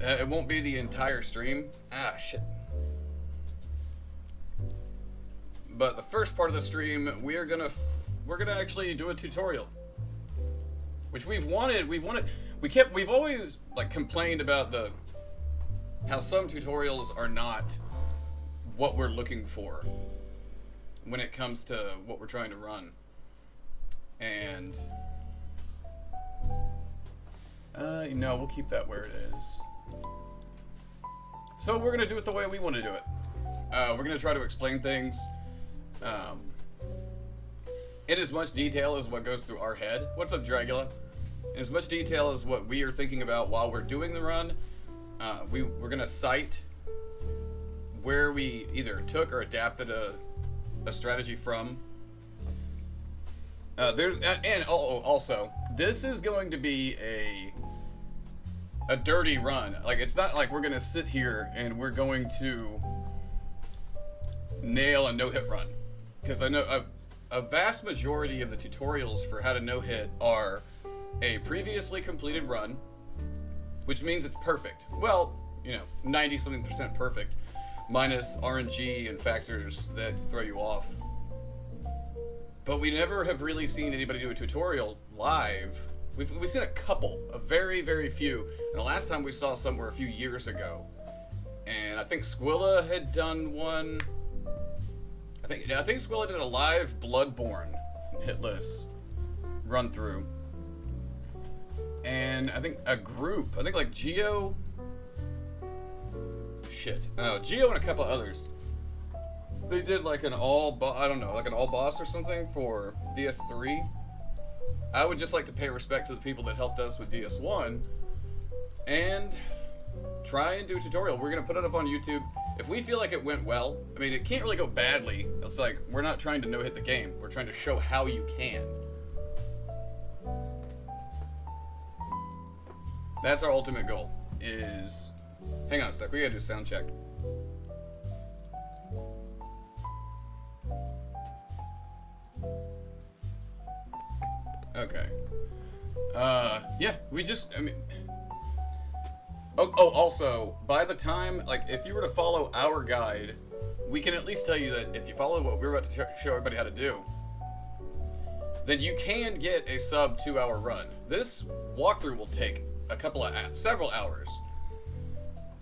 It won't be the entire stream. Ah, shit. But the first part of the stream, we're gonna actually do a tutorial, which we've always like complained about how some tutorials are not what we're looking for when it comes to what we're trying to run. And no, we'll keep that where it is. So we're gonna do it the way we want to do it. We're gonna try to explain things in as much detail as what goes through our head. What's up, Dragula? In as much detail as what we are thinking about while we're doing the run. We're gonna cite where we either took or adapted a strategy from. Also, this is going to be a dirty run. Like, it's not like we're gonna sit here and we're going to nail a no-hit run, because I know a vast majority of the tutorials for how to no-hit are a previously completed run, which means it's perfect. Well, 90-something% perfect, minus RNG and factors that throw you off. But we never have really seen anybody do a tutorial live. We've seen a couple, a very, very few. And the last time we saw some were a few years ago. And I think Squilla had done one. I think Squilla did a live Bloodborne Hitless run through. And I think a group, like Geo. Geo and a couple others. They did like an all boss or something for DS3. I would just like to pay respect to the people that helped us with DS1 and try and do a tutorial. We're going to put it up on YouTube. If we feel like it went well, I mean, it can't really go badly. It's like, we're not trying to no-hit the game. We're trying to show how you can. That's our ultimate goal, is... Hang on a sec, we gotta do a sound check. Okay. Yeah, also, by the time, like, if you were to follow our guide, we can at least tell you that if you follow what we're about to show everybody how to do, then you can get a sub 2-hour run. This walkthrough will take several hours.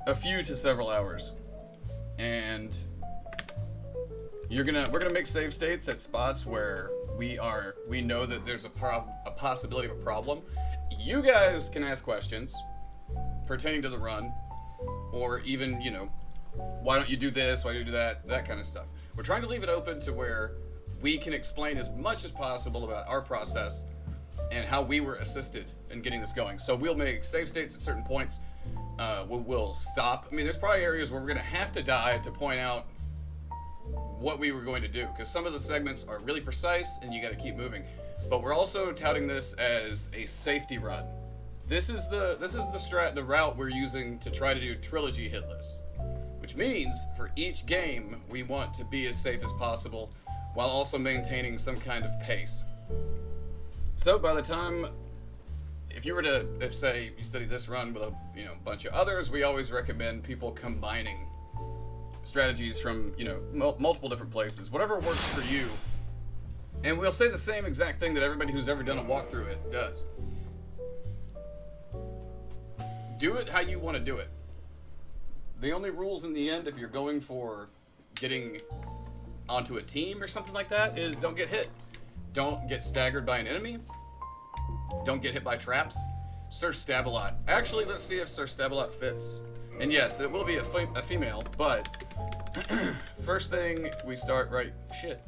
A few to several hours. And we're gonna make save states at spots where we know that there's a possibility of a problem. You guys can ask questions pertaining to the run, or even, why don't you do this, why do you do that kind of stuff. We're trying to leave it open to where we can explain as much as possible about our process and how we were assisted in getting this going. So we'll make save states at certain points. We'll stop. I mean, there's probably areas where we're going to have to die to point out what we were going to do, because some of the segments are really precise and you got to keep moving. But we're also touting this as a safety run. This is the route we're using to try to do trilogy hitless, which means for each game we want to be as safe as possible while also maintaining some kind of pace. So by the time, if you were to, say you study this run with a bunch of others, we always recommend people combining strategies from multiple different places, whatever works for you. And we'll say the same exact thing that everybody who's ever done a walkthrough it does. Do it how you want to do it. The only rules in the end, if you're going for getting onto a team or something like that, is don't get hit. Don't get staggered by an enemy. Don't get hit by traps. Sir Stab-A-Lot. Actually, let's see if Sir Stab-A-Lot fits. And yes, it will be a female, but first thing we start right. Shit.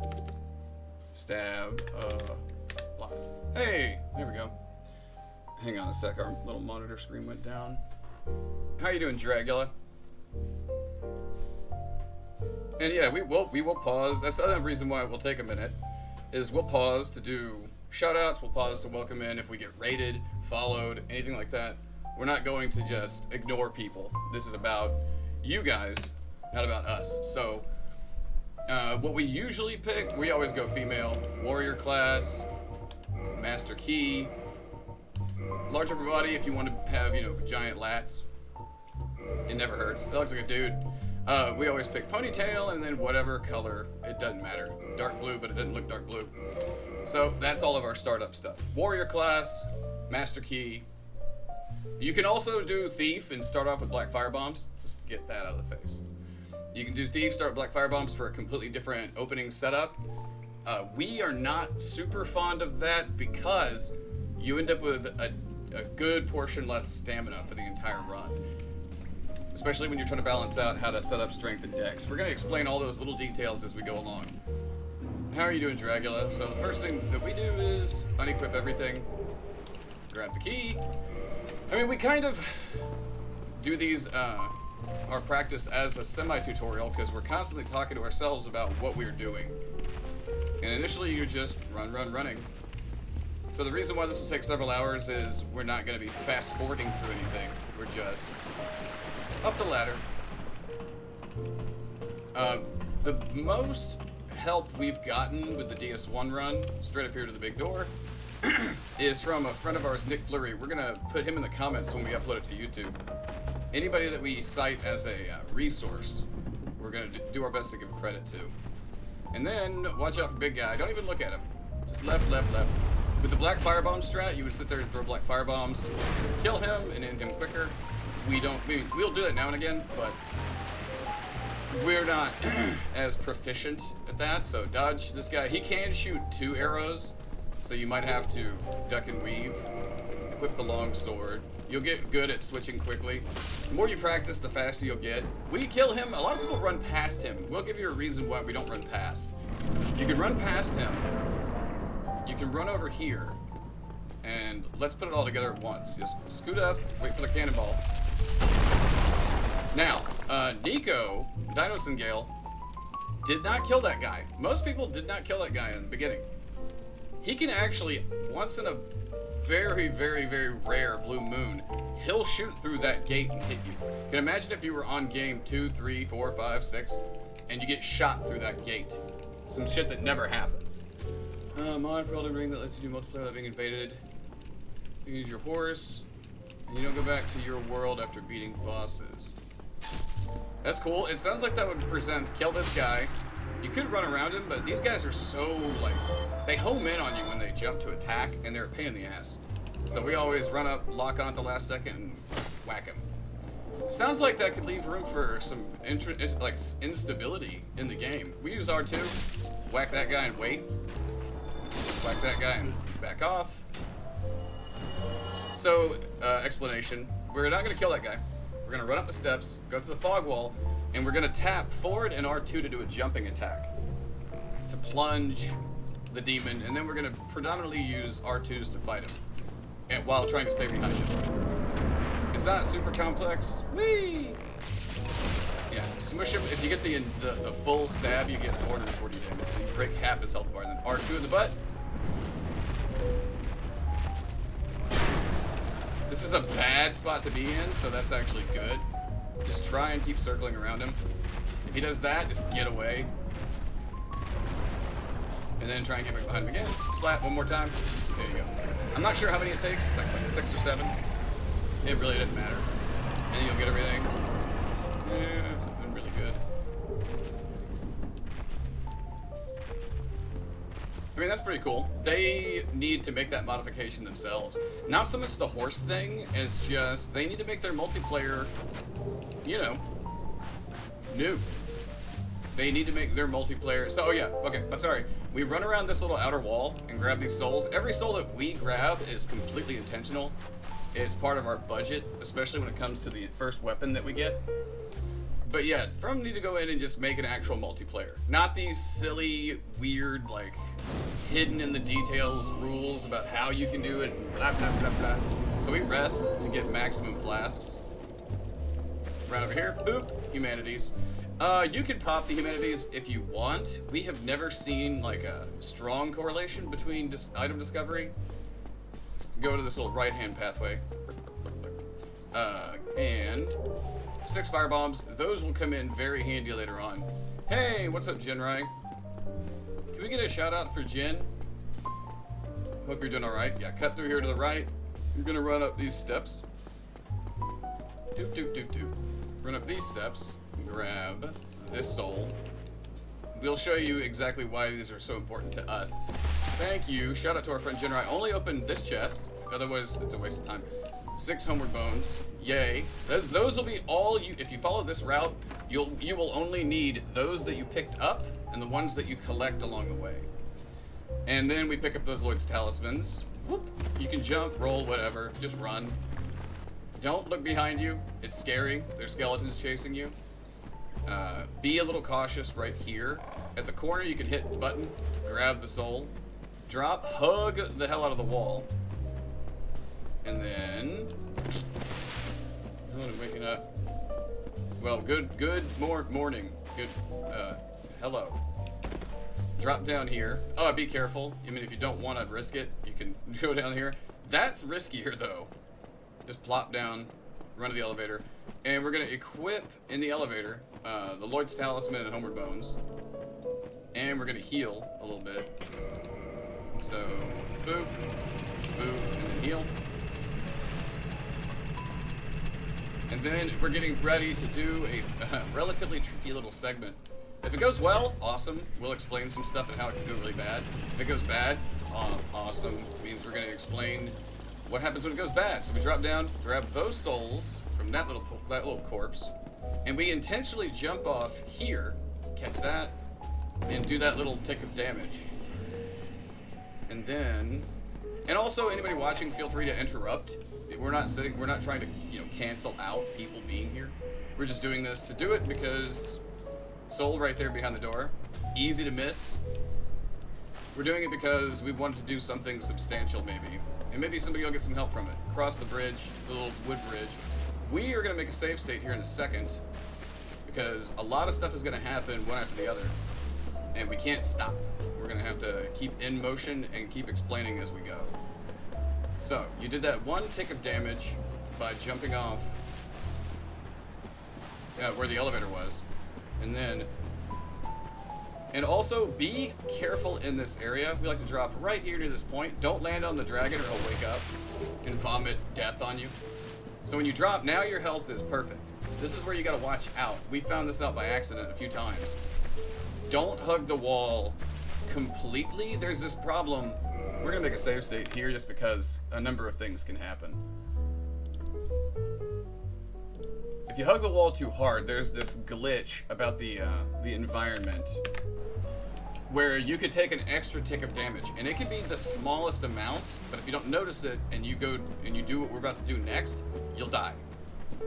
Stab-A-Lot. Hey, there we go. Hang on a sec, our little monitor screen went down. How you doing, Dragula? And yeah, we will pause. That's another reason why it will take a minute, is we'll pause to do shoutouts, we'll pause to welcome in if we get raided, followed, anything like that. We're not going to just ignore people. This is about you guys, not about us. So, what we usually pick, we always go female, warrior class, master key, large upper body if you want to have, giant lats. It never hurts. It looks like a dude. We always pick ponytail and then whatever color. It doesn't matter. Dark blue, but it doesn't look dark blue. So that's all of our startup stuff. Warrior class, Master Key. You can also do Thief and start off with Black Fire Bombs. Just to get that out of the face. You can do Thief, start with Black Fire Bombs for a completely different opening setup. We are not super fond of that because you end up with a good portion less stamina for the entire run. Especially when you're trying to balance out how to set up strength and dex. We're going to explain all those little details as we go along. How are you doing, Dragula? So the first thing that we do is unequip everything. Grab the key. I mean, we kind of do these, our practice as a semi-tutorial because we're constantly talking to ourselves about what we're doing. And initially you're just running. So the reason why this will take several hours is we're not going to be fast-forwarding through anything. We're just up the ladder. The most help we've gotten with the DS1 run, straight up here to the big door, is from a friend of ours, Nick Fleury. We're going to put him in the comments when we upload it to YouTube. Anybody that we cite as a resource, we're going to do our best to give credit to. And then, watch out for big guy. Don't even look at him. Just left, left, left. With the Black Firebomb strat, you would sit there and throw Black Firebombs, kill him, and end him quicker. We'll do that now and again, but we're not as proficient at that. So dodge this guy. He can shoot 2 arrows, so you might have to duck and weave. Equip the long sword. You'll get good at switching quickly. The more you practice, the faster you'll get. We kill him. A lot of people run past him. We'll give you a reason why we don't run past. You can run past him. You can run over here. And let's put it all together at once. Just scoot up, wait for the cannonball. Now, Nico, Dinosengale, did not kill that guy. Most people did not kill that guy in the beginning. He can actually, once in a very, very, very rare blue moon, he'll shoot through that gate and hit you. You can imagine if you were on game 2, 3, 4, 5, 6, and you get shot through that gate. Some shit that never happens. Mod for Elden Ring that lets you do multiplayer without being invaded. You use your horse, and you don't go back to your world after beating bosses. That's cool. It sounds like that would present, kill this guy. You could run around him, but these guys are so, like, they home in on you when they jump to attack, and they're a pain in the ass. So we always run up, lock on at the last second, and whack him. Sounds like that could leave room for some instability in the game. We use R2, whack that guy and wait. Whack that guy and back off. So, explanation. We're not going to kill that guy. We're going to run up the steps, go through the fog wall, and we're going to tap forward and R2 to do a jumping attack. To plunge the demon, and then we're going to predominantly use R2s to fight him. And while trying to stay behind him. It's not super complex. Whee! Yeah, smush him. If you get the full stab, you get 440 damage, so you break half his health bar. Then R2 in the butt. This is a bad spot to be in, so that's actually good. Just try and keep circling around him. If he does that, just get away. And then try and get back behind him again. Splat one more time. There you go. I'm not sure how many it takes. It's like 6 or 7. It really doesn't matter. And then you'll get everything. Yeah, it's been really good. I mean, that's pretty cool. They need to make that modification themselves. Not so much the horse thing, as just they need to make their multiplayer, you know, new. They need to make their multiplayer. So, oh yeah, okay, I'm sorry. We run around this little outer wall and grab these souls. Every soul that we grab is completely intentional. It's part of our budget, especially when it comes to the first weapon that we get. But yeah, From need to go in and just make an actual multiplayer. Not these silly, weird, like, hidden in the details rules about how you can do it, blah, blah, blah, blah. So we rest to get maximum flasks. Right over here, boop, humanities. You can pop the humanities if you want. We have never seen, like, a strong correlation between item discovery. Let's go to this little right-hand pathway. And 6 firebombs. Those will come in very handy later on. Hey, what's up, Jinrai? Can we get a shout out for Jin? Hope you're doing alright. Yeah, cut through here to the right. You're gonna run up these steps. Doop, doop, doop, doop. Run up these steps, grab this soul. We'll show you exactly why these are so important to us. Thank you. Shout out to our friend Jenner. I only opened this chest, otherwise it's a waste of time. 6 homeward bones. Yay. Those will be all you, if you follow this route, you will only need those that you picked up and the ones that you collect along the way. And then we pick up those Lloyd's talismans. Whoop. You can jump, roll, whatever. Just run. Don't look behind you. It's scary. There's skeletons chasing you. Be a little cautious right here. At the corner, you can hit the button, grab the soul, drop, hug the hell out of the wall. And then... waking up. Well, good morning. Good, hello. Drop down here. Oh, be careful. I mean, if you don't want to risk it, you can go down here. That's riskier, though. Just plop down, run to the elevator, and we're going to equip in the elevator the Lloyd's Talisman and Homeward Bones. And we're going to heal a little bit. So, boop, boop, and then heal. And then we're getting ready to do a relatively tricky little segment. If it goes well, awesome. We'll explain some stuff and how it can go really bad. If it goes bad, awesome. Means we're going to explain what happens when it goes bad. So we drop down, grab those souls from that little corpse, and we intentionally jump off here, catch that, and do that little tick of damage. And then, and also anybody watching, feel free to interrupt. We're not trying to, cancel out people being here. We're just doing this to do it because soul right there behind the door, easy to miss. We're doing it because we wanted to do something substantial maybe. And maybe somebody will get some help from it. Cross the bridge, the little wood bridge. We are going to make a save state here in a second because a lot of stuff is going to happen one after the other. And we can't stop. We're going to have to keep in motion and keep explaining as we go. So, you did that one tick of damage by jumping off where the elevator was. And also, be careful in this area. We like to drop right here near this point. Don't land on the dragon or he'll wake up and vomit death on you. So when you drop, now your health is perfect. This is where you gotta watch out. We found this out by accident a few times. Don't hug the wall completely. There's this problem. We're gonna make a save state here just because a number of things can happen. If you hug the wall too hard, there's this glitch about the environment where you could take an extra tick of damage, and it could be the smallest amount, but if you don't notice it and you go and you do what we're about to do next, you'll die.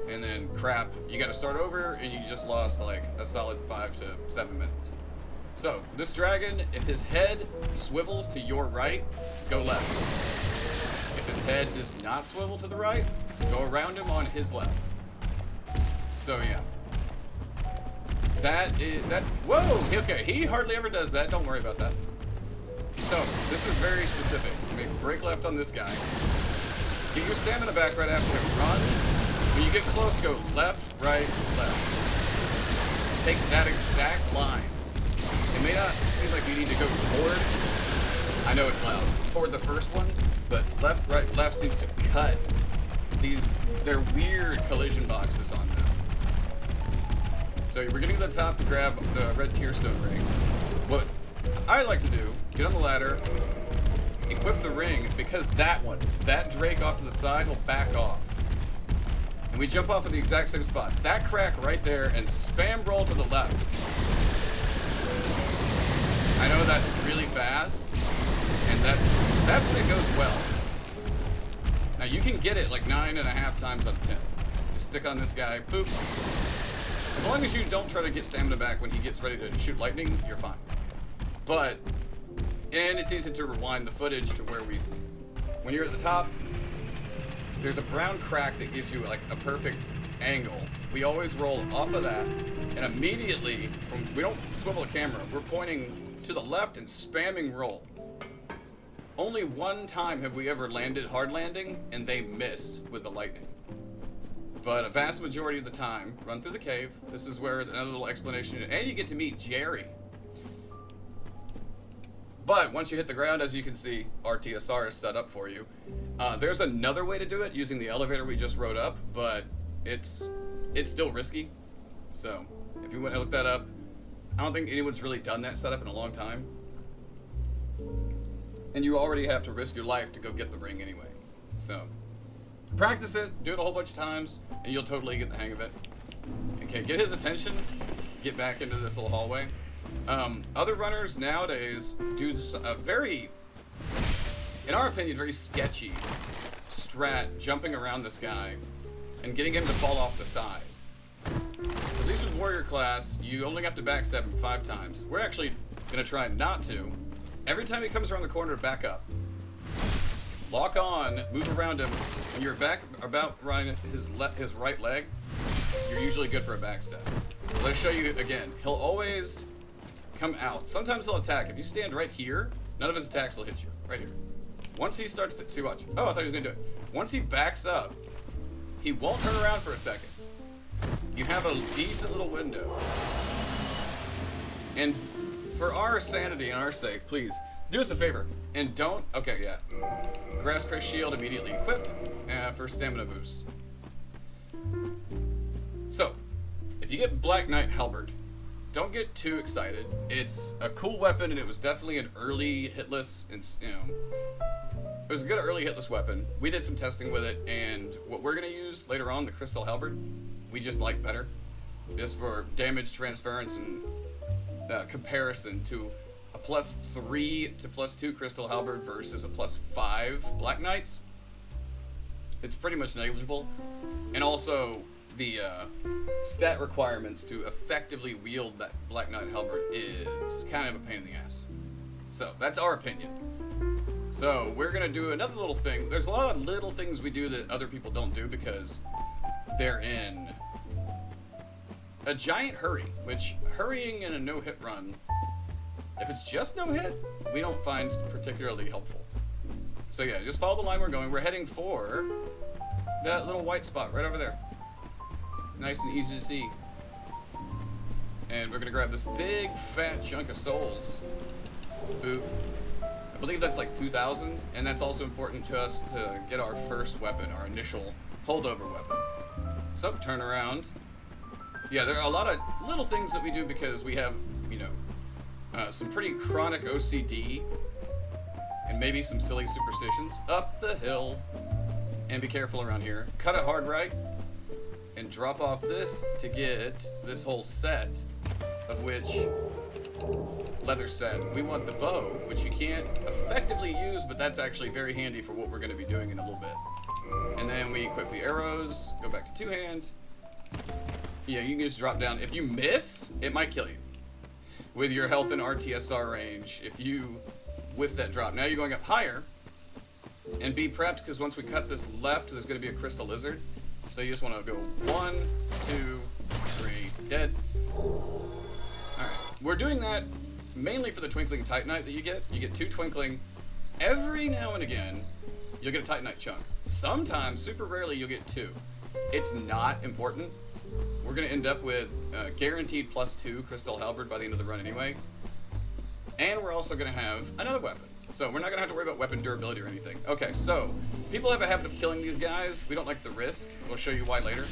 And then crap, you gotta start over and you just lost like a solid 5 to 7 minutes. So, this dragon, if his head swivels to your right, go left. If his head does not swivel to the right, go around him on his left. So yeah. Whoa, okay, he hardly ever does that, don't worry about that. So, this is very specific. Make break left on this guy. Get your stamina back right after him. Run. When you get close, go left, right, left. Take that exact line. It may not seem like you need to go toward, I know it's loud, toward the first one, but left, right, left seems to cut these, they're weird collision boxes on them. So we're getting to the top to grab the red tearstone ring. What I like to do, get on the ladder, equip the ring, because that Drake off to the side will back off. And we jump off at the exact same spot. That crack right there, and spam roll to the left. I know that's really fast, and that's when it goes well. Now you can get it like 9.5 times out of 10. Just stick on this guy, boop. As long as you don't try to get stamina back when he gets ready to shoot lightning, you're fine. But, and it's easy to rewind the footage to where when you're at the top, there's a brown crack that gives you like a perfect angle. We always roll off of that, and immediately, we don't swivel the camera, we're pointing to the left and spamming roll. Only one time have we ever landed hard landing, and they missed with the lightning. But a vast majority of the time, run through the cave. This is where another little explanation, and you get to meet Jerry. But once you hit the ground, as you can see, RTSR is set up for you. There's another way to do it using the elevator we just rode up, but it's still risky. So if you want to look that up, I don't think anyone's really done that setup in a long time. And you already have to risk your life to go get the ring anyway. So practice it, do it a whole bunch of times, and you'll totally get the hang of it. Okay, get his attention, get back into this little hallway. Other runners nowadays do a very, in our opinion, very sketchy strat jumping around this guy and getting him to fall off the side. At least with warrior class, you only have to backstab him 5 times. We're actually gonna try not to. Every time he comes around the corner, back up. Lock on, move around him. When you're back about right his right leg, you're usually good for a backstab. Let's show you again. He'll always come out. Sometimes he'll attack. If you stand right here, none of his attacks will hit you. Right here. Once he starts to see, watch. Oh, I thought he was gonna do it. Once he backs up, he won't turn around for a second. You have a decent little window. And for our sanity and our sake, please do us a favor and don't. Okay, yeah. Grass Crest Shield immediately equip for stamina boost. So, if you get Black Knight Halberd, don't get too excited. It's a cool weapon, and it was definitely an early hitless. It was a good early hitless weapon. We did some testing with it, and what we're gonna use later on, the Crystal Halberd, we just like better, just for damage transference and comparison to a +3 to +2 Crystal Halberd versus a +5 Black Knights. It's pretty much negligible, and also the stat requirements to effectively wield that Black Knight Halberd is kind of a pain in the ass. So that's our opinion. So we're gonna do another little thing. There's a lot of little things we do that other people don't do because they're in a giant hurry, which hurrying in a no-hit run, if it's just no-hit, we don't find particularly helpful. So yeah, just follow the line we're going. We're heading for that little white spot right over there. Nice and easy to see. And we're gonna grab this big fat chunk of souls. Boop. I believe that's like 2,000, and that's also important to us to get our first weapon, our initial holdover weapon. So, turn around. Yeah, there are a lot of little things that we do because we have, some pretty chronic OCD and maybe some silly superstitions. Up the hill. And be careful around here. Cut it hard right. And drop off this to get this whole set, of which leather set. We want the bow, which you can't effectively use, but that's actually very handy for what we're going to be doing in a little bit. And then we equip the arrows, go back to 2-hand. Yeah, you can just drop down. If you miss, it might kill you with your health and RTSR range if you whiff that drop. Now you're going up higher, and be prepped because once we cut this left, there's going to be a crystal lizard. So you just want to go 1, 2, 3, dead. Alright, we're doing that mainly for the Twinkling Titanite that you get. You get 2 Twinkling. Every now and again, you'll get a Titanite chunk. Sometimes, super rarely, you'll get 2. It's not important. We're going to end up with guaranteed +2 Crystal Halberd by the end of the run anyway. And we're also going to have another weapon. So we're not going to have to worry about weapon durability or anything. Okay, so people have a habit of killing these guys. We don't like the risk. We'll show you why later.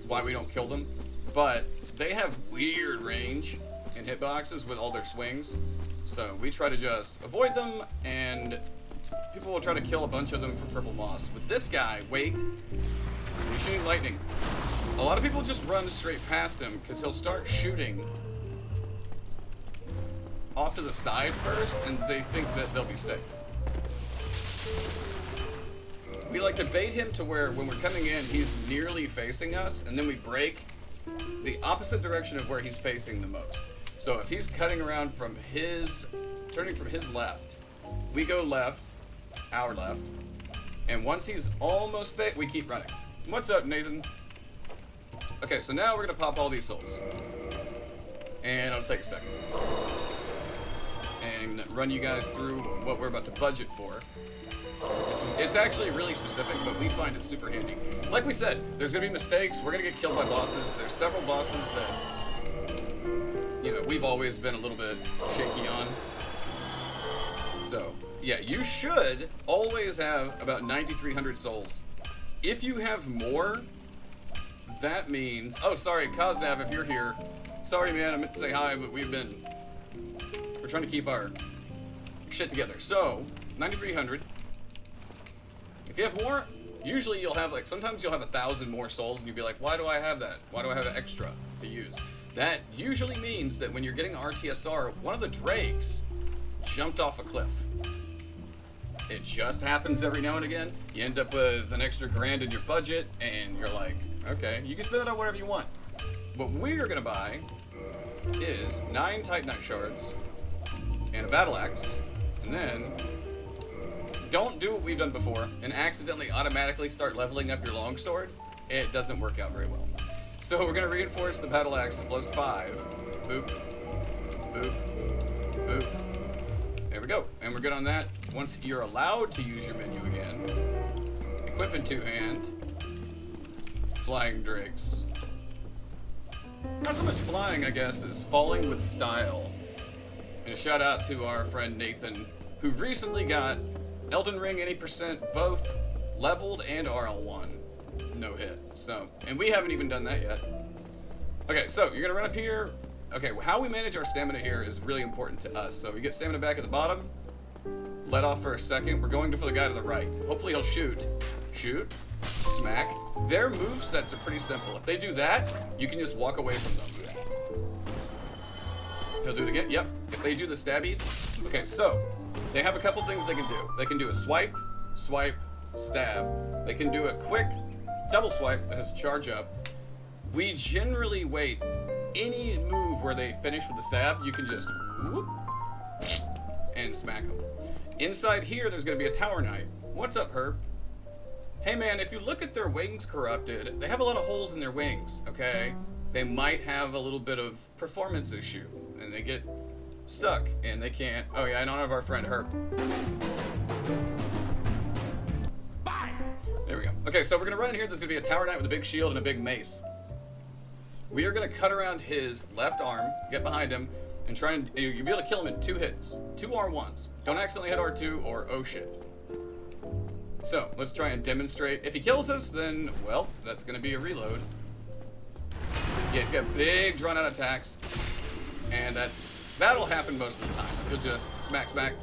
Why we don't kill them. But they have weird range and hitboxes with all their swings. So we try to just avoid them, and people will try to kill a bunch of them for purple moss. With this guy, wait, he's shooting lightning. A lot of people just run straight past him because he'll start shooting off to the side first, and they think that they'll be safe. We like to bait him to where when we're coming in, he's nearly facing us, and then we break the opposite direction of where he's facing the most. So if he's cutting around from turning from his left, we go left, our left, and once he's almost we keep running. What's up, Nathan? Okay, so now we're gonna pop all these souls. And it'll take a second. And run you guys through what we're about to budget for. It's actually really specific, but we find it super handy. Like we said, there's gonna be mistakes. We're gonna get killed by bosses. There's several bosses that, we've always been a little bit shaky on. So, yeah, you should always have about 9,300 souls. If you have more, that means... Oh, sorry, Koznav, if you're here. Sorry, man, I meant to say hi, but we're trying to keep our shit together. So, 9,300. If you have more, usually you'll have, like, sometimes you'll have 1,000 more souls, and you'll be like, why do I have that? Why do I have an extra to use? That usually means that when you're getting RTSR, one of the drakes jumped off a cliff. It just happens every now and again. You end up with an extra grand in your budget, and you're like, okay, you can spend it on whatever you want. What we're gonna buy is 9 Titanite shards and a battle axe, and then don't do what we've done before and accidentally automatically start leveling up your longsword. It doesn't work out very well. So we're gonna reinforce the battle axe to +5. Boop, boop, boop. There we go, and we're good on that. Once you're allowed to use your menu again, equip in 2-hand, flying drakes. Not so much flying, I guess, as falling with style. And a shout out to our friend Nathan, who recently got Elden Ring Any percent both leveled and RL1 no hit. So, and we haven't even done that yet. Okay, so you're gonna run up here. Okay, how we manage our stamina here is really important to us. So we get stamina back at the bottom. Let off for a second. We're going for the guy to the right. Hopefully he'll shoot. Shoot. Smack. Their move sets are pretty simple. If they do that, you can just walk away from them. He'll do it again. Yep. If they do the stabbies. Okay, so they have a couple things they can do. They can do a swipe, swipe, stab. They can do a quick double swipe that has charge up. We generally wait. Any move where they finish with the stab, you can just whoop and smack them. Inside here, there's going to be a tower knight. What's up, Herb? Hey, man, if you look at their wings corrupted, they have a lot of holes in their wings, okay? They might have a little bit of performance issue, and they get stuck, and they can't... Oh, yeah, in honor of our friend Herb. There we go. Okay, so we're going to run in here. There's going to be a tower knight with a big shield and a big mace. We are going to cut around his left arm, get behind him, and try and... You'll be able to kill him in 2 hits. 2 R1s. Don't accidentally hit R2 or oh shit. So, let's try and demonstrate. If he kills us, then, well, that's going to be a reload. Yeah, he's got big drawn out attacks. And that'll happen most of the time. He'll just smack, smack.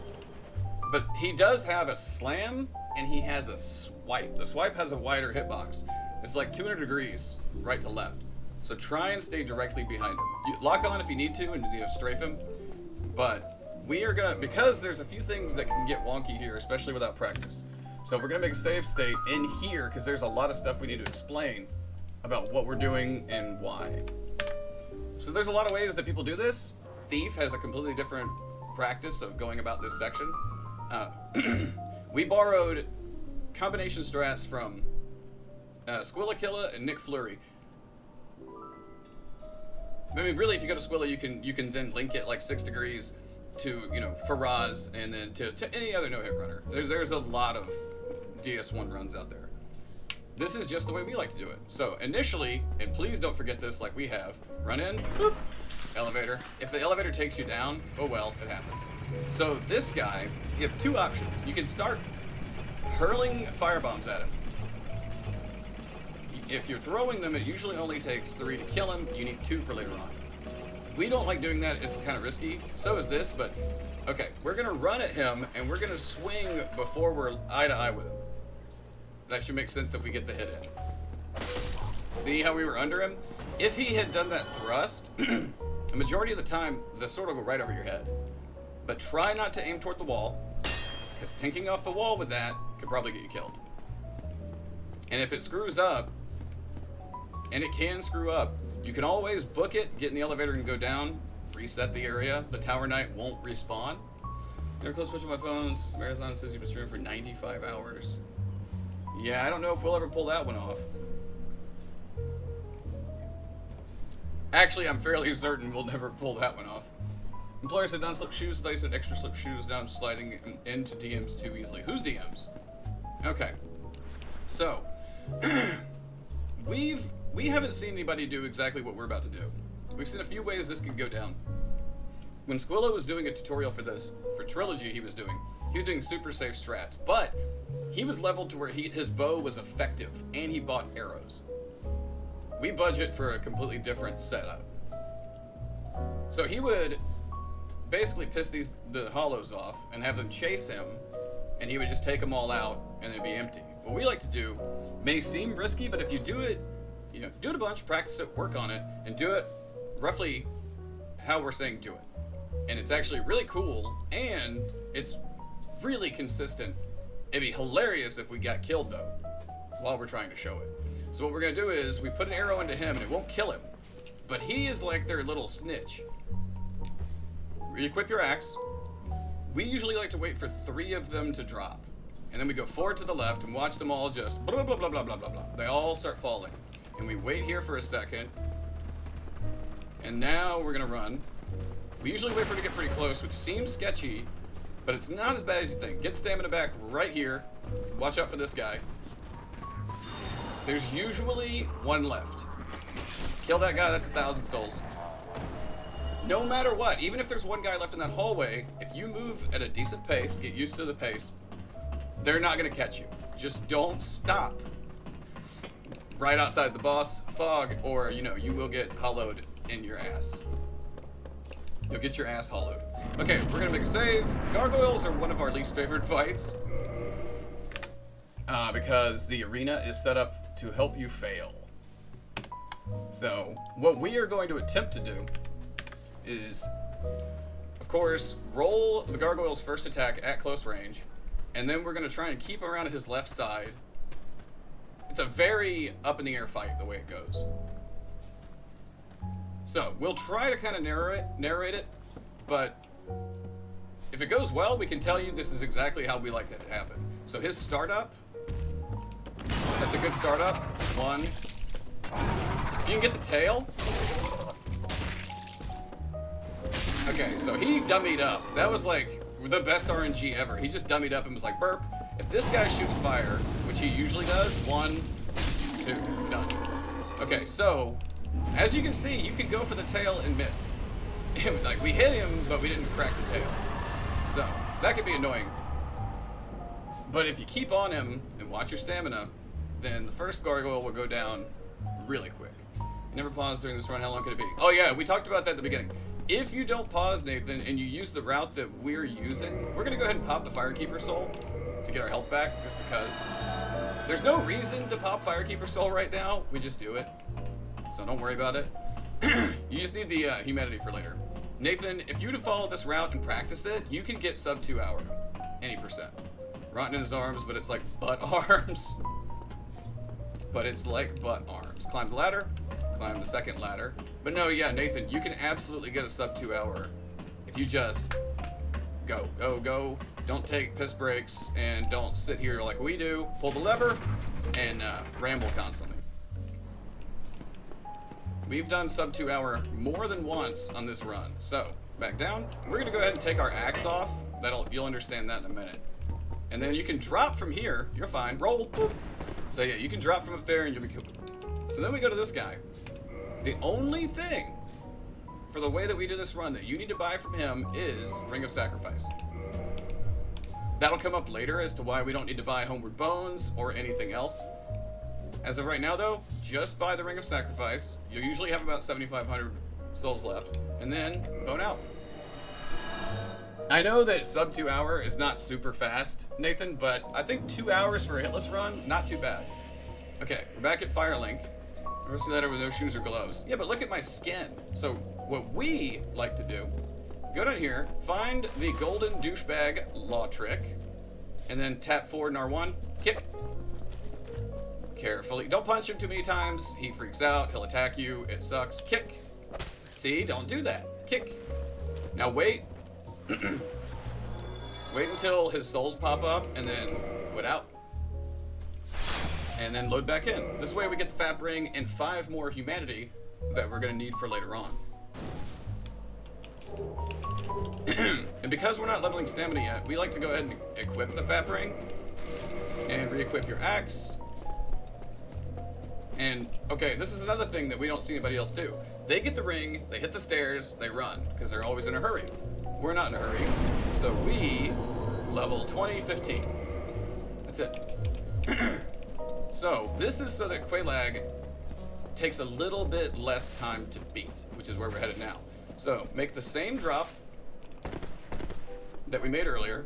But he does have a slam, and he has a swipe. The swipe has a wider hitbox. It's like 200 degrees, right to left. So try and stay directly behind him. You lock on if you need to and strafe him. But we are gonna, because there's a few things that can get wonky here, especially without practice. So we're gonna make a save state in here because there's a lot of stuff we need to explain about what we're doing and why. So there's a lot of ways that people do this. Thief has a completely different practice of going about this section. We borrowed combination strats from Squillakilla and Nick Fleury. I mean, really, if you go to Squilla, you can then link it like 6 degrees to, you know, Faraz and then to any other no-hit runner. There's a lot of DS1 runs out there. This is just the way we like to do it. So initially, and please don't forget this like we have, run in, boop, elevator. If the elevator takes you down, oh well, it happens. So this guy, you have 2 options. You can start hurling firebombs at him. If you're throwing them, it usually only takes 3 to kill him. You need 2 for later on. We don't like doing that. It's kind of risky. So is this, but okay. We're going to run at him, and we're going to swing before we're eye to eye with him. That should make sense if we get the hit in. See how we were under him? If he had done that thrust, the majority of the time, the sword will go right over your head. But try not to aim toward the wall, because tinking off the wall with that could probably get you killed. And if it screws up, and it can screw up, you can always book it, get in the elevator and go down, reset the area. The tower knight won't respawn. Never close switch on my phone. Marathon says you've been streaming for 95 hours. Yeah, I don't know if we'll ever pull that one off. Actually, I'm fairly certain we'll never pull that one off. Employer said non-slip shoes. They said extra slip shoes. Now I'm sliding into DMs too easily. Who's DMs? Okay. So, we haven't seen anybody do exactly what we're about to do. We've seen a few ways this could go down. When Squilla was doing a tutorial for this, for Trilogy he was doing super safe strats, but he was leveled to where his bow was effective, and he bought arrows. we budget for a completely different setup. So he would basically piss the hollows off and have them chase him, and he would just take them all out and it'd be empty. What we like to do may seem risky, but if you do it, you know, do it a bunch, practice it, work on it, and do it roughly how we're saying do it. And it's actually really cool, and it's really consistent. It'd be hilarious if we got killed, though, while we're trying to show it. So what we're going to do is we put an arrow into him, and it won't kill him. But he is like their little snitch. Re-equip your axe. We usually like to wait for 3 of them to drop. And then we go forward to the left and watch them all just blah, blah, blah, blah, blah, blah, blah. They all start falling. And we wait here for a second. And now we're going to run. We usually wait for it to get pretty close, which seems sketchy, but it's not as bad as you think. Get stamina back right here. Watch out for this guy. There's usually 1 left. Kill that guy, that's 1,000 souls. No matter what, even if there's 1 guy left in that hallway, if you move at a decent pace, get used to the pace, they're not going to catch you. Just don't stop right outside the boss fog, or, you know, you will get hollowed in your ass. You'll get your ass hollowed. Okay, we're going to make a save. Gargoyles are one of our least favorite fights, because the arena is set up to help you fail. So, what we are going to attempt to do is, of course, roll the gargoyle's first attack at close range, and then we're going to try and keep him around his left side. It's a very up-in-the-air fight, the way it goes. So, we'll try to kind of narrate it, but if it goes well, we can tell you this is exactly how we like it to happen. So his startup, that's a good startup. 1. If you can get the tail. Okay, so he dummied up. That was like the best RNG ever. He just dummied up and was like, burp. If this guy shoots fire, which he usually does, 1, 2, done. Okay, so as you can see, you can go for the tail and miss. Like, we hit him, but we didn't crack the tail. So that could be annoying. But if you keep on him and watch your stamina, then the first gargoyle will go down really quick. You never pause during this run. How long could it be? Oh yeah, we talked about that at the beginning. If you don't pause, Nathan, and you use the route that we're using, we're gonna go ahead and pop the Firekeeper Soul to get our health back, just because. There's no reason to pop Firekeeper Soul right now. We just do it. So don't worry about it. You just need the humanity for later. Nathan, if you were to follow this route and practice it, you can get sub 2 hour. Any percent. Rotten in his arms, but it's like butt arms. But it's like butt arms. Climb the ladder. Climb the second ladder. But no, yeah, Nathan, you can absolutely get a sub 2 hour if you just go, go, go. Don't take piss breaks and don't sit here like we do. Pull the lever and ramble constantly. We've done sub 2 hour more than once on this run. So, back down. We're gonna go ahead and take our axe off. You'll understand that in a minute. And then you can drop from here. You're fine. Roll. Boop. So yeah, you can drop from up there and you'll be killed. So then we go to this guy. The only thing for the way that we do this run that you need to buy from him is Ring of Sacrifice. That'll come up later as to why we don't need to buy Homeward Bones or anything else. As of right now, though, just buy the Ring of Sacrifice. You'll usually have about 7,500 souls left, and then bone out. I know that sub 2 hour is not super fast, Nathan, but I think 2 hours for a hitless run, not too bad. Okay, we're back at Firelink. Never see that over those shoes or gloves. Yeah, but look at my skin. So what we like to do, go down here, find the golden douchebag law trick, and then tap forward in R1, kick. Carefully. Don't punch him too many times. He freaks out. He'll attack you. It sucks. Kick. See? Don't do that. Kick. Now wait. Wait until his souls pop up and then quit out. And then load back in. This way we get the Fab Ring and 5 more humanity that we're going to need for later on. And because we're not leveling stamina yet, we like to go ahead and equip the Fab Ring and re-equip your axe. And, okay, this is another thing that we don't see anybody else do. They get the ring, they hit the stairs, they run, because they're always in a hurry. We're not in a hurry, so we level 2015. That's it. So, this is so that Quelaag takes a little bit less time to beat, which is where we're headed now. So make the same drop that we made earlier.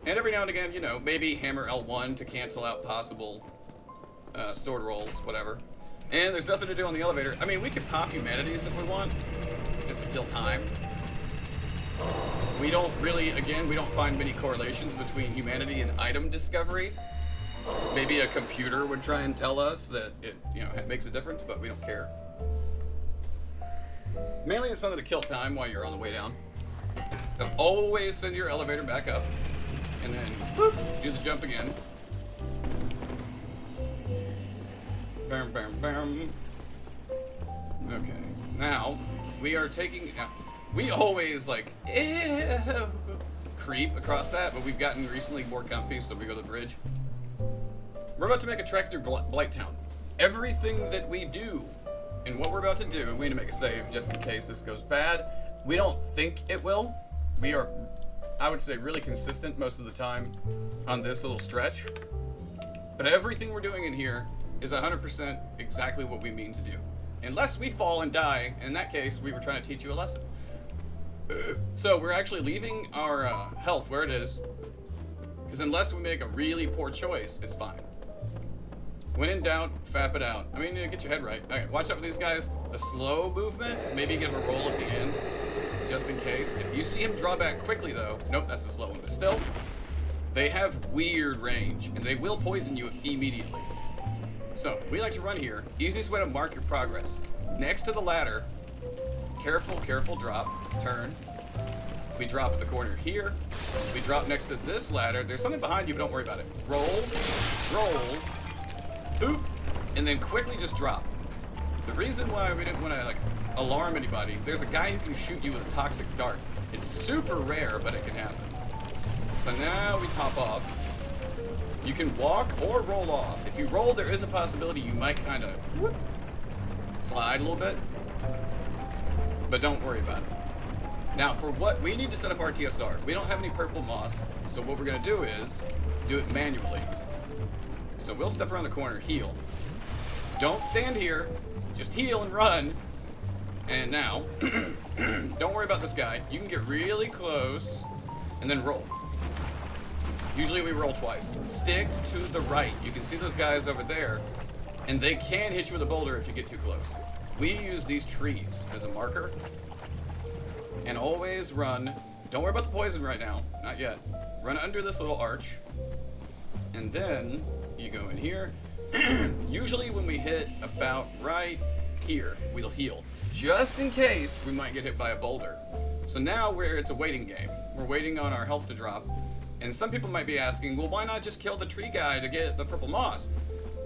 And every now and again, you know, maybe hammer L1 to cancel out possible stored rolls, whatever. And there's nothing to do on the elevator. I mean, we could pop humanities if we want, just to kill time. We don't really, again, we don't find many correlations between humanity and item discovery. Maybe a computer would try and tell us that it, you know, makes a difference, but we don't care. Mainly it's something to kill time while you're on the way down. So always send your elevator back up, and then whoop, do the jump again. Bam, bam, bam. Okay, now we are taking. We always like creep across that, but we've gotten recently more comfy, so we go to the bridge. We're about to make a trek through Blighttown. Everything that we do and what we're about to do, we need to make a save just in case this goes bad. We don't think it will. We are, I would say, really consistent most of the time on this little stretch. But everything we're doing in here is 100% exactly what we mean to do. Unless we fall and die, in that case, we were trying to teach you a lesson. So we're actually leaving our health where it is, because unless we make a really poor choice, it's fine. When in doubt, fap it out. I mean, you get your head right. Okay, watch out for these guys. A slow movement, maybe give a roll at the end, just in case. If you see him draw back quickly, though, nope, that's the slow one. But still, they have weird range, and they will poison you immediately. So, we like to run here. Easiest way to mark your progress. Next to the ladder, careful drop, turn. We drop at the corner here. We drop next to this ladder. There's something behind you, but don't worry about it. Roll, boop, and then quickly just drop. The reason why we didn't want to like alarm anybody, there's a guy who can shoot you with a toxic dart. It's super rare, but it can happen. So now we top off. You can walk or roll off. If you roll, there is a possibility you might kind of slide a little bit, but don't worry about it. Now, for what we need to set up our TSR, we don't have any purple moss, so what we're gonna do is do it manually. So we'll step around the corner, heal. Don't stand here, just heal and run. And now, don't worry about this guy. You can get really close and then roll. Usually we roll twice. Stick to the right. You can see those guys over there, and they can hit you with a boulder if you get too close. We use these trees as a marker. And always run. Don't worry about the poison right now. Not yet. Run under this little arch. And then you go in here. Usually when we hit about right here, we'll heal. Just in case we might get hit by a boulder. So now it's a waiting game. We're waiting on our health to drop. And some people might be asking, well, why not just kill the tree guy to get the purple moss?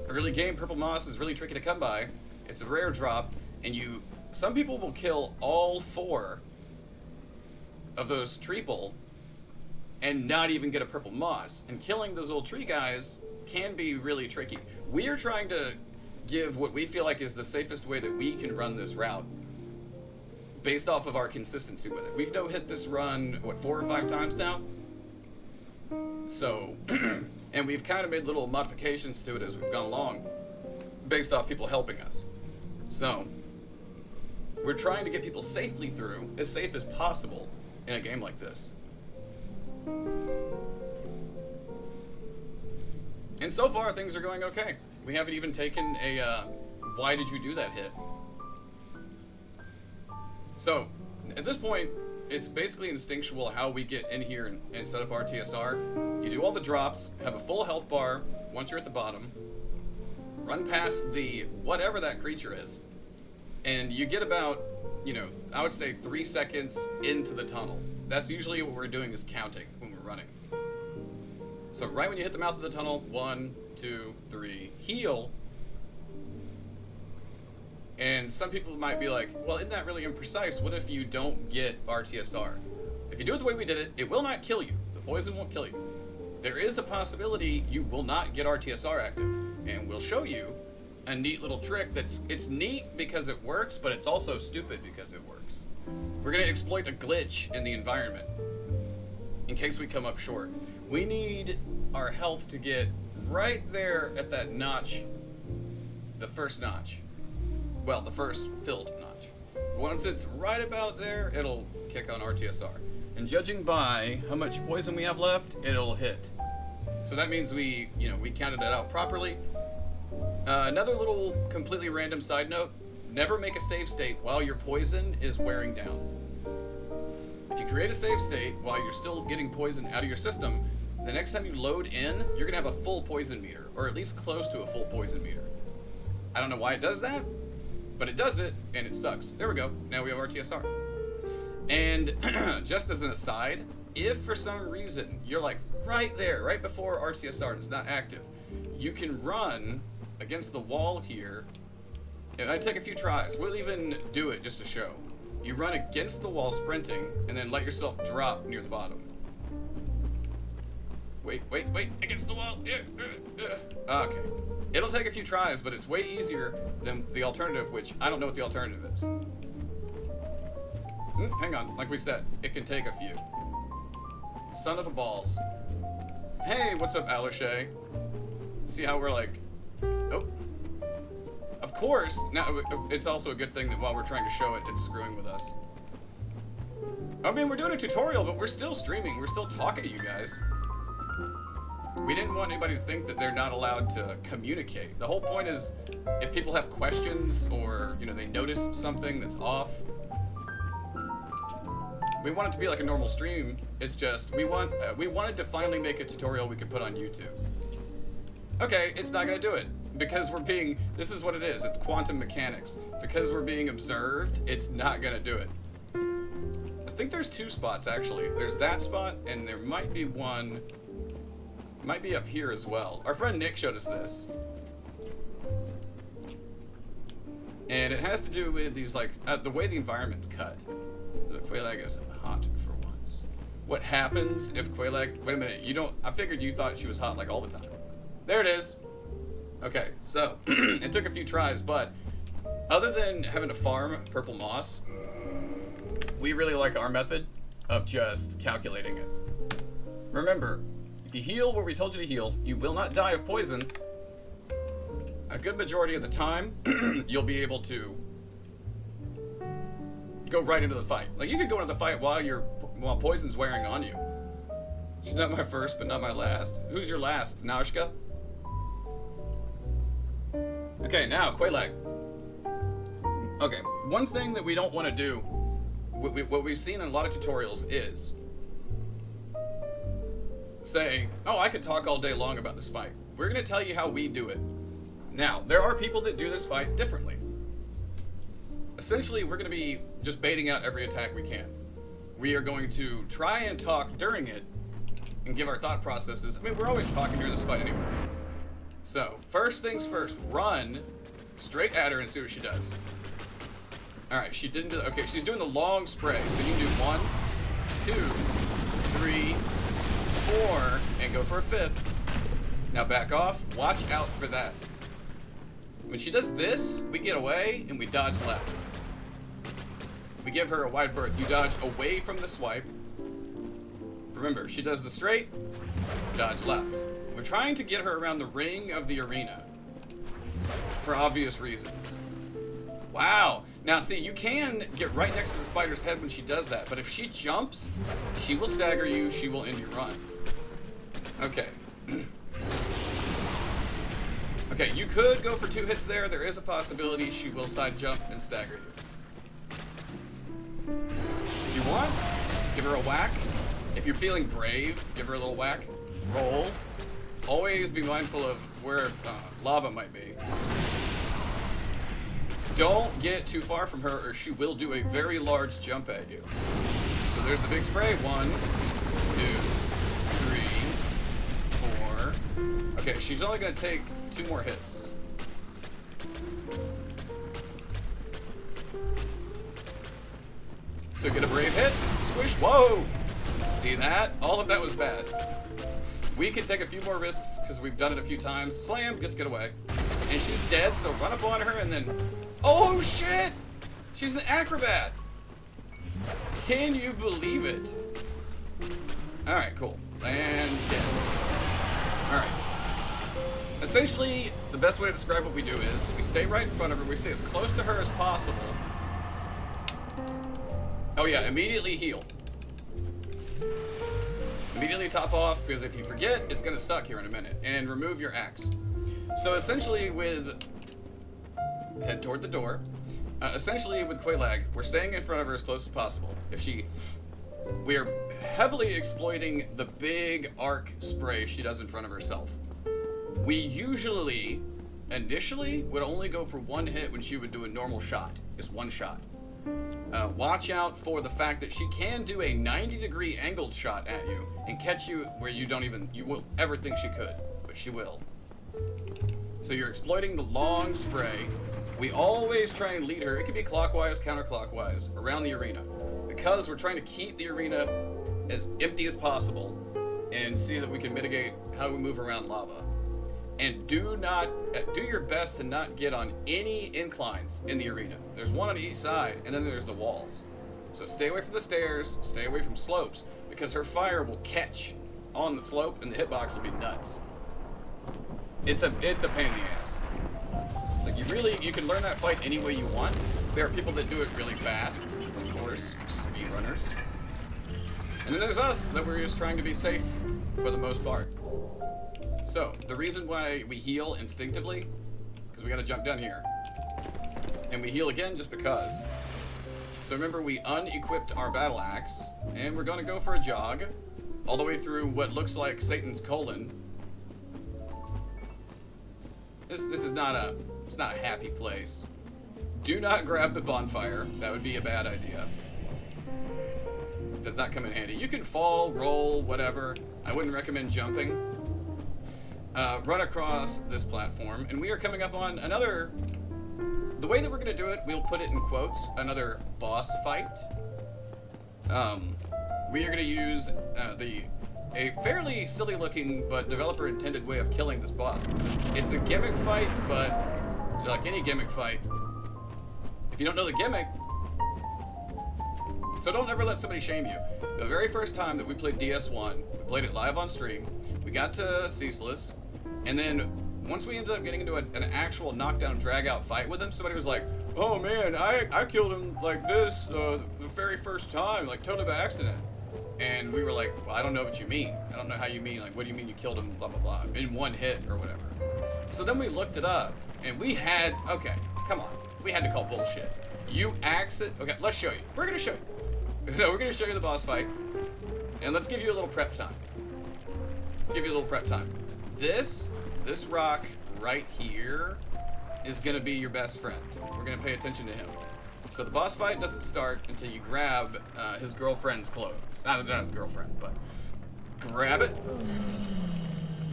Early game purple moss is really tricky to come by. It's a rare drop, and some people will kill all 4 of those treeple and not even get a purple moss. And killing those little tree guys can be really tricky. We are trying to give what we feel like is the safest way that we can run this route based off of our consistency with it. We've no-hit this run, what, 4 or 5 times now? So, and we've kind of made little modifications to it as we've gone along based off people helping us. So, we're trying to get people safely through, as safe as possible, in a game like this. And so far, things are going okay. We haven't even taken a, why did you do that hit? So, at this point, it's basically instinctual how we get in here and set up our TSR. You do all the drops, have a full health bar once you're at the bottom, run past the whatever that creature is, and you get about, you know, I would say 3 seconds into the tunnel. That's usually what we're doing is counting when we're running. So right when you hit the mouth of the tunnel, 1, 2, 3, heal. And some people might be like, well, isn't that really imprecise? What if you don't get RTSR? If you do it the way we did it, it will not kill you. The poison won't kill you. There is a possibility you will not get RTSR active. And we'll show you a neat little trick it's neat because it works, but it's also stupid because it works. We're going to exploit a glitch in the environment in case we come up short. We need our health to get right there at that notch the first notch. Well, the first filled notch. Once it's right about there, it'll kick on RTSR. And judging by how much poison we have left, it'll hit. So that means we counted it out properly. Another little completely random side note, never make a save state while your poison is wearing down. If you create a save state while you're still getting poison out of your system, the next time you load in, you're gonna have a full poison meter, or at least close to a full poison meter. I don't know why it does that, but it does it, and it sucks. There we go, now we have RTSR. And just as an aside, if for some reason you're like right there, right before RTSR and it's not active, you can run against the wall here, and I take a few tries. We'll even do it just to show. You run against the wall sprinting, and then let yourself drop near the bottom. Wait, against the wall. Okay. It'll take a few tries, but it's way easier than the alternative, which I don't know what the alternative is. Hang on, like we said, it can take a few. Son of a balls. Hey, what's up, Alashay? See how we're like, oh. Of course, now it's also a good thing that while we're trying to show it, it's screwing with us. I mean, we're doing a tutorial, but we're still streaming. We're still talking to you guys. We didn't want anybody to think that they're not allowed to communicate. The whole point is, if people have questions or, they notice something that's off, we want it to be like a normal stream. It's just, we wanted to finally make a tutorial we could put on YouTube. Okay, it's not gonna do it. Because this is what it is, it's quantum mechanics. Because we're being observed, it's not gonna do it. I think there's two spots, actually. There's that spot, and there might be one, might be up here as well. Our friend Nick showed us this. And it has to do with these, the way the environment's cut. The Quelaag is hot for once. What happens if Quelaag, wait a minute, I figured you thought she was hot all the time. There it is. Okay, so, it took a few tries, but other than having to farm purple moss, we really like our method of just calculating it. Remember, if you heal where we told you to heal, you will not die of poison. A good majority of the time, you'll be able to go right into the fight. You could go into the fight while poison's wearing on you. She's not my first, but not my last. Who's your last, Naushka? Okay, now, Quelaag. Okay, one thing that we don't want to do, what we've seen in a lot of tutorials is say, oh, I could talk all day long about this fight. We're going to tell you how we do it. Now, there are people that do this fight differently. Essentially, we're going to be just baiting out every attack we can. We are going to try and talk during it and give our thought processes. I mean, we're always talking during this fight anyway. So, first things first, run straight at her and see what she does. Alright, she didn't do that. Okay, she's doing the long spray. So you can do 1, 2, 3, 4, and go for a 5th. Now back off. Watch out for that. When she does this, we get away and we dodge left. We give her a wide berth. You dodge away from the swipe. Remember, she does the straight, dodge left. We're trying to get her around the ring of the arena for obvious reasons. Wow. Now, see, you can get right next to the spider's head when she does that, but if she jumps, she will stagger you, she will end your run. Okay. Okay, you could go for 2 hits there. There is a possibility she will side jump and stagger you. If you want, give her a whack. If you're feeling brave, give her a little whack. Roll. Always be mindful of where lava might be. Don't get too far from her or she will do a very large jump at you. So there's the big spray. 1, 2, 3, 4. Okay, she's only going to take 2 more hits. So get a brave hit. Squish. Whoa! See that? All of that was bad. We can take a few more risks because we've done it a few times. Slam, just get away. And she's dead, so run up on her and then... Oh, shit! She's an acrobat! Can you believe it? Alright, cool. And dead. Alright. Essentially, the best way to describe what we do is we stay right in front of her, we stay as close to her as possible. Oh yeah, immediately heal. Immediately top off, because if you forget, it's gonna suck here in a minute. And remove your axe. So essentially with... head toward the door. Essentially with Quelaag, we're staying in front of her as close as possible. We are heavily exploiting the big arc spray she does in front of herself. We usually, initially, would only go for one hit when she would do a normal shot. Just one shot. Watch out for the fact that she can do a 90-degree angled shot at you and catch you where you won't ever think she could, but she will. So you're exploiting the long spray. We always try and lead her, it can be clockwise, counterclockwise, around the arena. Because we're trying to keep the arena as empty as possible and see that we can mitigate how we move around lava. And do your best to not get on any inclines in the arena. There's one on each side, and then there's the walls. So stay away from the stairs, stay away from slopes, because her fire will catch on the slope and the hitbox will be nuts. It's a pain in the ass. Like you can learn that fight any way you want. There are people that do it really fast, of course, speedrunners. And then there's us, that we're just trying to be safe for the most part. So, the reason why we heal instinctively, because we gotta jump down here. And we heal again just because. So remember, we unequipped our battle axe, and we're gonna go for a jog, all the way through what looks like Satan's colon. This is not a happy place. Do not grab the bonfire. That would be a bad idea. Does not come in handy. You can fall, roll, whatever. I wouldn't recommend jumping. Run across this platform, and we are coming up on another... The way that we're going to do it, we'll put it in quotes, another boss fight. We are going to use a fairly silly-looking but developer-intended way of killing this boss. It's a gimmick fight, but like any gimmick fight, if you don't know the gimmick, so don't ever let somebody shame you. The very first time that we played DS1, we played it live on stream, we got to Ceaseless, and then once we ended up getting into an actual knockdown drag-out fight with him, somebody was like, oh man, I killed him like this the very first time, like totally by accident. And we were like, well, I don't know what you mean. I don't know how you mean, like, what do you mean you killed him, blah, blah, blah, in one hit or whatever. So then we looked it up, and we had, okay, come on. We had to call bullshit. You okay, let's show you. We're gonna show you. No, we're gonna show you the boss fight, and let's give you a little prep time. This rock right here is gonna be your best friend. We're gonna pay attention to him. So the boss fight doesn't start until you grab his girlfriend's clothes. Not his girlfriend, but grab it,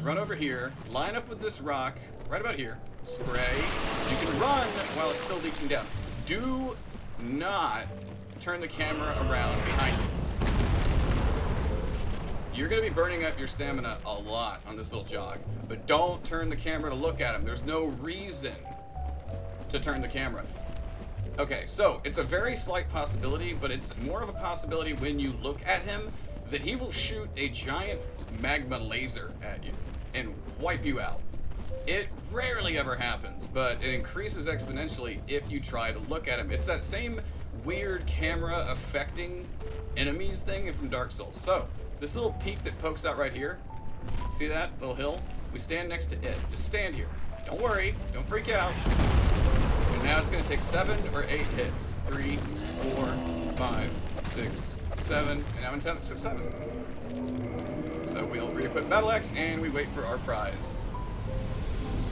run over here, line up with this rock right about here, spray. You can run while it's still leaking down. Do not turn the camera around behind you. You're going to be burning up your stamina a lot on this little jog, but don't turn the camera to look at him. There's no reason to turn the camera. Okay, so it's a very slight possibility, but it's more of a possibility when you look at him that he will shoot a giant magma laser at you and wipe you out. It rarely ever happens, but it increases exponentially if you try to look at him. It's that same weird camera affecting enemies thing from Dark Souls. So, this little peak that pokes out right here, see that little hill? We stand next to it. Just stand here. Don't worry, don't freak out. And now it's going to take 7 or 8 hits. 3, 4, 5, 6, 7, and now in 10, 6, 7. So we'll re-equip Battle Axe and we wait for our prize.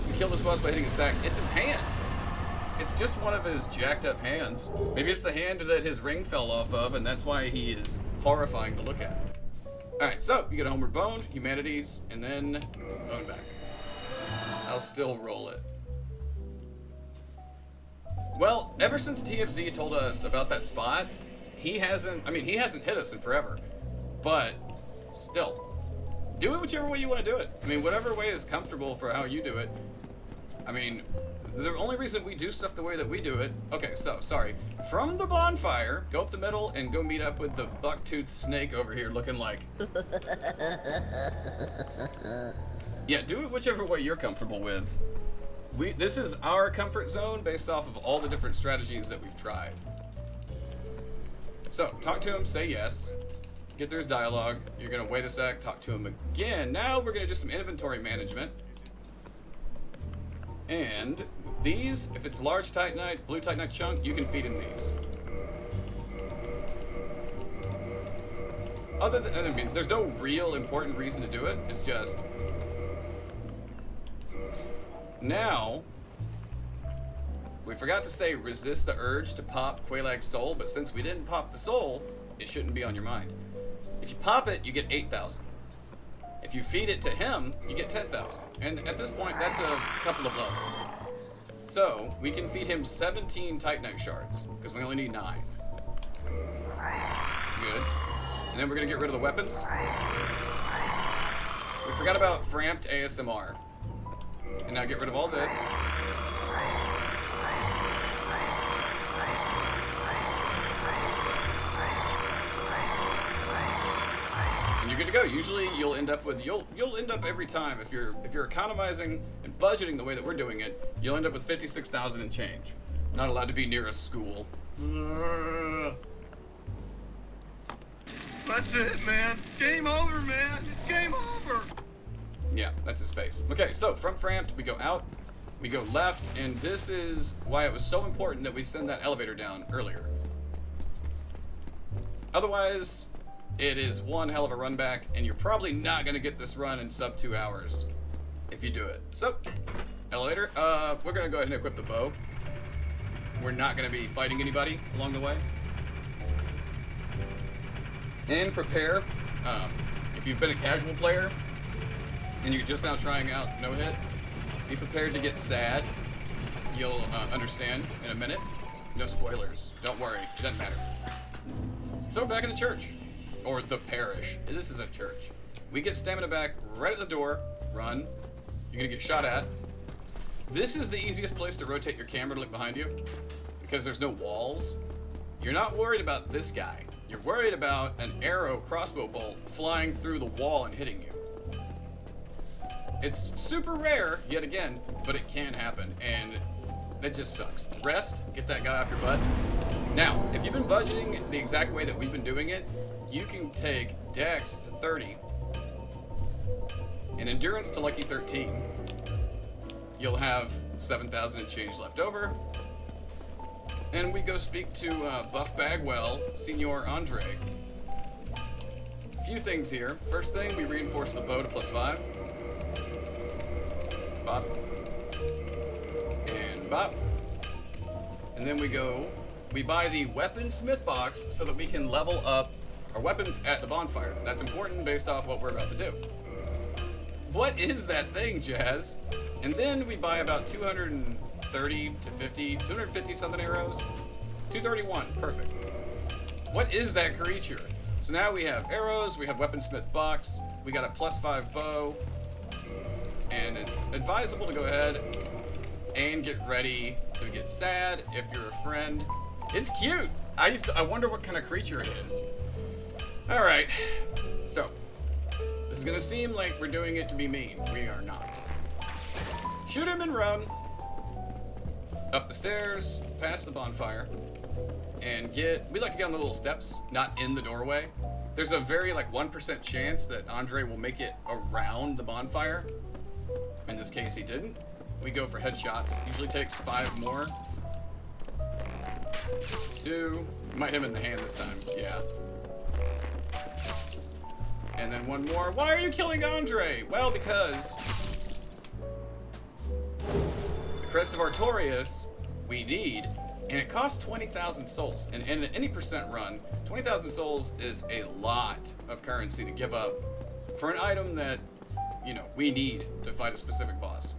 We kill this boss by hitting his sack. It's his hand. It's just one of his jacked up hands. Maybe it's the hand that his ring fell off of, and that's why he is horrifying to look at. Alright, so you get a Homeward Bone, Humanities, and then Bone back. I'll still roll it. Well, ever since TFZ told us about that spot, he hasn't hit us in forever. But, still, do it whichever way you want to do it. I mean, whatever way is comfortable for how you do it. I mean, the only reason we do stuff the way that we do it... Okay, so, sorry. From the bonfire, go up the middle and go meet up with the buck-toothed snake over here looking like... Yeah, do it whichever way you're comfortable with. This is our comfort zone based off of all the different strategies that we've tried. So, talk to him, say yes, get through his dialogue. You're going to wait a sec, talk to him again. Now we're going to do some inventory management. And these, if it's large Titanite, blue Titanite chunk, you can feed him these. Other than, I mean, there's no real important reason to do it. It's just... Now, we forgot to say resist the urge to pop Quailag's soul, but since we didn't pop the soul, it shouldn't be on your mind. If you pop it, you get 8,000. If you feed it to him, you get 10,000. And at this point, that's a couple of levels. So, we can feed him 17 Titanite shards, because we only need 9. Good. And then we're going to get rid of the weapons. We forgot about Framped ASMR. And now get rid of all this. And you're good to go. Usually you'll end up with you'll end up every time if you're economizing and budgeting the way that we're doing it, you'll end up with 56,000 and change. Not allowed to be near a school. That's it, man. Game over, man. It's game over. Yeah, that's his face. Okay, so from Framped, we go out, we go left, and this is why it was so important that we send that elevator down earlier. Otherwise, it is one hell of a run back, and you're probably not going to get this run in sub 2 hours if you do it. So, elevator, we're going to go ahead and equip the bow. We're not going to be fighting anybody along the way. And prepare, if you've been a casual player, and you're just now trying out no-hit, be prepared to get sad. You'll understand in a minute. No spoilers. Don't worry. It doesn't matter. So back in the church. Or the parish. This is a church. We get stamina back right at the door. Run. You're going to get shot at. This is the easiest place to rotate your camera to look behind you. Because there's no walls. You're not worried about this guy. You're worried about an arrow crossbow bolt flying through the wall and hitting you. It's super rare, yet again, but it can happen, and that just sucks. Rest, get that guy off your butt. Now, if you've been budgeting the exact way that we've been doing it, you can take Dex to 30 and Endurance to Lucky 13. You'll have 7,000 and change left over. And we go speak to Buff Bagwell, Senor Andre. A few things here. First thing, we reinforce the bow to +5. Bop. And bop. And then we buy the weaponsmith box so that we can level up our weapons at the bonfire. That's important based off what we're about to do. What is that thing, Jazz? And then we buy about 230 to 50, 250 something arrows. 231, perfect. What is that creature? So now we have arrows, we have weaponsmith box, we got a +5 bow, and it's advisable to go ahead and get ready to get sad if you're a friend. It's cute. I wonder what kind of creature it is. All right, so this is gonna seem like we're doing it to be mean. We are not. Shoot him and run. Up the stairs, past the bonfire, and we like to get on the little steps, not in the doorway. There's a very 1% chance that Andre will make it around the bonfire. In this case, he didn't. We go for headshots. Usually takes 5 more. 2. Might hit him in the hand this time. Yeah. And then 1 more. Why are you killing Andre? Well, because the Crest of Artorias we need, and it costs 20,000 souls. And in any percent run, 20,000 souls is a lot of currency to give up for an item that, we need to fight a specific boss.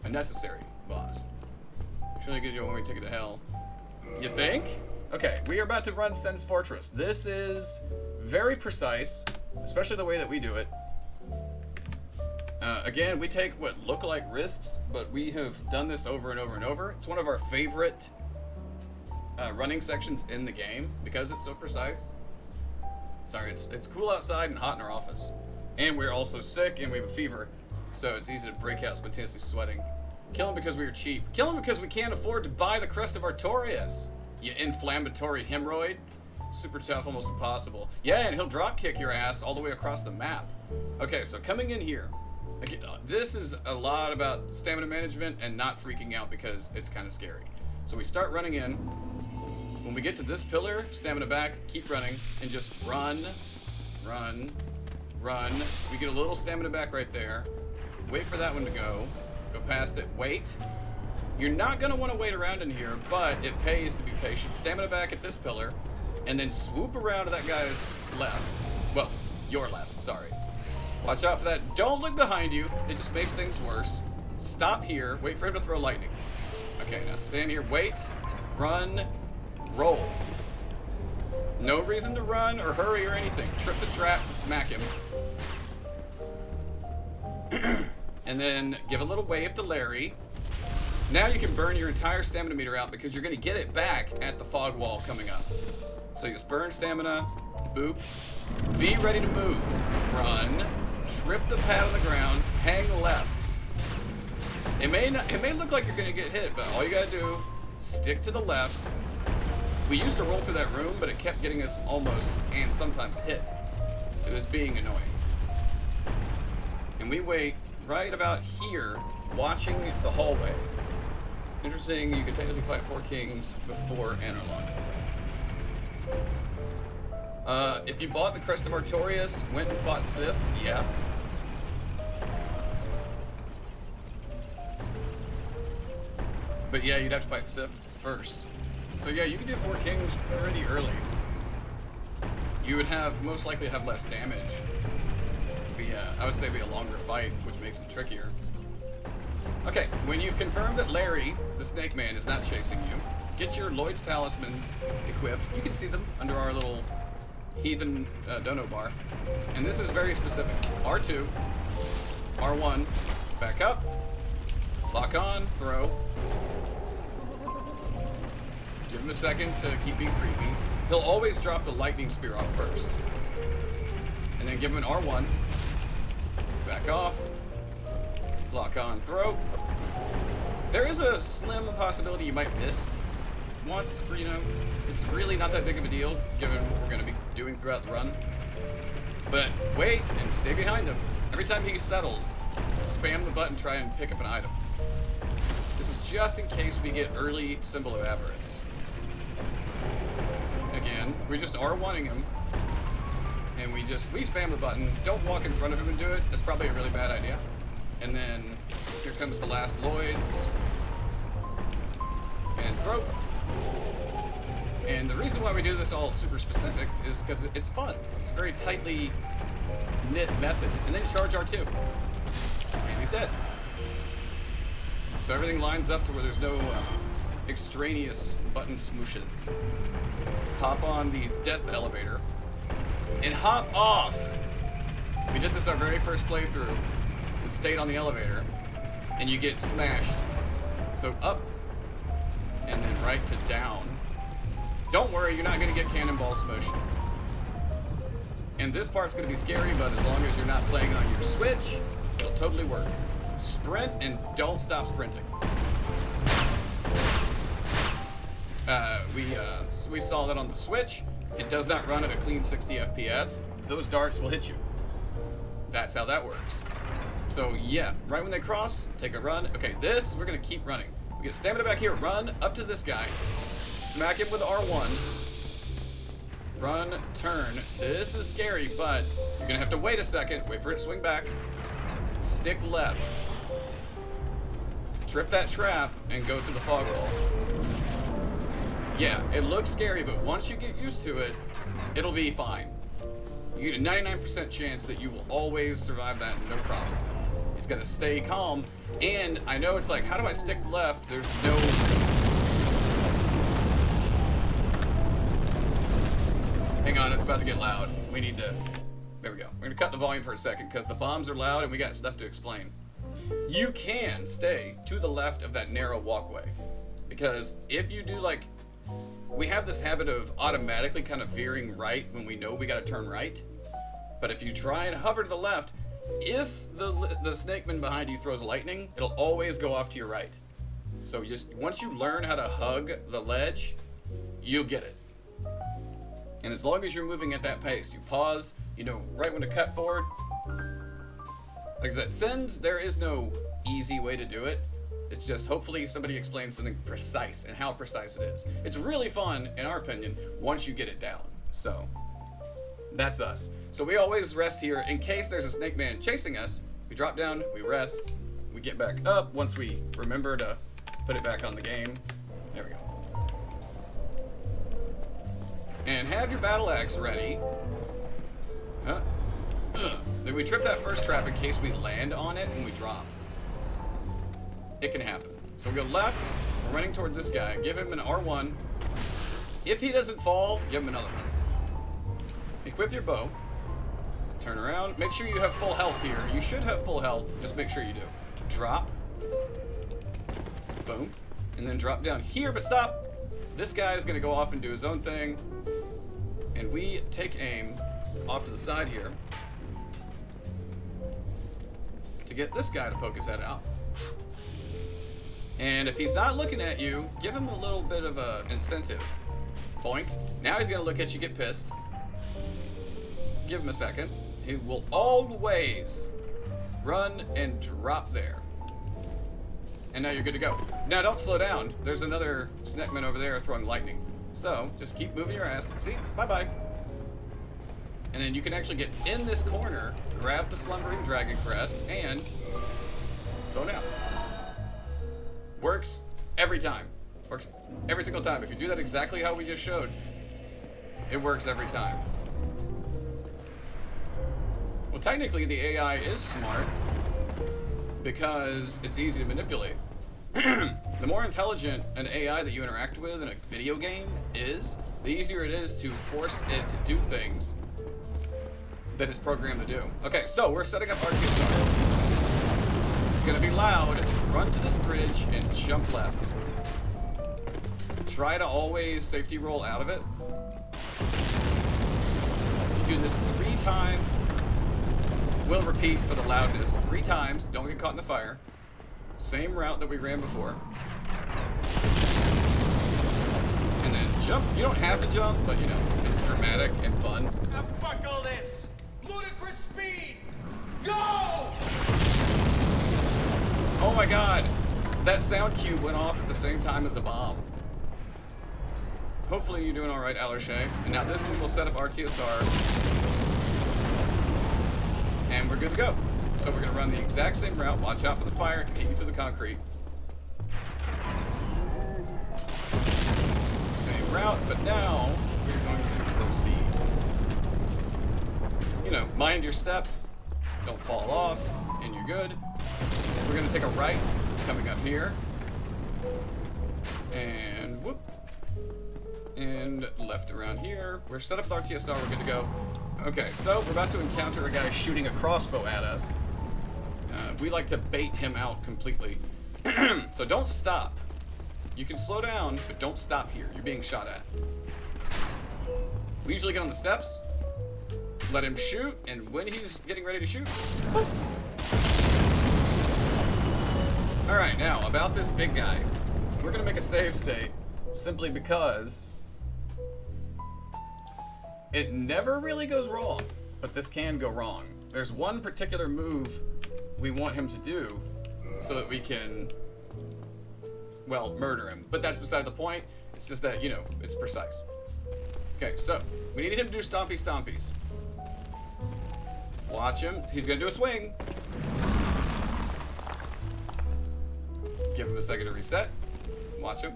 A necessary boss. Should I get you when we take it to hell? You think? Okay, we are about to run Sen's Fortress. This is very precise, especially the way that we do it. Again, we take what look like risks, but we have done this over and over and over. It's one of our favorite running sections in the game because it's so precise. Sorry, it's cool outside and hot in our office. And we're also sick and we have a fever. so it's easy to break out spontaneously sweating. Kill him because we were cheap. Kill him because we can't afford to buy the crest of Artorias. You inflammatory hemorrhoid. Super tough, almost impossible. Yeah, and he'll drop kick your ass all the way across the map. Okay, so coming in here. This is a lot about stamina management and not freaking out because it's kind of scary. So we start running in. When we get to this pillar, stamina back, keep running, and just run, run, run. We get a little stamina back right there. Wait for that one to go. Go past it. Wait. You're not going to want to wait around in here, but it pays to be patient. Stamina back at this pillar, and then swoop around to that guy's left. Well, your left, sorry. Watch out for that. Don't look behind you. It just makes things worse. Stop here. Wait for him to throw lightning. Okay, now stand here. Wait. Run. Roll. No reason to run or hurry or anything. Trip the trap to smack him. And then give a little wave to Larry. Now you can burn your entire stamina meter out because you're going to get it back at the fog wall coming up. So you just burn stamina. Boop. Be ready to move. Run. Trip the pad on the ground. Hang left. It may look like you're going to get hit, but all you got to do, stick to the left. We used to roll through that room, but it kept getting us almost and sometimes hit. It was being annoying. And we wait right about here, watching the hallway. Interesting, you can technically fight 4 kings before Anarlon. If you bought the Crest of Artorias, went and fought Sif, yeah. But yeah, you'd have to fight Sif first. So yeah, you can do 4 kings pretty early. You would have, most likely have less damage. I would say it'd be a longer fight, which makes it trickier. Okay, when you've confirmed that Larry, the Snake Man, is not chasing you, get your Lloyd's Talismans equipped. You can see them under our little heathen dono bar. And this is very specific. R2, R1, back up, lock on, throw. Give him a second to keep being creepy. He'll always drop the lightning spear off first. And then give him an R1. Back off. Lock on, throw. There is a slim possibility you might miss once, or, you know, it's really not that big of a deal given what we're going to be doing throughout the run. But wait and stay behind him. Every time he settles, spam the button, try and pick up an item. This is just in case we get early Symbol of Avarice. Again, we're just R1ing him, and we spam the button. Don't walk in front of him and do it. That's probably a really bad idea. And then here comes the last Lloyd's. And throw. And the reason why we do this all super specific is because it's fun. It's a very tightly knit method. And then charge R2. And he's dead. So everything lines up to where there's no extraneous button smooshes. Hop on the death elevator. And hop off! We did this our very first playthrough. And stayed on the elevator, and you get smashed. So up, and then right to down. Don't worry, you're not going to get cannonball smushed. And this part's going to be scary, but as long as you're not playing on your Switch, it'll totally work. Sprint, and don't stop sprinting. We saw that on the Switch. It does not run at a clean 60 FPS. Those darts will hit you. That's how that works. So yeah, right when they cross, take a run. Okay, this, we're gonna keep running. We get stamina back here, run up to this guy. Smack him with R1. Run, turn. This is scary, but you're gonna have to wait a second, wait for it to swing back. Stick left. Trip that trap and go through the fog wall. Yeah, it looks scary, but once you get used to it, it'll be fine. You get a 99% chance that you will always survive that, no problem. You just gotta stay calm. And I know it's like, how do I stick left? There's no... Hang on, it's about to get loud. We need to... There we go. We're gonna cut the volume for a second because the bombs are loud and we got stuff to explain. You can stay to the left of that narrow walkway. Because if you do like... We have this habit of automatically kind of veering right when we know we gotta turn right. But if you try and hover to the left, if the snakeman behind you throws lightning, it'll always go off to your right. So just once you learn how to hug the ledge, you'll get it. And as long as you're moving at that pace, you pause, you know right when to cut forward. Like I said, sends, there is no easy way to do it. It's just hopefully somebody explains something precise and how precise it is. It's really fun, in our opinion, once you get it down. So, that's us. So we always rest here in case there's a snake man chasing us. We drop down, we rest, we get back up once we remember to put it back on the game. There we go. And have your battle axe ready. Then we trip that first trap in case we land on it and we drop. It can happen. So we go left, we're running toward this guy, give him an R1. If he doesn't fall, give him another one. Equip your bow. Turn around. Make sure you have full health here. You should have full health. Just make sure you do. Drop. Boom. And then drop down here, but stop. This guy is going to go off and do his own thing. And we take aim off to the side here to get this guy to poke his head out. And if he's not looking at you, give him a little bit of a incentive. Boink. Now he's going to look at you, get pissed. Give him a second. He will always run and drop there. And now you're good to go. Now don't slow down. There's another snakeman over there throwing lightning. So just keep moving your ass. See? Bye-bye. And then you can actually get in this corner, grab the slumbering dragon crest, and go down. Works every time. Works every single time. If you do that exactly how we just showed, it works every time. Well, technically the AI is smart because it's easy to manipulate. The more intelligent an AI that you interact with in a video game is, the easier it is to force it to do things that it's programmed to do. Okay, so we're setting up RTSR. This is gonna be loud. Run to this bridge and jump left. Try to always safety roll out of it. You do this 3 times. We'll repeat for the loudness 3 times. Don't get caught in the fire. Same route that we ran before. And then jump. You don't have to jump, but you know, it's dramatic and fun. Now buckle this! Ludicrous speed! Go! Oh my god! That sound cube went off at the same time as a bomb. Hopefully you're doing alright, Alerche. And now this one will set up RTSR. And we're good to go. So we're gonna run the exact same route. Watch out for the fire, it can hit you through the concrete. Same route, but now we're going to proceed. You know, mind your step, don't fall off, and you're good. We're gonna take a right, coming up here. And whoop. And left around here. We're set up with RTSR, we're good to go. Okay, so we're about to encounter a guy shooting a crossbow at us. We like to bait him out completely. So don't stop. You can slow down, but don't stop here. You're being shot at. We usually get on the steps, let him shoot, and when he's getting ready to shoot, boop. Alright, now, about this big guy. We're gonna make a save state, simply because it never really goes wrong, but this can go wrong. There's one particular move we want him to do so that we can, well, murder him. But that's beside the point. It's just that, you know, it's precise. Okay, so we need him to do stompy stompies. Watch him. He's gonna do a swing. Give him a second to reset. Watch him.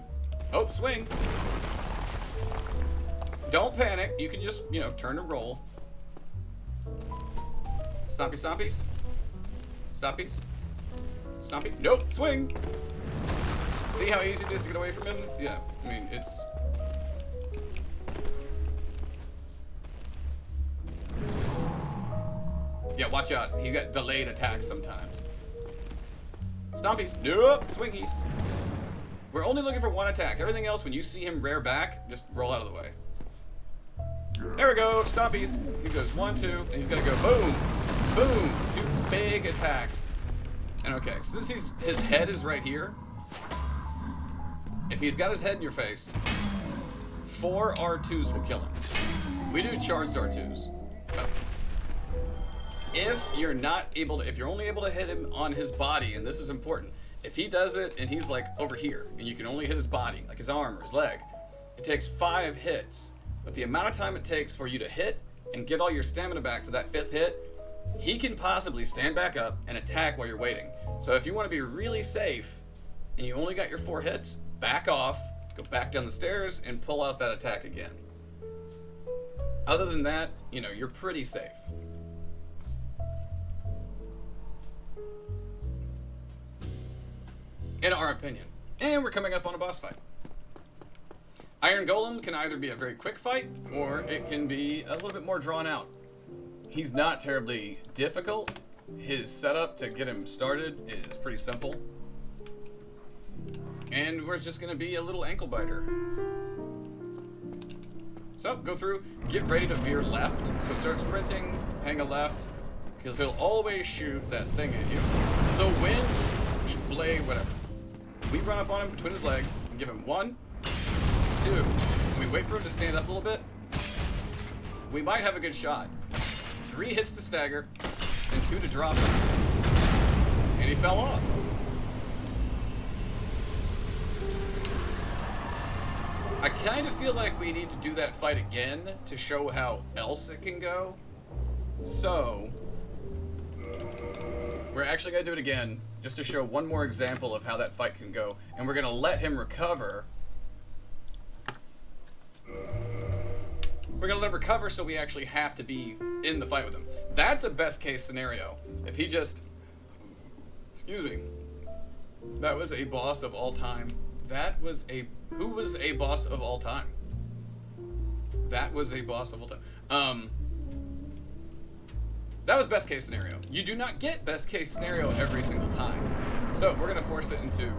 Oh, swing. Don't panic. You can just, you know, turn and roll. Stompy stompies. Stompies. Stompy. Nope. Swing. See how easy it is to get away from him? Yeah. I mean, it's... Yeah, watch out. He got delayed attacks sometimes. Stompies. Nope. Swingies. We're only looking for one attack. Everything else, when you see him rear back, just roll out of the way. There we go. Stompies. He goes 1, 2, and he's gonna go boom. Boom! 2 big attacks. And okay, since his head is right here, if he's got his head in your face, 4 R2s will kill him. We do charged R2s. If you're only able to hit him on his body, and this is important, if he does it and he's like over here, and you can only hit his body, like his arm or his leg, it takes 5 hits. But the amount of time it takes for you to hit and get all your stamina back for that 5th hit, he can possibly stand back up and attack while you're waiting. So if you want to be really safe, and you only got your 4 hits, back off, go back down the stairs, and pull out that attack again. Other than that, you know, you're pretty safe. In our opinion. And we're coming up on a boss fight. Iron Golem can either be a very quick fight, or it can be a little bit more drawn out. He's not terribly difficult. His setup to get him started is pretty simple. And we're just going to be a little ankle biter. So, go through, get ready to veer left. So start sprinting, hang a left, because he'll always shoot that thing at you. The wind, blade, whatever. We run up on him between his legs and give him 1, 2. And we wait for him to stand up a little bit. We might have a good shot. 3 hits to stagger, and 2 to drop him. And he fell off. I kind of feel like we need to do that fight again to show how else it can go. So, we're actually going to do it again just to show one more example of how that fight can go. And we're going to let him recover. We're going to let him recover so we actually have to be in the fight with him. That's a best case scenario. If he just... Excuse me. That was a boss of all time. That was a... Who was a boss of all time? That was a boss of all time. That was best case scenario. You do not get best case scenario every single time. So we're going to force it into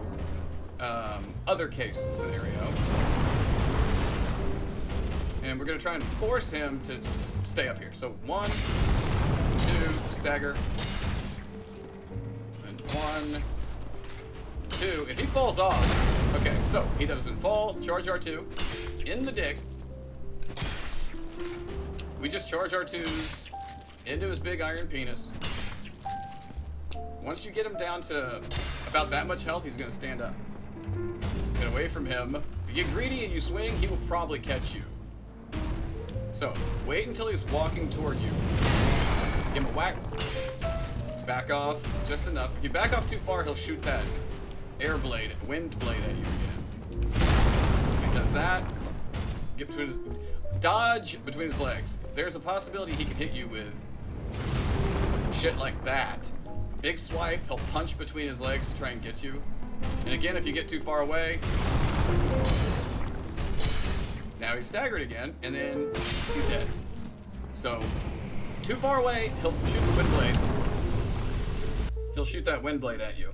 other case scenario. And we're going to try and force him to stay up here. So 1, 2, stagger. And 1, 2. If he falls off, okay, so he doesn't fall, charge R2, in the dick. We just charge R2s into his big iron penis. Once you get him down to about that much health, he's gonna stand up. Get away from him. If you get greedy and you swing, he will probably catch you. So, wait until he's walking toward you. Give him a whack. Back off just enough. If you back off too far, he'll shoot that air blade, wind blade at you again. He does that. Get between his... Dodge between his legs. There's a possibility he can hit you with shit like that. Big swipe, he'll punch between his legs to try and get you. And again, if you get too far away... Now he's staggered again, and then he's dead. So, too far away, he'll shoot the wind blade. He'll shoot that wind blade at you.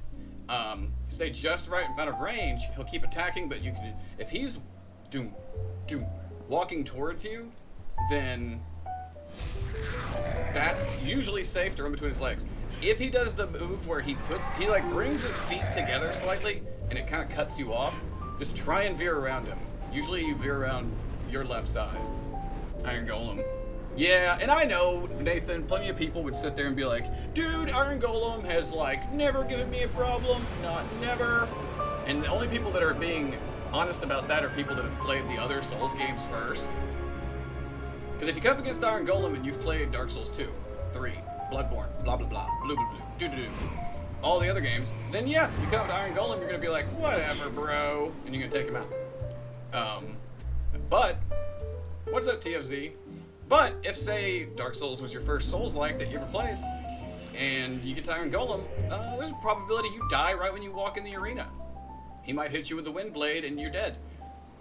Stay just right amount of range, he'll keep attacking, but you can... If he's... walking towards you, then that's usually safe to run between his legs. If he does the move where he like brings his feet together slightly and it kind of cuts you off, just try and veer around him. Usually you veer around your left side. Iron Golem. Yeah, and I know, Nathan, plenty of people would sit there and be like, dude, Iron Golem has like never given me a problem, not never. And the only people that are being honest about that are people that have played the other Souls games first. Because if you come up against Iron Golem and you've played Dark Souls 2, 3, Bloodborne, blah blah blah, blue blue blue, doo doo doo, all the other games, then yeah, you come up to Iron Golem, you're gonna be like, whatever, bro, and you're gonna take him out. But what's up, TFZ? But if, say, Dark Souls was your first Souls-like that you ever played, and you get to Iron Golem, there's a probability you die right when you walk in the arena. He might hit you with the wind blade and you're dead.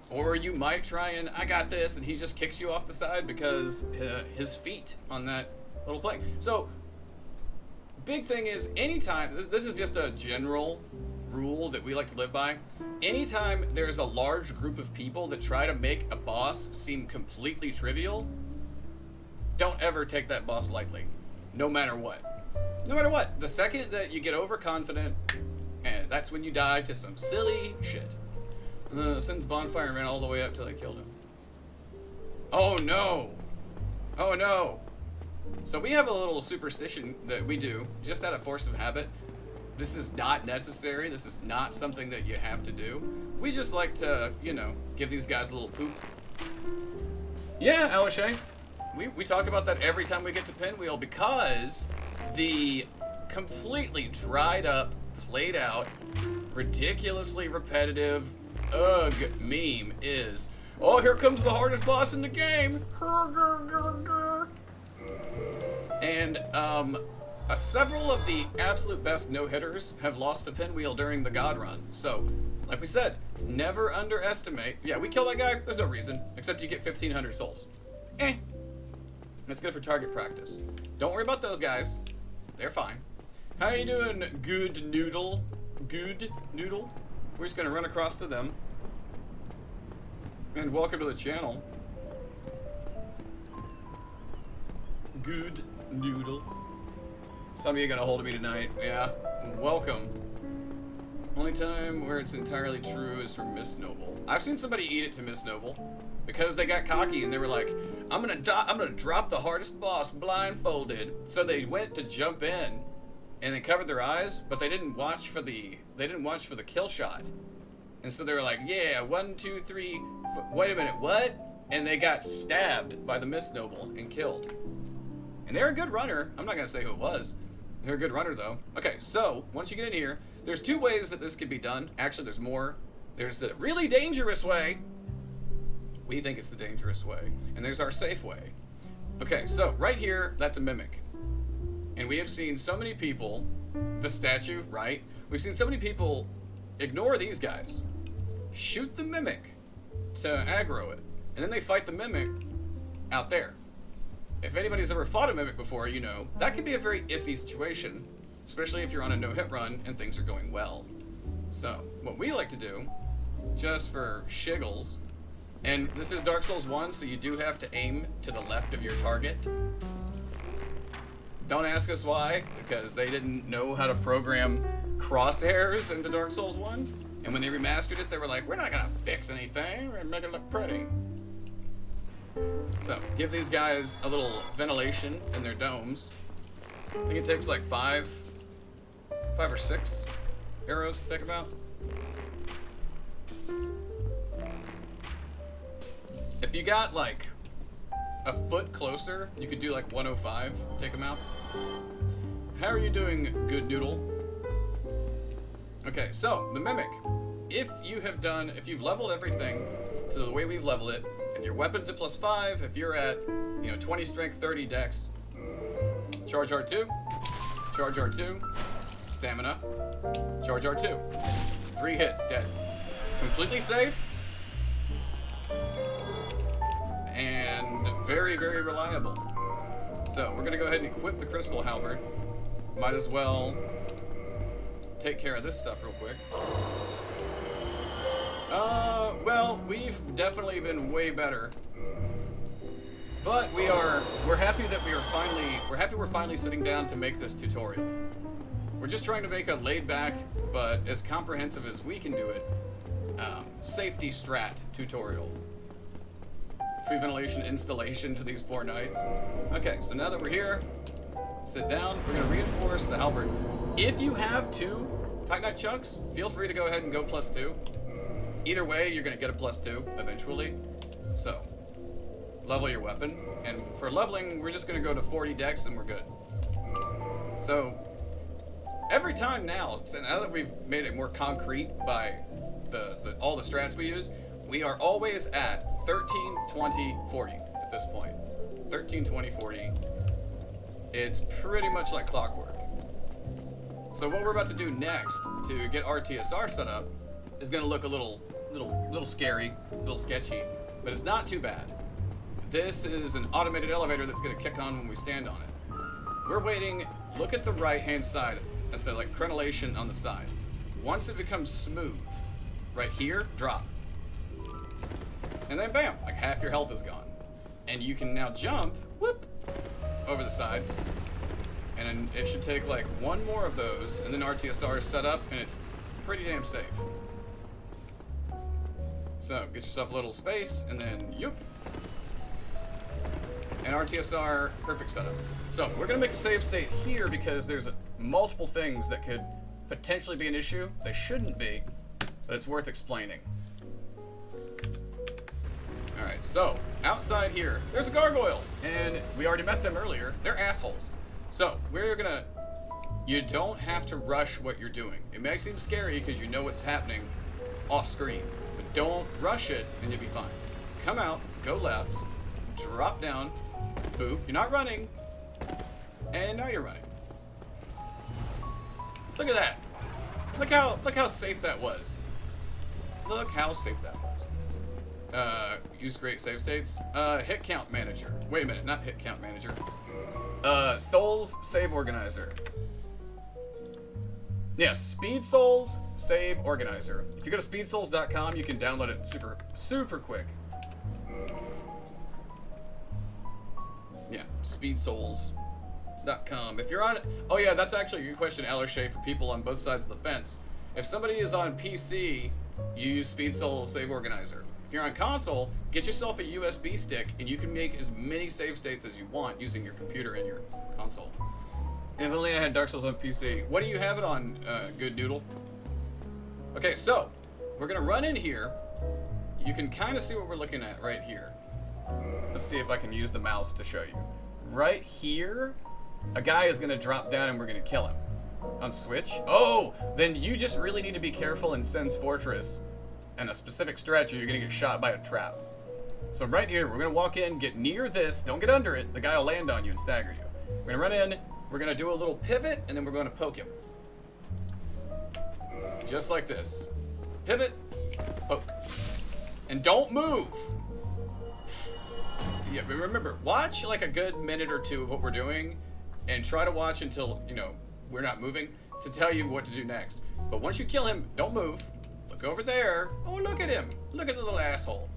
Or you might try and, I got this, and he just kicks you off the side because his feet on that little plank. So, big thing is, anytime, this is just a general rule that we like to live by, anytime there's a large group of people that try to make a boss seem completely trivial, don't ever take that boss lightly, no matter what. No matter what, the second that you get overconfident, and that's when you die to some silly shit. Sends bonfire and ran all the way up till I killed him. Oh no! Oh no! So we have a little superstition that we do, just out of force of habit. This is not necessary, this is not something that you have to do. We just like to, you know, give these guys a little poop. Yeah, Alishay. We talk about that every time we get to Pinwheel because the completely dried up, played out, ridiculously repetitive, ugh meme is, oh, here comes the hardest boss in the game. And several of the absolute best no-hitters have lost to Pinwheel during the God Run. So, like we said, never underestimate. Yeah, we kill that guy, there's no reason, except you get 1,500 souls. That's good for target practice. Don't worry about those guys. They're fine. How you doing, Good Noodle? Good Noodle? We're just gonna run across to them. And welcome to the channel. Good Noodle. Some of you got a hold of me tonight. Yeah, welcome. Only time where it's entirely true is for Miss Noble. I've seen somebody eat it to Miss Noble because they got cocky and they were like, I'm gonna drop the hardest boss blindfolded. So they went to jump in and they covered their eyes, but they didn't watch for the kill shot. And so they were like, yeah, 1, 2, 3, wait a minute, what? And they got stabbed by the Miss Noble and killed. And they're a good runner. I'm not gonna say who it was. They're a good runner though. Okay, so once you get in here, there's 2 ways that this could be done. Actually, there's more. There's the really dangerous way. We think it's the dangerous way. And there's our safe way. Okay, so right here, that's a mimic. And we have seen so many people, the statue, right? We've seen so many people ignore these guys, shoot the mimic to aggro it, and then they fight the mimic out there. If anybody's ever fought a mimic before, you know, that can be a very iffy situation, especially if you're on a no-hit run and things are going well. So, what we like to do, just for shiggles, and this is Dark Souls 1, so you do have to aim to the left of your target. Don't ask us why, because they didn't know how to program crosshairs into Dark Souls 1. And when they remastered it, they were like, we're not gonna fix anything, we're gonna make it look pretty. So, give these guys a little ventilation in their domes. I think it takes like 5 or 6 arrows to take them out. If you got like a foot closer, you could do like 105, take them out. How are you doing, Good Noodle? Okay, so the mimic. If you've leveled everything to the way we've leveled it, if your weapon's at +5, if you're at, 20 strength, 30 dex, charge R2, charge R2, stamina, charge R2. 3 hits, dead. Completely safe. And very, very reliable. So we're gonna go ahead and equip the Crystal Halberd. Might as well take care of this stuff real quick. Well, we've definitely been way better. But we're happy that we're finally sitting down to make this tutorial. We're just trying to make a laid back, but as comprehensive as we can do it, safety strat tutorial. Free ventilation installation to these poor knights. Okay, so now that we're here, sit down. We're gonna reinforce the halberd. If you have 2 Pike Knight chunks, feel free to go ahead and go +2. Either way, you're gonna get a +2 eventually. So, level your weapon. And for leveling, we're just gonna go to 40 dex and we're good. So, every time now that we've made it more concrete by all the strats we use, we are always at 13, 20, 40 at this point. 13, 20, 40. It's pretty much like clockwork. So what we're about to do next to get our TSR set up is gonna look a little scary, a little sketchy, but it's not too bad. This is an automated elevator that's gonna kick on when we stand on it. We're waiting, look at the right-hand side, at the crenellation on the side. Once it becomes smooth, right here, drop. And then bam, like half your health is gone. And you can now jump, whoop, over the side. And it should take like one more of those, and then RTSR is set up, and it's pretty damn safe. So, get yourself a little space, and then yoop. And RTSR, perfect setup. So, we're gonna make a save state here because there's multiple things that could potentially be an issue. They shouldn't be, but it's worth explaining. Alright, so, outside here, there's a gargoyle, and we already met them earlier. They're assholes. So, we're gonna... You don't have to rush what you're doing. It may seem scary because you know what's happening off screen, but don't rush it and you'll be fine. Come out, go left, drop down, boop. You're not running, and now you're running. Look at that. Look how safe that was. Look how safe that was. Use great save states. Hit count manager. Wait a minute, not hit count manager. Souls save organizer. Yeah, Speed Souls save organizer. If you go to speedsouls.com, you can download it super quick. Yeah, speedsouls.com. If you're on, oh yeah, that's actually a good question, Allershay, for people on both sides of the fence. If somebody is on PC, you use Speed Souls save organizer. If you're on console, get yourself a USB stick, and you can make as many save states as you want using your computer and your console. If only I had Dark Souls on PC. What do you have it on, Good Noodle? Okay, so, we're gonna run in here. You can kind of see what we're looking at right here. Let's see if I can use the mouse to show you. Right here, a guy is gonna drop down and we're gonna kill him. On Switch? Oh, then you just really need to be careful in Sen's Fortress and a specific stretch or you're gonna get shot by a trap. So right here, we're gonna walk in, get near this, don't get under it, the guy will land on you and stagger you. We're gonna run in, we're gonna do a little pivot, and then we're gonna poke him. Just like this. Pivot, poke. And don't move! Yeah, but remember, watch like a good minute or two of what we're doing, and try to watch until, you know, we're not moving, to tell you what to do next. But once you kill him, don't move. Look over there. Oh, look at him. Look at the little asshole.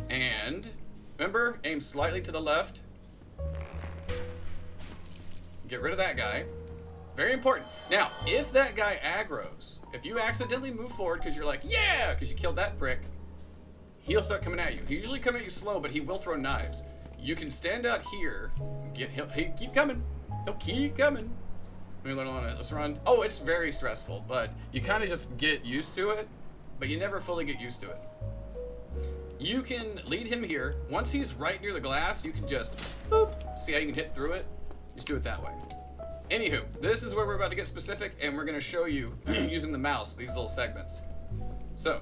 And, remember, aim slightly to the left. Get rid of that guy. Very important. Now, if that guy aggroes, if you accidentally move forward because you're like, yeah, because you killed that prick, he'll start coming at you. He usually come at you slow, but he will throw knives. You can stand out here, he'll keep coming. He'll keep coming. Let me learn on it. Let's run. Oh, it's very stressful, but you kind of just get used to it, but you never fully get used to it. You can lead him here. Once he's right near the glass, you can just, boop. See how you can hit through it? Just do it that way. Anywho, this is where we're about to get specific, and we're going to show you, using the mouse, these little segments. So,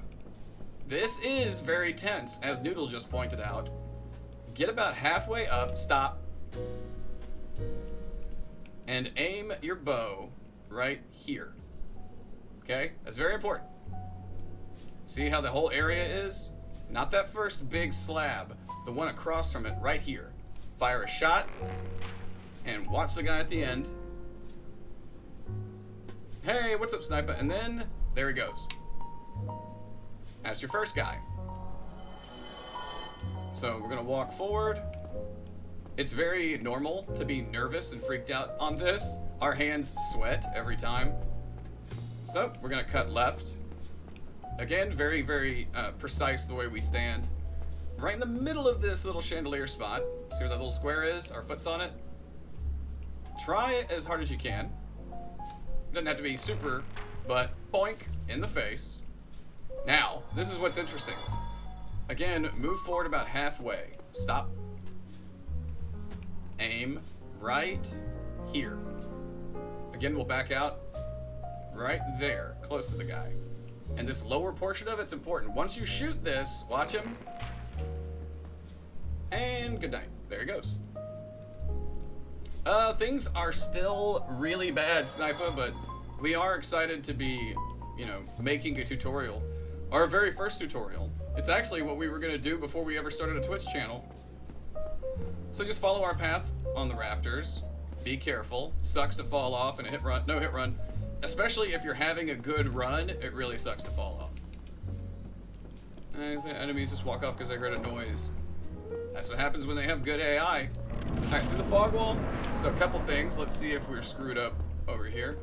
this is very tense, as Noodle just pointed out. Get about halfway up, stop, and aim your bow right here. Okay? That's very important. See how the whole area is? Not that first big slab, the one across from it, right here. Fire a shot, and watch the guy at the end. Hey, what's up, sniper? And then, there he goes. That's your first guy. So, we're gonna walk forward. It's very normal to be nervous and freaked out on this. Our hands sweat every time. So, we're gonna cut left. Again, very, very precise the way we stand. Right in the middle of this little chandelier spot. See where that little square is? Our foot's on it. Try as hard as you can. Doesn't have to be super, but boink, in the face. Now, this is what's interesting. Again, move forward about halfway. Stop. Aim right here. Again, we'll back out right there, close to the guy. And this lower portion of it's important. Once you shoot this, watch him. And good night. There he goes. Things are still really bad, Sniper, but we are excited to be, you know, making a tutorial. Our very first tutorial. It's actually what we were going to do before we ever started a Twitch channel. So just follow our path on the rafters. Be careful. Sucks to fall off in a no hit run. Especially if you're having a good run, it really sucks to fall off. Enemies just walk off because they heard a noise. That's what happens when they have good AI. Alright, through the fog wall. So a couple things. Let's see if we're screwed up over here.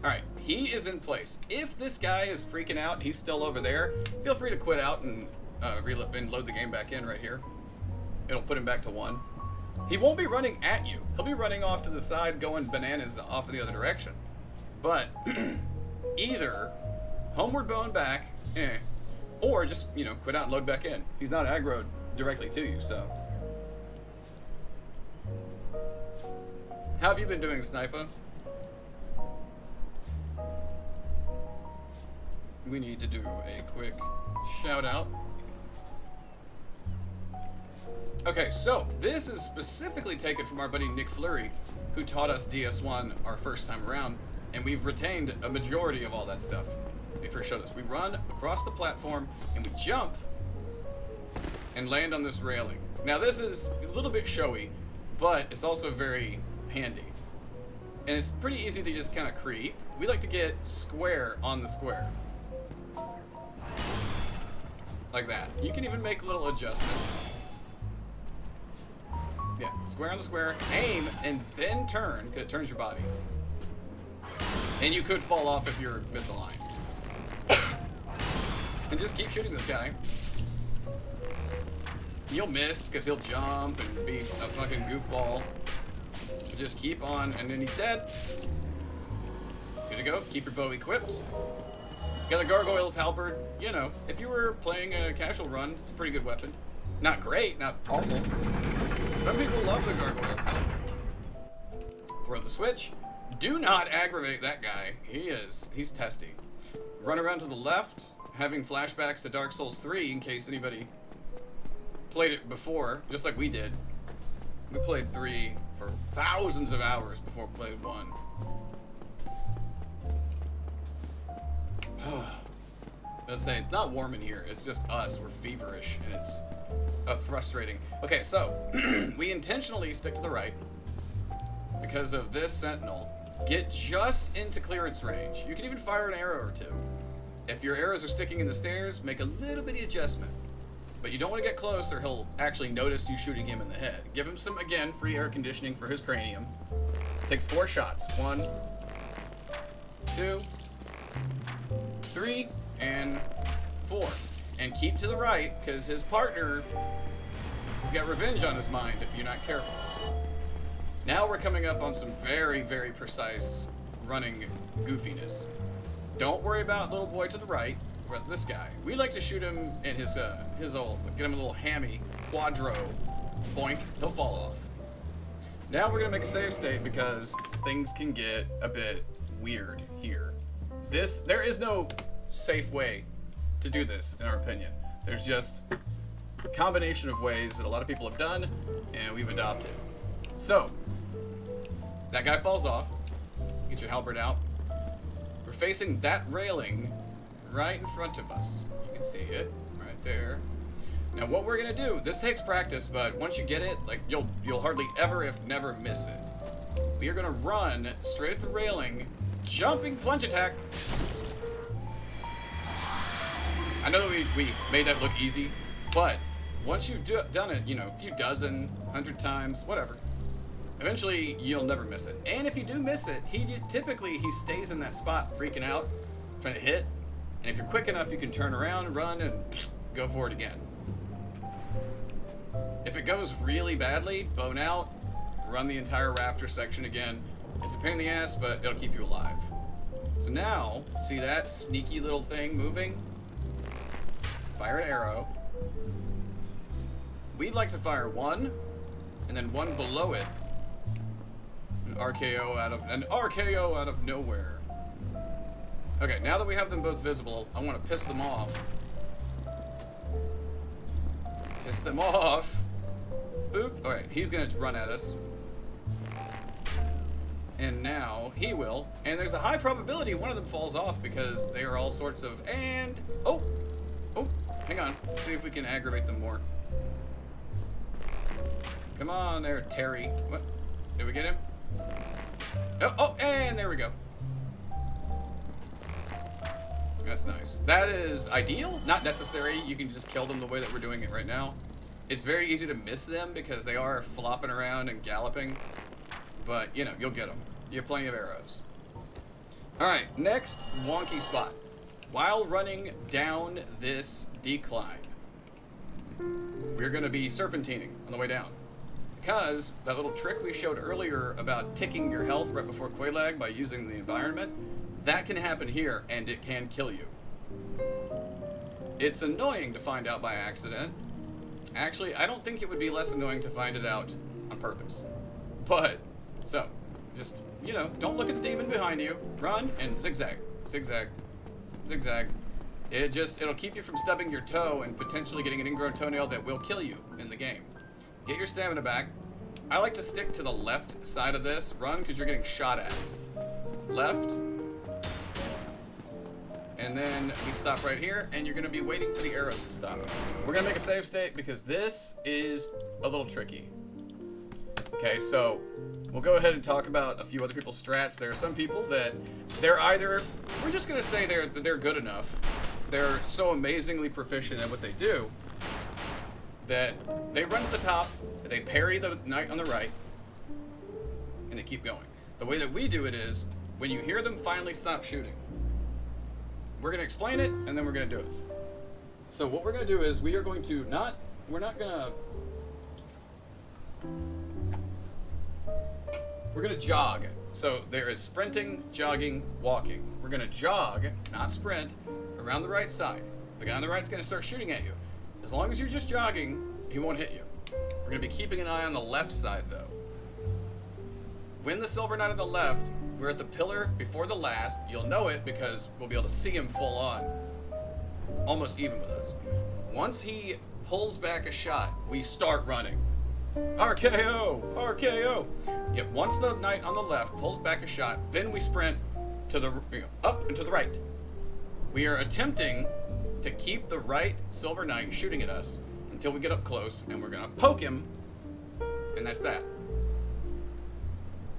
Alright, he is in place. If this guy is freaking out and he's still over there, feel free to quit out and load the game back in right here. It'll put him back to 1. He won't be running at you. He'll be running off to the side, going bananas off in the other direction. But either homeward bone back, or just, you know, quit out and load back in. He's not aggroed directly to you, so. How have you been doing, Sniper? We need to do a quick shout out. Okay, so this is specifically taken from our buddy Nick Fleury, who taught us DS1 our first time around, and we've retained a majority of all that stuff. He first showed us. We run across the platform, and we jump and land on this railing. Now this is a little bit showy, but it's also very handy. And it's pretty easy to just kind of creep. We like to get square on the square. Like that. You can even make little adjustments. Yeah, square on the square, aim, and then turn, because it turns your body. And you could fall off if you're misaligned. And just keep shooting this guy. You'll miss, because he'll jump and be a fucking goofball. Just keep on, and then he's dead. Good to go. Keep your bow equipped. Got a Gargoyle's Halberd. You know, if you were playing a casual run, it's a pretty good weapon. Not great, not awful. Some people love the Gargoyle's Halberd. Throw the switch. Do not aggravate that guy. He's testy. Run around to the left, having flashbacks to Dark Souls 3 in case anybody played it before, just like we did. We played 3 for thousands of hours before we played 1. Let's say it's not warm in here, it's just us. We're feverish and it's frustrating. Okay, so we intentionally stick to the right because of this sentinel. Get just into clearance range. You can even fire an arrow or 2. If your arrows are sticking in the stairs, make a little bitty adjustment. But you don't want to get close or he'll actually notice you shooting him in the head. Give him some, again, free air conditioning for his cranium. Takes 4 shots. 1, 2, 3, and 4. And keep to the right, because his partner has got revenge on his mind if you're not careful. Now we're coming up on some very, very precise running goofiness. Don't worry about little boy to the right. But this guy, we like to shoot him in his old, get him a little hammy, quadro, boink, he'll fall off. Now we're gonna make a save state because things can get a bit weird here. There is no safe way to do this, in our opinion. There's just a combination of ways that a lot of people have done, and we've adopted. So, that guy falls off. Get your halberd out. We're facing that railing right in front of us. You can see it right there. Now what we're gonna do, this takes practice, but once you get it, like you'll hardly ever, if never, miss it. We are gonna run straight at the railing, jumping plunge attack. I know that we made that look easy, but once you've done it, you know, a few dozen, 100 times, whatever, eventually you'll never miss it. And if you do miss it, typically he stays in that spot freaking out, trying to hit. And if you're quick enough, you can turn around, run, and go for it again. If it goes really badly, bone out, run the entire rafter section again. It's a pain in the ass, but it'll keep you alive. So now, see that sneaky little thing moving? Fire an arrow. We'd like to fire 1, and then 1 below it. An RKO out of nowhere. Okay, now that we have them both visible, I want to piss them off. Piss them off. Boop. Alright, he's going to run at us. And now he will. And there's a high probability one of them falls off because they are all sorts of... And... Oh! Oh! Hang on. Let's see if we can aggravate them more. Come on there, Terry. What? Did we get him? Oh, and there we go. That's nice. That is ideal, not necessary. You can just kill them the way that we're doing it right now. It's very easy to miss them because they are flopping around and galloping. But, you know, you'll get them. You have plenty of arrows. Alright, next wonky spot. While running down this decline, we're going to be serpentining on the way down. Because that little trick we showed earlier about ticking your health right before Quelaag by using the environment, that can happen here, and it can kill you. It's annoying to find out by accident. Actually, I don't think it would be less annoying to find it out on purpose. But, so, just, you know, don't look at the demon behind you. Run and zigzag. Zigzag. Zigzag. It'll keep you from stubbing your toe and potentially getting an ingrown toenail that will kill you in the game. Get your stamina back. I like to stick to the left side of this. Run, because you're getting shot at. Left. And then we stop right here, and you're going to be waiting for the arrows to stop. We're going to make a save state because this is a little tricky. Okay, so we'll go ahead and talk about a few other people's strats. There are some people that they're either, we're just going to say they're good enough. They're so amazingly proficient at what they do that they run to the top, they parry the knight on the right, and they keep going. The way that we do it is, when you hear them finally stop shooting, we're going to explain it, and then we're going to do it. So what we're going to do is, we're not going to jog. So there is sprinting, jogging, walking. We're going to jog, not sprint, around the right side. The guy on the right's going to start shooting at you. As long as you're just jogging, he won't hit you. We're going to be keeping an eye on the left side, though. When the silver knight on the left, we're at the pillar before the last. You'll know it because we'll be able to see him full on. Almost even with us. Once he pulls back a shot, we start running. RKO! RKO! Yep, once the knight on the left pulls back a shot, then we sprint to the up and to the right. We are attempting to keep the right silver knight shooting at us until we get up close, and we're gonna poke him, and that's that.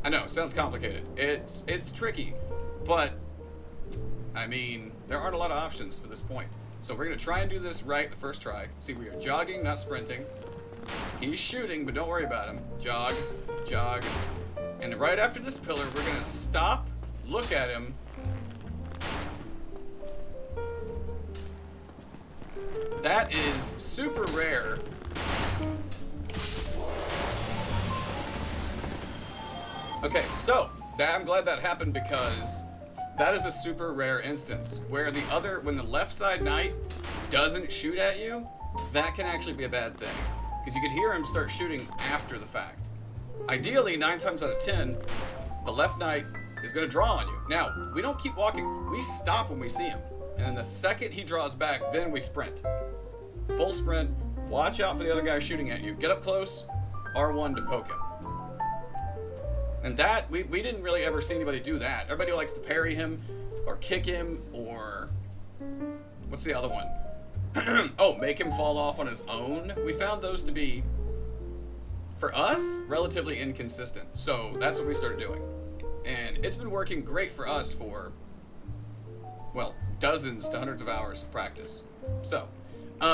I know, it sounds complicated. It's tricky, but I mean, there aren't a lot of options for this point. So we're gonna try and do this right the first try. See, we are jogging, not sprinting. He's shooting, but don't worry about him. Jog, jog. And right after this pillar, we're gonna stop, look at him. That is super rare. Okay, so I'm glad that happened because that is a super rare instance where when the left side knight doesn't shoot at you, that can actually be a bad thing. Because you could hear him start shooting after the fact. Ideally, 9 times out of 10, the left knight is going to draw on you. Now, we don't keep walking. We stop when we see him. And then the second he draws back, then we sprint. Full sprint. Watch out for the other guy shooting at you. Get up close. R1 to poke him. And that, we didn't really ever see anybody do that. Everybody likes to parry him, or kick him, or... What's the other one? Oh, make him fall off on his own. We found those to be, for us, relatively inconsistent. So that's what we started doing. And it's been working great for us for, well, dozens to hundreds of hours of practice. So,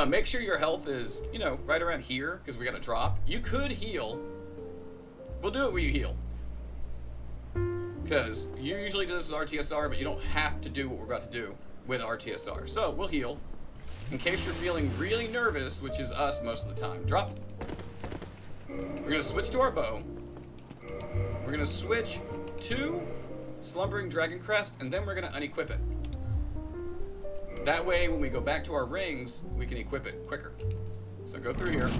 make sure your health is, you know, right around here, because we got to drop. You could heal. We'll do it where you heal. Because you usually do this with RTSR, but you don't have to do what we're about to do with RTSR. So, we'll heal. In case you're feeling really nervous, which is us most of the time. Drop. We're going to switch to our bow. We're going to switch to Slumbering Dragon Crest, and then we're going to unequip it. That way, when we go back to our rings, we can equip it quicker. So go through here.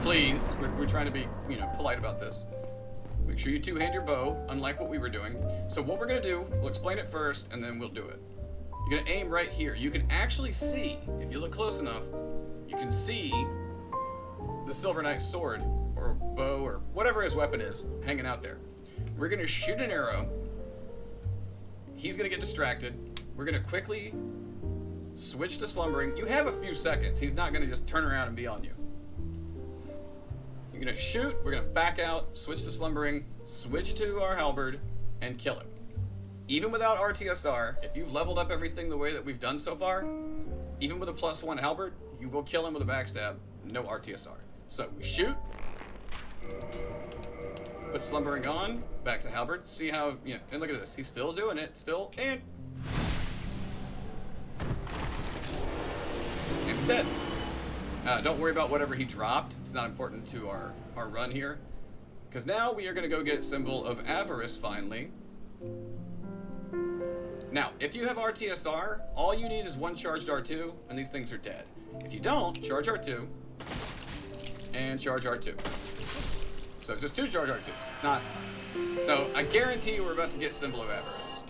Please. We're trying to be, you know, polite about this. Make sure you two-hand your bow, unlike what we were doing. So what we're going to do, we'll explain it first, and then we'll do it. You're going to aim right here. You can actually see, if you look close enough, you can see the Silver Knight's sword, or bow, or whatever his weapon is, hanging out there. We're going to shoot an arrow. He's going to get distracted. We're going to quickly switch to Slumbering. You have a few seconds. He's not going to just turn around and be on you. You're going to shoot. We're going to back out, switch to Slumbering, switch to our halberd, and kill him. Even without RTSR, if you've leveled up everything the way that we've done so far, even with a +1 halberd, you will kill him with a backstab no RTSR. So we shoot, put slumbering on, back to halberd, see how, you know, and look at this, he's still doing it, still, and it's dead. Don't worry about whatever he dropped, it's not important to our run here, because now we are going to go get Symbol of Avarice finally. Now, if you have RTSR, all you need is one charged R2, and these things are dead. If you don't, charge R2, and charge R2. So just 2 charge R2s, not... So I guarantee you we're about to get Symbol of Avarice.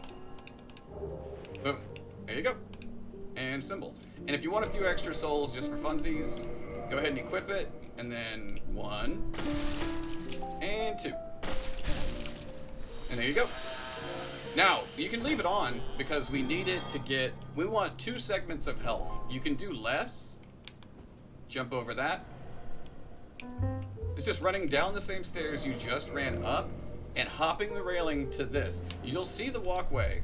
Boom. There you go. And Symbol. And if you want a few extra souls just for funsies, go ahead and equip it, and then 1, and 2. And there you go. Now, you can leave it on because we need it to get... We want 2 segments of health. You can do less. Jump over that. It's just running down the same stairs you just ran up and hopping the railing to this. You'll see the walkway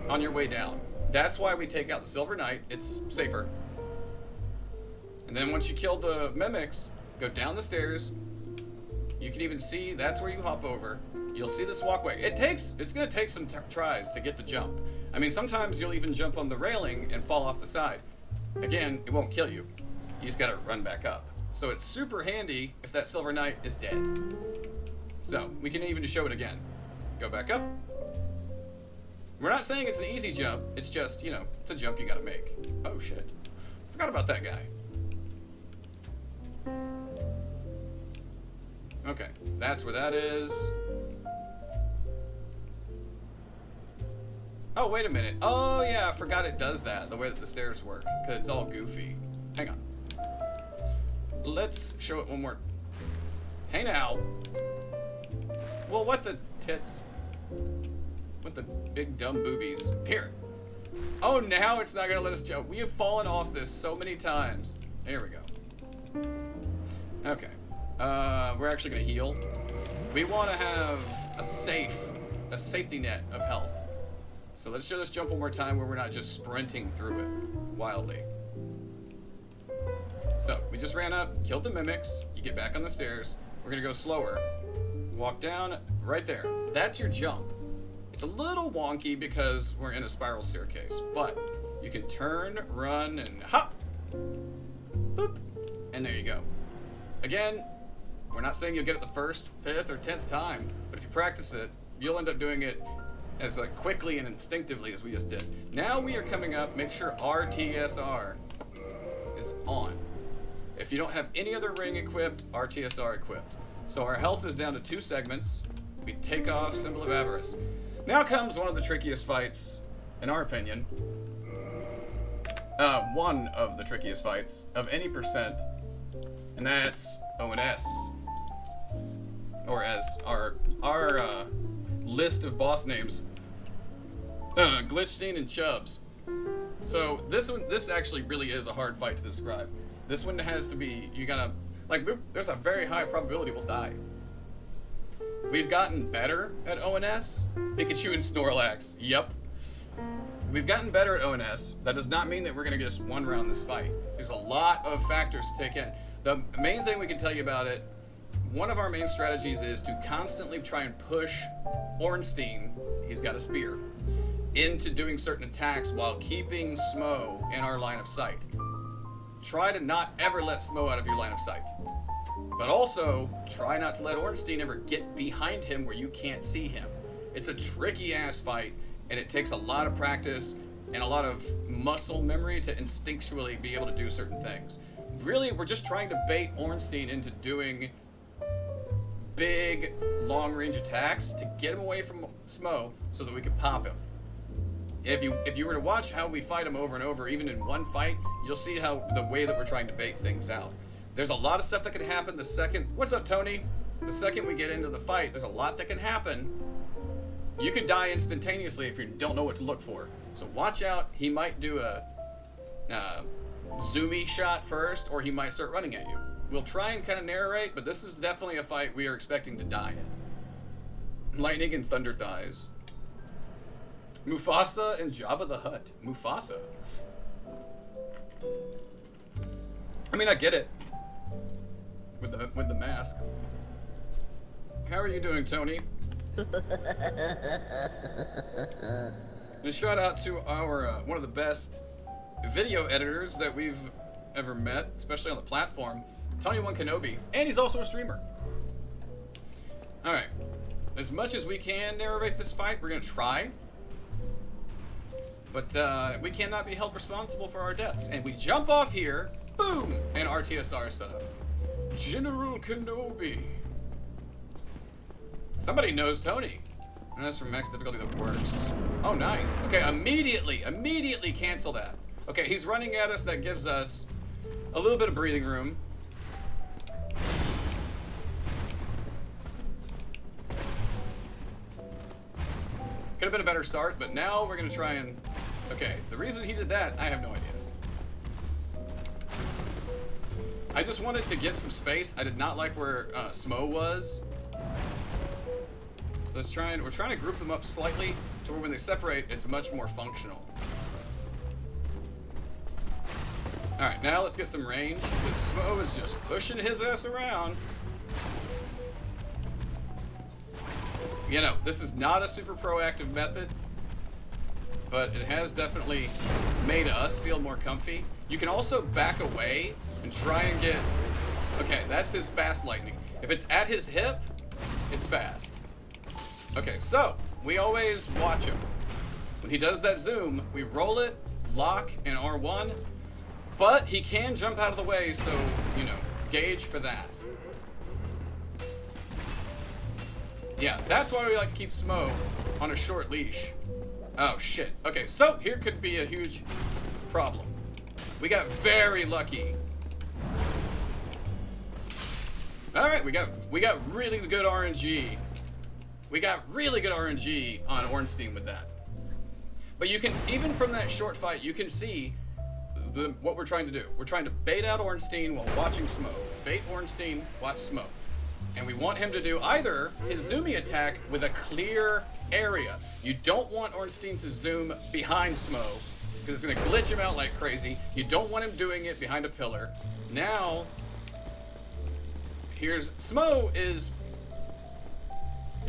on your way down. That's why we take out the Silver Knight. It's safer. And then once you kill the mimics, go down the stairs. You can even see that's where you hop over. You'll see this walkway. It's gonna take some tries to get the jump. I mean, sometimes you'll even jump on the railing and fall off the side. Again, it won't kill you. You just gotta run back up. So it's super handy if that Silver Knight is dead. So we can even show it again. Go back up. We're not saying it's an easy jump. It's just, you know, it's a jump you gotta make. Oh shit. Forgot about that guy. Okay, that's where that is. Oh, wait a minute. Oh, yeah, I forgot it does that, the way that the stairs work, because it's all goofy. Hang on. Let's show it one more. Hey, now. Well, what the tits? What the big dumb boobies? Here. Oh, now it's not going to let us jump. We have fallen off this so many times. There we go. Okay. We're actually going to heal. We want to have a safety net of health. So let's show this jump one more time where we're not just sprinting through it wildly. So, we just ran up, killed the mimics, you get back on the stairs, we're gonna go slower. Walk down, right there. That's your jump. It's a little wonky because we're in a spiral staircase, but you can turn, run, and hop! Boop! And there you go. Again, we're not saying you'll get it the first, 5th, or 10th time, but if you practice it, you'll end up doing it as quickly and instinctively as we just did. Now we are coming up, make sure RTSR is on. If you don't have any other ring equipped, RTSR equipped. So our health is down to 2 segments. We take off Symbol of Avarice. Now comes one of the trickiest fights, in our opinion. One of the trickiest fights of any percent, and that's ONS. Or as our list of boss names, Glitchstein and Chubbs. So this actually really is a hard fight to describe. This one has to be, you gotta, there's a very high probability we'll die. We've gotten better at ONS. Pikachu and Snorlax, yep. We've gotten better at ONS. That does not mean that we're gonna just one round this fight. There's a lot of factors to take in. The main thing we can tell you about it, one of our main strategies is to constantly try and push Ornstein, he's got a spear, into doing certain attacks while keeping Smo in our line of sight. Try to not ever let Smo out of your line of sight. But also, try not to let Ornstein ever get behind him where you can't see him. It's a tricky ass fight, and it takes a lot of practice and a lot of muscle memory to instinctually be able to do certain things. Really, we're just trying to bait Ornstein into doing big, long-range attacks to get him away from Smo so that we can pop him. If you were to watch how we fight him over and over, even in one fight, you'll see how the way that we're trying to bait things out. There's a lot of stuff that can happen the second... What's up, Tony? The second we get into the fight, there's a lot that can happen. You could die instantaneously if you don't know what to look for. So watch out. He might do a zoomy shot first, or he might start running at you. We'll try and kind of narrate, but this is definitely a fight we are expecting to die in. Lightning and Thunder Thighs. Mufasa and Jabba the Hutt. Mufasa. I mean, I get it. With the mask. How are you doing, Tony? And shout out to our one of the best video editors that we've ever met, especially on the platform, Tony1 Kenobi, and he's also a streamer. All right, as much as we can narrate this fight, we're gonna try, but we cannot be held responsible for our deaths. And we jump off here, boom, and RTSR set up. General Kenobi. Somebody knows Tony. And that's from max difficulty that works. Oh, nice. Okay, immediately cancel that. Okay, he's running at us. That gives us a little bit of breathing room. Could have been a better start, but now we're gonna try and... Okay, the reason he did that, I have no idea. I just wanted to get some space. I did not like where Smo was. So we're trying to group them up slightly to where when they separate, it's much more functional. Alright, now let's get some range, because Smo is just pushing his ass around. You know, this is not a super proactive method, but it has definitely made us feel more comfy. You can also back away and try and get... Okay, that's his fast lightning. If it's at his hip, it's fast. Okay, so we always watch him. When he does that zoom, we roll it, lock, and R1, but he can jump out of the way, so, you know, gauge for that. Yeah, that's why we like to keep Smo on a short leash. Oh, shit. Okay, so here could be a huge problem. We got very lucky. Alright, we got really good RNG. We got really good RNG on Ornstein with that. But you can, even from that short fight, you can see what we're trying to do. We're trying to bait out Ornstein while watching Smo. Bait Ornstein, watch Smo. And we want him to do either his zooming attack with a clear area. You don't want Ornstein to zoom behind Smo, because it's going to glitch him out like crazy. You don't want him doing it behind a pillar. Now, here's... Smo is...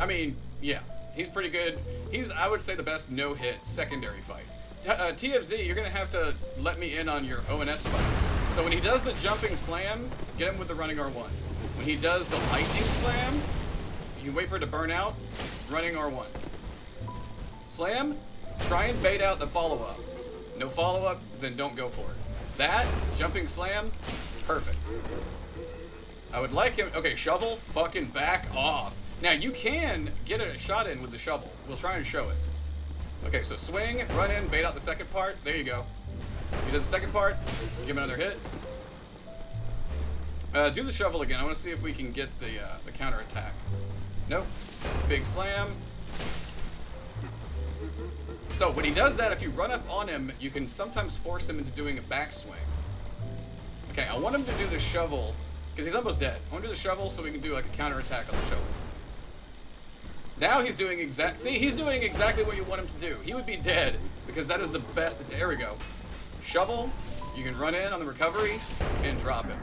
I mean, yeah, he's pretty good. He's, I would say, the best no-hit secondary fight. TFZ, you're going to have to let me in on your ONS fight. So when he does the jumping slam, get him with the running R1. When he does the lightning slam, you can wait for it to burn out, running R1. Slam, try and bait out the follow-up. No follow-up, then don't go for it. That, jumping slam, perfect. I would like him... Okay, shovel, fucking back off. Now, you can get a shot in with the shovel. We'll try and show it. Okay, so swing, run in, bait out the second part. There you go. He does the second part. Give him another hit. Do the shovel again. I want to see if we can get the counter attack. Nope. Big slam. So when he does that, if you run up on him, you can sometimes force him into doing a backswing. Okay, I want him to do the shovel because he's almost dead. I want to do the shovel so we can do like a counter attack on the shovel. Now he's doing he's doing exactly what you want him to do. He would be dead because that is the best. There we go. Shovel. You can run in on the recovery and drop it.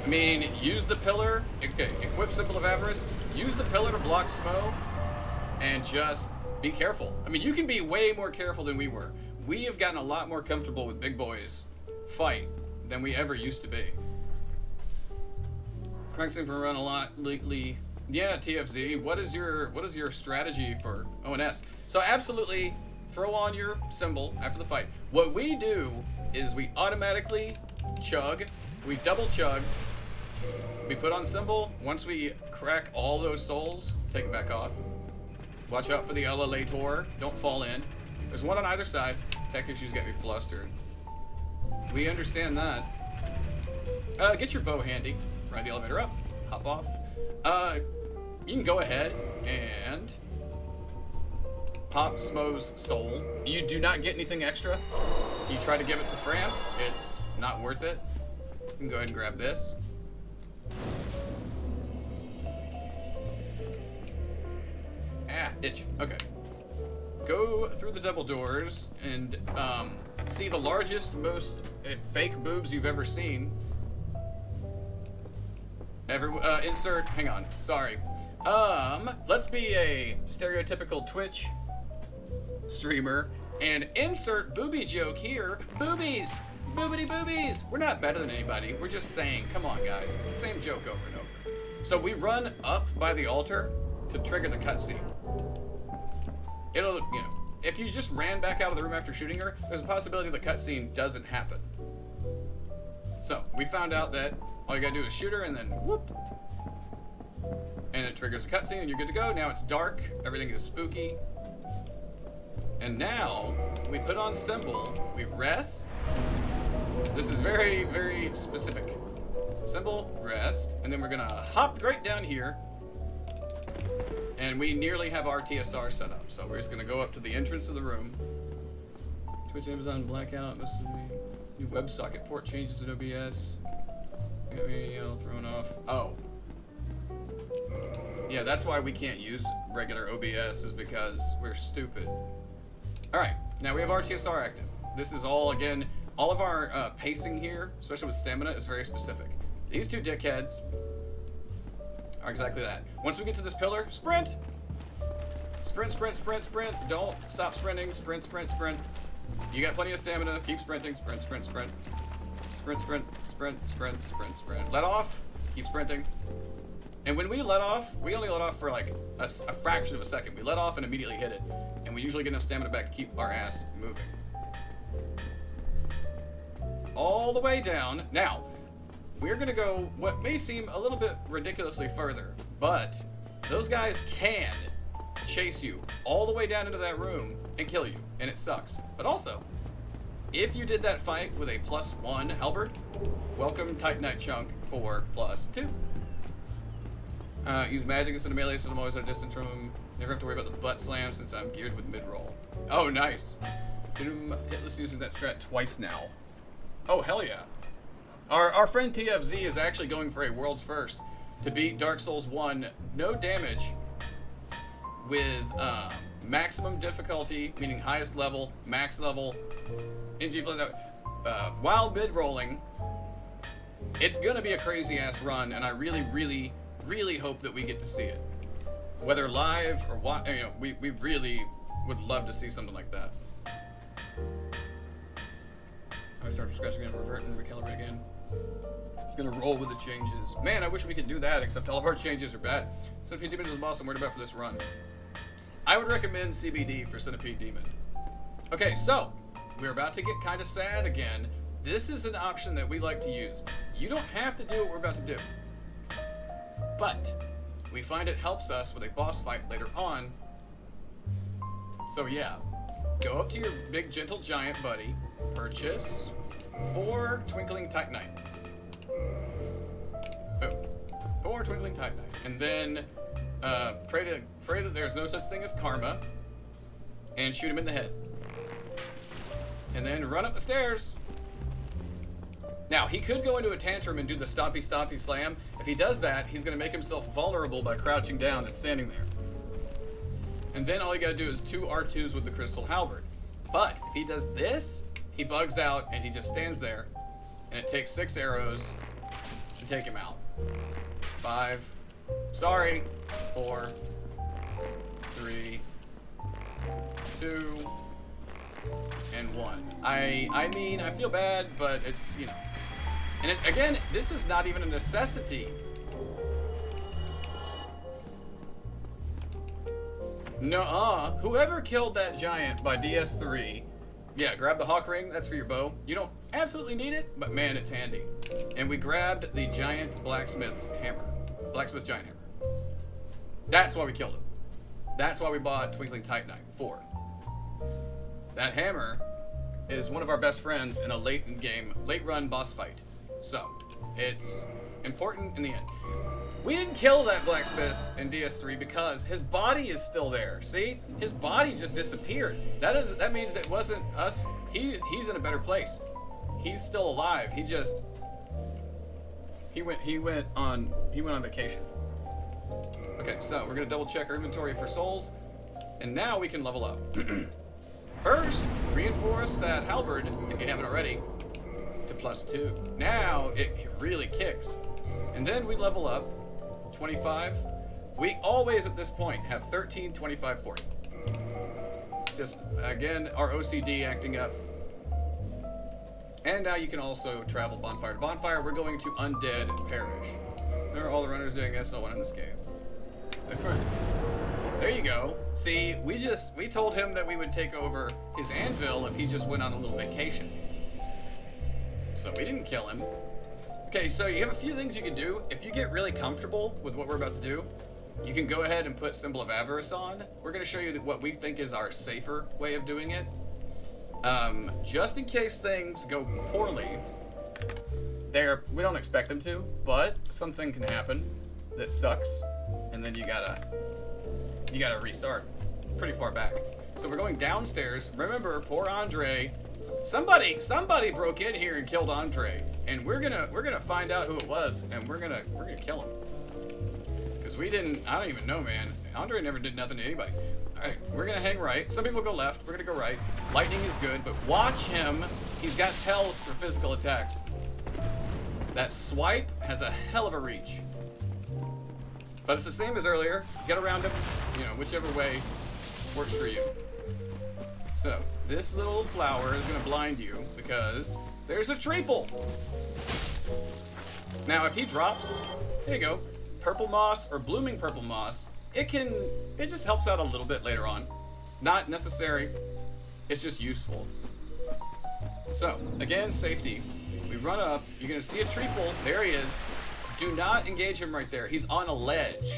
I mean, use the pillar. Okay, equip Symbol of Avarice. Use the pillar to block Smo, and just be careful. I mean, you can be way more careful than we were. We have gotten a lot more comfortable with big boys fight than we ever used to be. Practicing for a run a lot lately. Yeah, TFZ. What is your strategy for ONS? So absolutely throw on your symbol after the fight. What we do is we automatically chug. We double chug. We put on symbol. Once we crack all those souls, take it back off. Watch out for the elevator. Don't fall in. There's one on either side. Tech issues get me flustered. We understand that. Get your bow handy. Ride the elevator up. Hop off. You can go ahead and pop Smo's soul. You do not get anything extra. If you try to give it to Framped, it's not worth it. You can go ahead and grab this. Ah, itch. Okay. Go through the double doors and see the largest, most fake boobs you've ever seen. Insert, hang on, sorry. Let's be a stereotypical Twitch streamer and insert booby joke here. Boobies! Boobity boobies! We're not better than anybody. We're just saying, come on guys. It's the same joke over and over. So we run up by the altar to trigger the cutscene. It'll, you know, if you just ran back out of the room after shooting her, there's a possibility the cutscene doesn't happen. So we found out that all you gotta do is shoot her and then whoop. And it triggers the cutscene and you're good to go. Now it's dark, everything is spooky. And now we put on symbol, we rest. This is very, very specific. Symbol, rest, and then we're gonna hop right down here. And we nearly have our TSR set up. So we're just gonna go up to the entrance of the room. Twitch, Amazon, blackout, this is the new WebSocket port changes in OBS. Got me all thrown off. Oh. Yeah, that's why we can't use regular OBS, is because we're stupid. Alright, now we have our TSR active. This is all, again, all of our pacing here, especially with stamina, is very specific. These two dickheads are exactly that. Once we get to this pillar, sprint! Sprint, sprint, sprint, sprint. Don't stop sprinting. Sprint, sprint, sprint. You got plenty of stamina. Keep sprinting. Sprint, sprint, sprint. Sprint, sprint, sprint, sprint, sprint, sprint. Let off. Keep sprinting. And when we let off, we only let off for like a fraction of a second. We let off and immediately hit it. And we usually get enough stamina back to keep our ass moving. All the way down. Now, we're gonna go what may seem a little bit ridiculously further, but those guys can chase you all the way down into that room and kill you, and it sucks. But also, if you did that fight with a +1 halberd, welcome Titanite Chunk for +2. Use magic instead of melee, so I'm always at a distance from him. Never have to worry about the butt slam since I'm geared with mid-roll. Oh, nice. Hitless using that strat twice now. Oh, hell yeah. Our friend TFZ is actually going for a world's first to beat Dark Souls 1 no damage with maximum difficulty, meaning highest level, max level, NG plus while mid-rolling. It's gonna be a crazy ass run, and I really, really, really hope that we get to see it. Whether live or what, you know, we really would love to see something like that. I start from scratch again, revert and recalibrate again. It's gonna roll with the changes. Man, I wish we could do that, except all of our changes are bad. Centipede Demon is the boss I'm worried about for this run. I would recommend CBD for Centipede Demon. Okay, so, we're about to get kind of sad again. This is an option that we like to use. You don't have to do what we're about to do. But, we find it helps us with a boss fight later on. So yeah, go up to your big gentle giant buddy, purchase 4 Twinkling Titanite. Boom. 4 Twinkling Titanite. And then pray that there's no such thing as karma, and shoot him in the head. And then run up the stairs. Now, he could go into a tantrum and do the stompy stompy slam. If he does that, he's going to make himself vulnerable by crouching down and standing there. And then all you got to do is 2 R2s with the Crystal Halberd. But if he does this, he bugs out and he just stands there, and it takes 6 arrows to take him out. 5, sorry, 4, 3, 2, and 1. I mean, I feel bad, but it's, you know. And again, this is not even a necessity. Nuh-uh. Whoever killed that giant by DS3, yeah, grab the Hawk Ring, that's for your bow. You don't absolutely need it, but man, it's handy. And we grabbed the giant blacksmith's hammer. Blacksmith's giant hammer. That's why we killed him. That's why we bought Twinkling Titanite 4. That hammer is one of our best friends in a late run boss fight. So, it's important in the end. We didn't kill that blacksmith in DS3 because his body is still there. See? His body just disappeared. That means it wasn't us. He's in a better place. He's still alive. He went on vacation. Okay, so we're gonna double check our inventory for souls, and now we can level up. First, reinforce that halberd, if you haven't already, to +2. Now, it really kicks. And then we level up, 25. We always, at this point, have 13, 25, 40. It's just, again, our OCD acting up. And now you can also travel bonfire to bonfire. We're going to Undead Parish. There are all the runners doing DS1 in this game. There you go. See, we told him that we would take over his anvil if he just went on a little vacation. So we didn't kill him. Okay, so you have a few things you can do. If you get really comfortable with what we're about to do, you can go ahead and put Symbol of Avarice on. We're going to show you what we think is our safer way of doing it. Just in case things go poorly, we don't expect them to, but something can happen that sucks, and then you gotta restart pretty far back. So we're going downstairs. Remember, poor Andre. Somebody broke in here and killed Andre, and we're gonna find out who it was, and we're gonna kill him. Because I don't even know, man. Andre never did nothing to anybody. Alright, we're gonna hang right. Some people go left, we're gonna go right. Lightning is good, but watch him. He's got tells for physical attacks. That swipe has a hell of a reach. But it's the same as earlier. Get around him, whichever way works for you. So, this little flower is gonna blind you because there's a triple. Now, if he drops, there you go. Purple moss or blooming purple moss, it just helps out a little bit later on. Not necessary, it's just useful. So, again, safety. We run up, you're gonna see a triple, there he is. Do not engage him right there, he's on a ledge.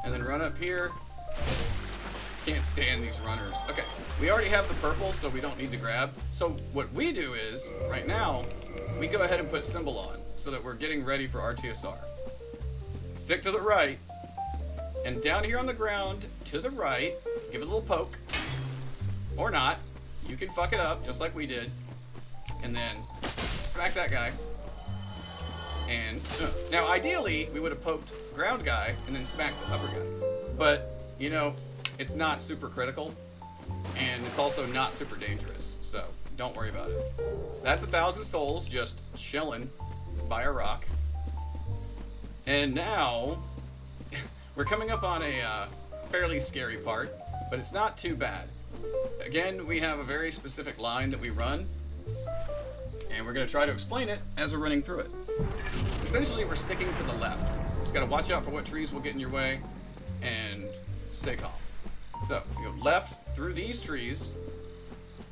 And then run up here. Can't stand these runners. Okay, we already have the purple, so we don't need to grab. So what we do is, right now, we go ahead and put symbol on, so that we're getting ready for RTSR. Stick to the right, and down here on the ground, to the right, give it a little poke, or not. You can fuck it up, just like we did, and then smack that guy. And, now ideally, we would have poked ground guy, and then smacked the upper guy. But, it's not super critical, and it's also not super dangerous, so don't worry about it. That's 1,000 souls just chilling by a rock. And now, we're coming up on a fairly scary part, but it's not too bad. Again, we have a very specific line that we run, and we're going to try to explain it as we're running through it. Essentially, we're sticking to the left. Just got to watch out for what trees will get in your way, and stay calm. So, you go left through these trees,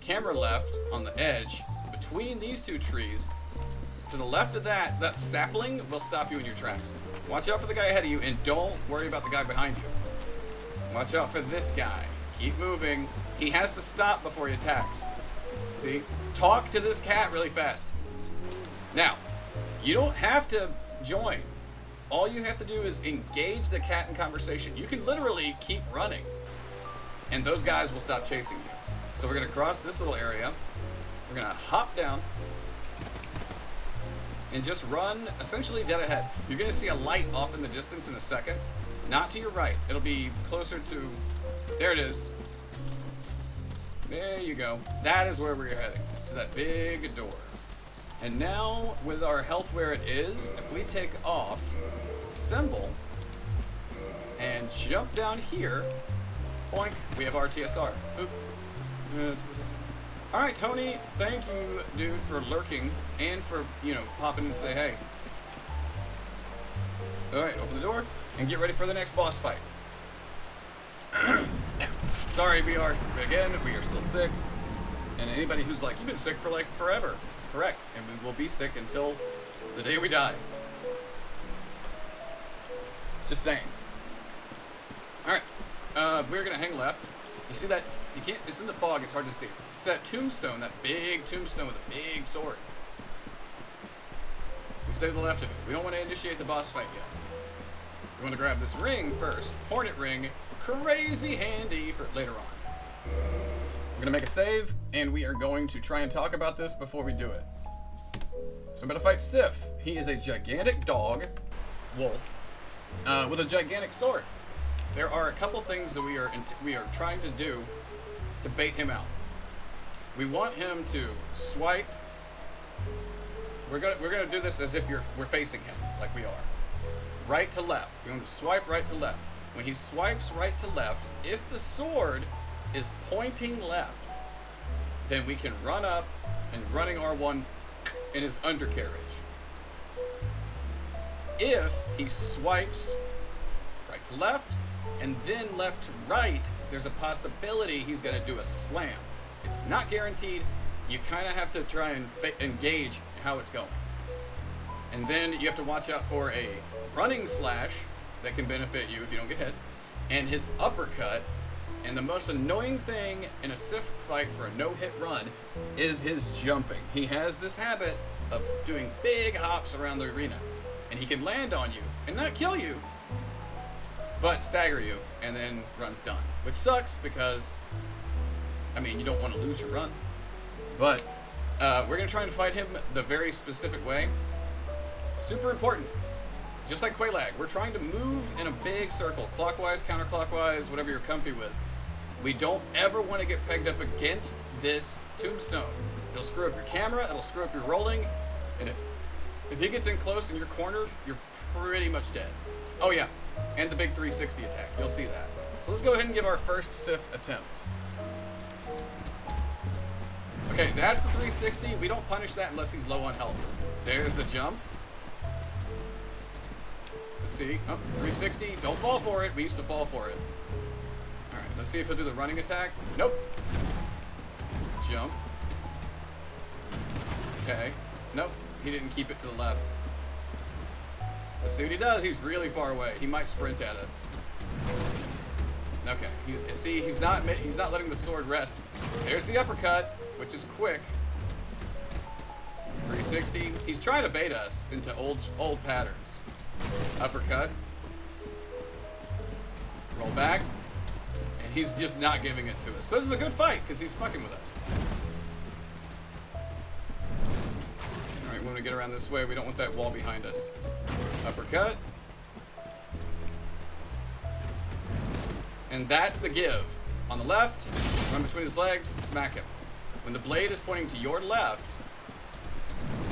camera left on the edge, between these two trees. To the left of that sapling will stop you in your tracks. Watch out for the guy ahead of you, and don't worry about the guy behind you. Watch out for this guy. Keep moving. He has to stop before he attacks. See? Talk to this cat really fast. Now, you don't have to join. All you have to do is engage the cat in conversation. You can literally keep running, and those guys will stop chasing you. So we're going to cross this little area. We're going to hop down and just run essentially dead ahead. You're going to see a light off in the distance in a second. Not to your right. It'll be closer to... There it is. There you go. That is where we're heading. To that big door. And now, with our health where it is, if we take off symbol and jump down here, boink, we have RTSR. Oop. Alright, Tony, thank you, dude, for lurking and for, popping and say hey. Alright, open the door and get ready for the next boss fight. Sorry, we are still sick. And anybody who's like, you've been sick for like forever. It's correct. And we will be sick until the day we die. Just saying. Alright. We're gonna hang left. You see that? You can't, it's in the fog, it's hard to see. It's that tombstone, that big tombstone with a big sword. We stay to the left of it. We don't want to initiate the boss fight yet. We want to grab this ring first. Hornet ring. Crazy handy for later on. We're going to make a save, and we are going to try and talk about this before we do it. So I'm going to fight Sif. He is a gigantic dog, wolf, with a gigantic sword. There are a couple things that we are trying to do to bait him out. We want him to swipe. We're gonna do this as if we're facing him, like we are. Right to left. We want to swipe right to left. When he swipes right to left, if the sword is pointing left, then we can run up and running R1 in his undercarriage. If he swipes right to left and then left to right, there's a possibility he's going to do a slam. It's not guaranteed. You kind of have to try and engage how it's going. And then you have to watch out for a running slash that can benefit you if you don't get hit, and his uppercut. And the most annoying thing in a Sif fight for a no-hit run is his jumping. He has this habit of doing big hops around the arena, and he can land on you and not kill you, but stagger you, and then run's done. Which sucks because, I mean, you don't want to lose your run. But we're going to try and fight him the very specific way. Super important. Just like Quelaag, we're trying to move in a big circle, clockwise, counterclockwise, whatever you're comfy with. We don't ever want to get pegged up against this tombstone. It'll screw up your camera, it'll screw up your rolling, and if he gets in close and you're cornered, you're pretty much dead. Oh yeah, and the big 360 attack, you'll see that. So let's go ahead and give our first Sif attempt. Okay, that's the 360. We don't punish that unless he's low on health. There's the jump. Let's see. Oh, 360. Don't fall for it. We used to fall for it. Alright, let's see if he'll do the running attack. Nope. Jump. Okay. Nope. He didn't keep it to the left. Let's see what he does. He's really far away. He might sprint at us. Okay. See, he's not letting the sword rest. There's the uppercut, which is quick. 360. He's trying to bait us into old patterns. Uppercut. Roll back. And he's just not giving it to us. So this is a good fight, because he's fucking with us. Alright, when we get around this way, we don't want that wall behind us. Uppercut. And that's the give. On the left, run between his legs, smack him. When the blade is pointing to your left,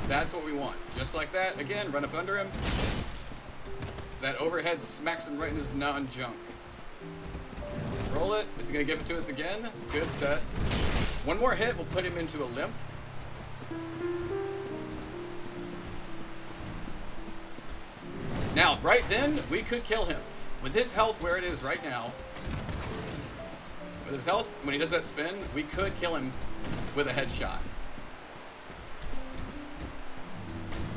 that's what we want. Just like that. Again, run up under him. That overhead smacks him right in his non-junk. Roll it. It's going to give it to us again. Good set. One more hit will put him into a limp. Now, right then, we could kill him. With his health where it is right now, with his health, when he does that spin, we could kill him with a headshot.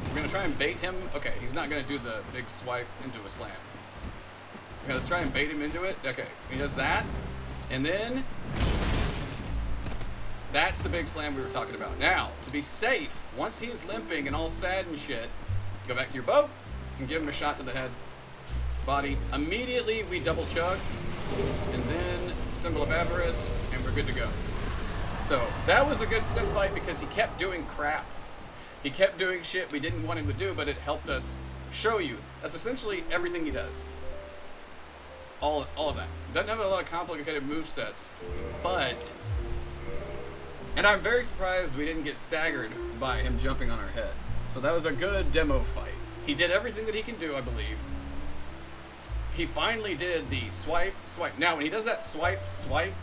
We're going to try and bait him. Okay, he's not going to do the big swipe into a slam. Okay, let's try and bait him into it. Okay, he does that. And then that's the big slam we were talking about. Now, to be safe, once he's limping and all sad and shit, go back to your boat and give him a shot to the head, body. Immediately, we double chug. And then Symbol of Avarice, and we're good to go. So, that was a good Sif fight because he kept doing crap. He kept doing shit we didn't want him to do, but it helped us show you. That's essentially everything he does. All of that. Doesn't have a lot of complicated movesets, but... And I'm very surprised we didn't get staggered by him jumping on our head. So that was a good demo fight. He did everything that he can do, I believe. He finally did the swipe, swipe. Now, when he does that swipe, swipe,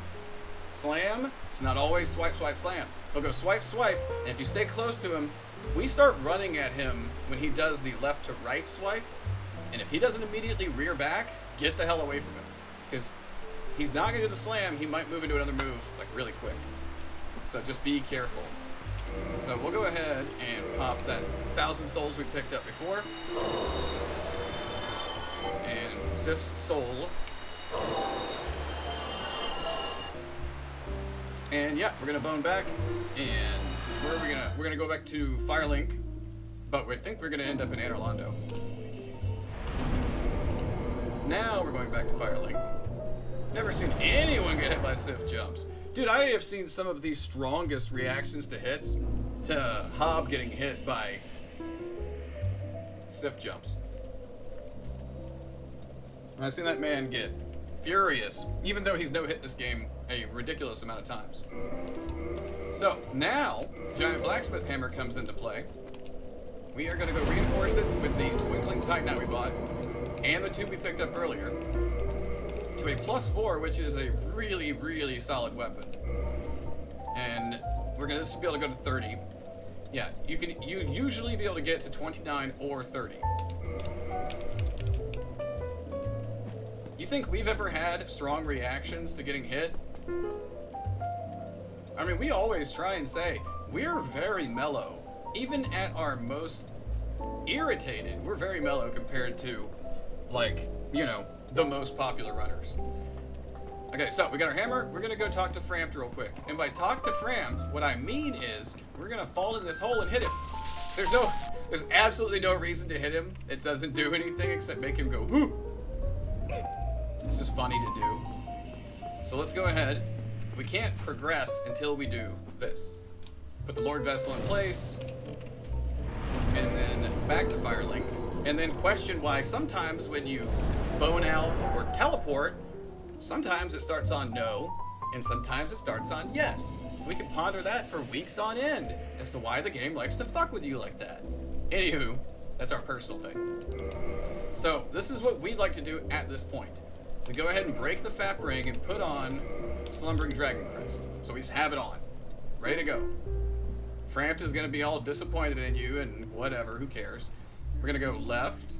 slam, it's not always swipe, swipe, slam. He'll go swipe, swipe, and if you stay close to him, we start running at him when he does the left to right swipe, and if he doesn't immediately rear back, get the hell away from him. Because he's not going to do the slam, he might move into another move, like, really quick. So just be careful. So we'll go ahead and pop that 1,000 souls we picked up before. And Sif's soul. And yeah, we're gonna bone back, and where are we gonna? We're gonna go back to Firelink, but we think we're gonna end up in Anor Londo. Now we're going back to Firelink. Never seen anyone get hit by Sif jumps. Dude, I have seen some of the strongest reactions to hits to Hob getting hit by Sif jumps. I've seen that man get furious, even though he's no-hit this game a ridiculous amount of times. So, now, Giant Blacksmith Hammer comes into play. We are going to go reinforce it with the Twinkling Titanite we bought, and the tube we picked up earlier, to a +4, which is a really, really solid weapon. And this will be able to go to 30. Yeah, you usually be able to get to 29 or 30. You think we've ever had strong reactions to getting hit? I mean, we always try and say, we're very mellow. Even at our most irritated, we're very mellow compared to, like, you know, the most popular runners. Okay, so we got our hammer. We're gonna go talk to Frampt real quick. And by talk to Frampt, what I mean is we're gonna fall in this hole and hit him. There's absolutely no reason to hit him. It doesn't do anything except make him go, whoo. This is funny to do. So let's go ahead. We can't progress until we do this. Put the Lord Vessel in place, and then back to Firelink, and then question why sometimes when you bone out or teleport, sometimes it starts on no, and sometimes it starts on yes. We can ponder that for weeks on end as to why the game likes to fuck with you like that. Anywho, that's our personal thing. So this is what we'd like to do at this point. We go ahead and break the FAP ring and put on Slumbering Dragon Crest. So we just have it on, ready to go. Frampt is going to be all disappointed in you and whatever, who cares. We're going to go left.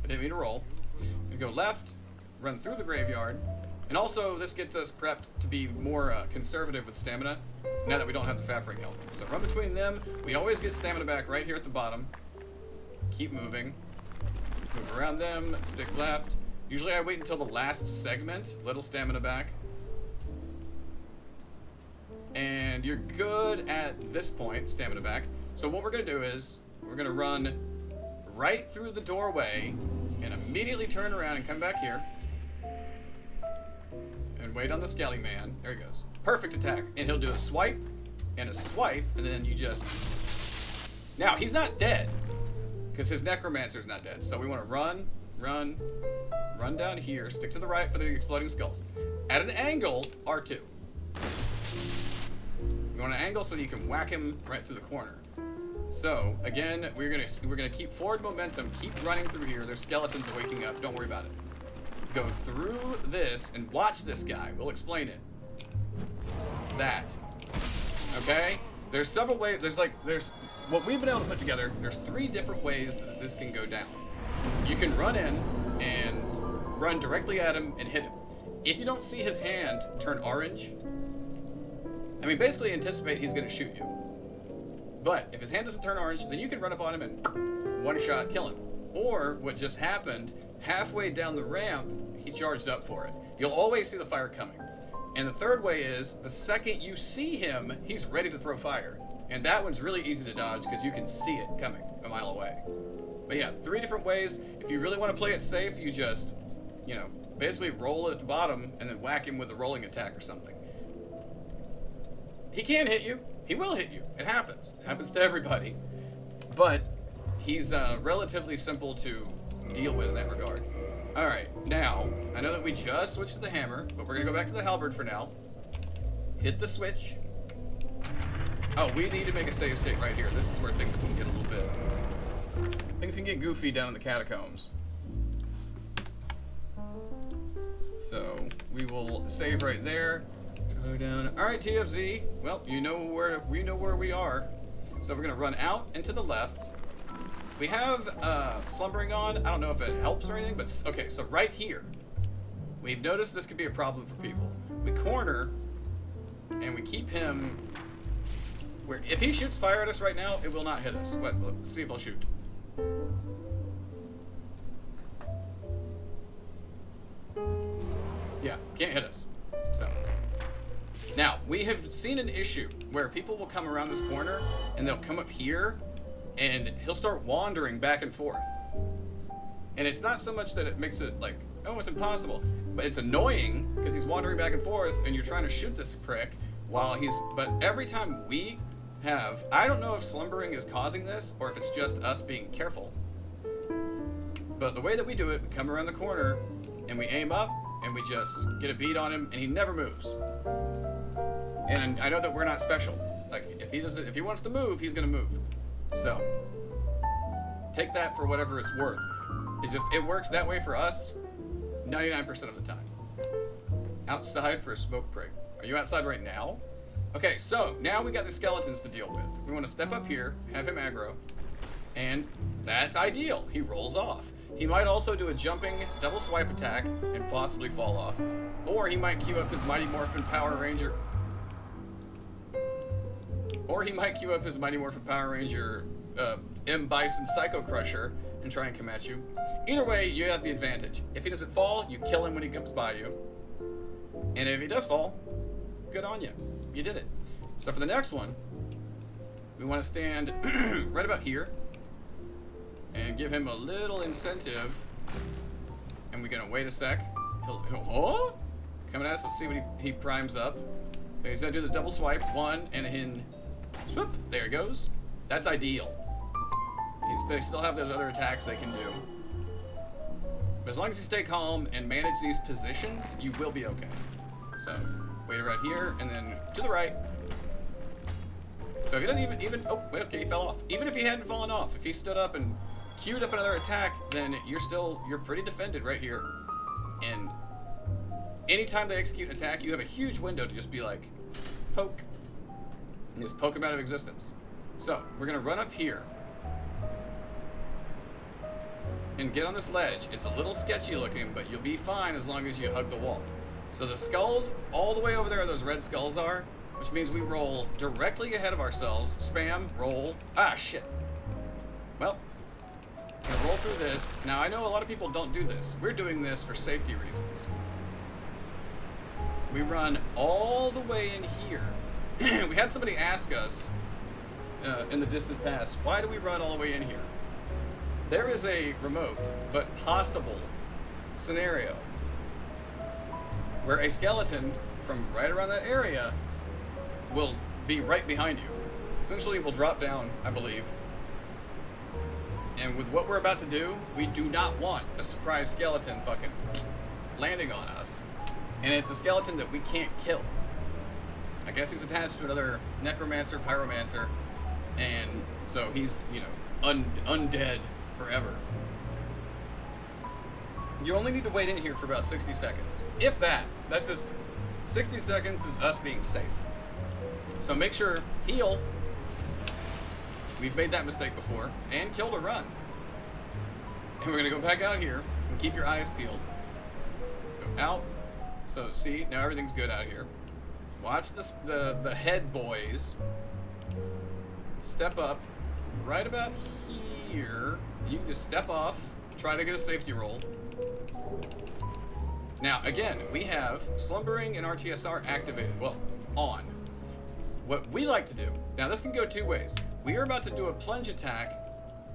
I didn't mean to roll. We're going to go left, run through the graveyard, and also this gets us prepped to be more conservative with stamina now that we don't have the FAP ring helping. So run between them. We always get stamina back right here at the bottom. Keep moving. Move around them, stick left. Usually I wait until the last segment, little stamina back. And you're good at this point, stamina back. So what we're going to do is, we're going to run right through the doorway and immediately turn around and come back here. And wait on the Skelly Man. There he goes. Perfect attack. And he'll do a swipe, and then you just... Now, he's not dead, because his Necromancer's not dead. So we want to run down here, stick to the right for the exploding skulls. At an angle, R2. You want an angle so you can whack him right through the corner. So again, we're gonna keep forward momentum, keep running through here. There's skeletons waking up. Don't worry about it. Go through this and watch this guy. We'll explain it. That. Okay? There's several ways. There's what we've been able to put together. There's 3 different ways that this can go down. You can run in and run directly at him and hit him. If you don't see his hand turn orange, I mean, basically anticipate he's going to shoot you. But if his hand doesn't turn orange, then you can run up on him and one-shot kill him. Or what just happened, halfway down the ramp, he charged up for it. You'll always see the fire coming. And the third way is, the second you see him, he's ready to throw fire. And that one's really easy to dodge because you can see it coming a mile away. But yeah, 3 different ways. If you really want to play it safe, you just, you know, basically roll at the bottom and then whack him with a rolling attack or something. He can hit you. He will hit you. It happens. It happens to everybody. But he's relatively simple to deal with in that regard. Alright, now, I know that we just switched to the hammer, but we're going to go back to the halberd for now. Hit the switch. Oh, we need to make a save state right here. This is where things can get a little bit... Things can get goofy down in the catacombs. So, we will save right there. Go down. Alright, TFZ. Well, we know where we are. So we're gonna run out and to the left. We have slumbering on. I don't know if it helps or anything, but okay, so right here. We've noticed this could be a problem for people. We corner and we keep him where if he shoots fire at us right now, it will not hit us. But let's see if he'll shoot. Yeah, can't hit us. So now, we have seen an issue where people will come around this corner and they'll come up here and he'll start wandering back and forth. And it's not so much that it makes it like, oh, it's impossible, but it's annoying because he's wandering back and forth and you're trying to shoot this prick while but every time we have, I don't know if slumbering is causing this or if it's just us being careful. But the way that we do it, we come around the corner and we aim up and we just get a beat on him, and he never moves. And I know that we're not special. Like, if he wants to move, he's gonna move. So, take that for whatever it's worth. It works that way for us 99% of the time. Outside for a smoke break. Are you outside right now? Okay, so now we got the skeletons to deal with. We want to step up here, have him aggro, and that's ideal. He rolls off. He might also do a jumping double swipe attack and possibly fall off. Or he might queue up his Mighty Morphin Power Ranger. M. Bison Psycho Crusher and try and come at you. Either way, you have the advantage. If he doesn't fall, you kill him when he comes by you. And if he does fall, good on you. You did it. So for the next one, we want to stand right about here and give him a little incentive. And we're gonna wait a sec. He'll coming at us. Let's see what he primes up. Okay, he's gonna do the double swipe. One and then swoop. There he goes. That's ideal. They still have those other attacks they can do. But as long as you stay calm and manage these positions, you will be okay. So, wait right here, and then to the right. So if he doesn't even, oh, wait, okay, he fell off. Even if he hadn't fallen off, if he stood up and queued up another attack, then you're pretty defended right here. And anytime they execute an attack, you have a huge window to just be like, poke. And just poke him out of existence. So, we're gonna run up here. And get on this ledge. It's a little sketchy looking, but you'll be fine as long as you hug the wall. So the skulls, all the way over there, those red skulls are, which means we roll directly ahead of ourselves. Spam, roll. Ah, shit. Well, gonna roll through this. Now, I know a lot of people don't do this. We're doing this for safety reasons. We run all the way in here. We had somebody ask us in the distant past, why do we run all the way in here? There is a remote, but possible scenario where a skeleton from right around that area will be right behind you. Essentially, will drop down, I believe. And with what we're about to do, we do not want a surprise skeleton fucking landing on us. And it's a skeleton that we can't kill. I guess he's attached to another necromancer, pyromancer, and so he's, you know, undead forever. You only need to wait in here for about 60 seconds. If that. That's just 60 seconds is us being safe. So make sure, heal. We've made that mistake before. And kill to run. And we're gonna go back out here and keep your eyes peeled. Go out. So see, now everything's good out here. Watch this, the head boys. Step up right about here. You can just step off, try to get a safety roll. Now, again, we have Slumbering and RTSR activated, well, on. What we like to do, now this can go two ways. We are about to do a plunge attack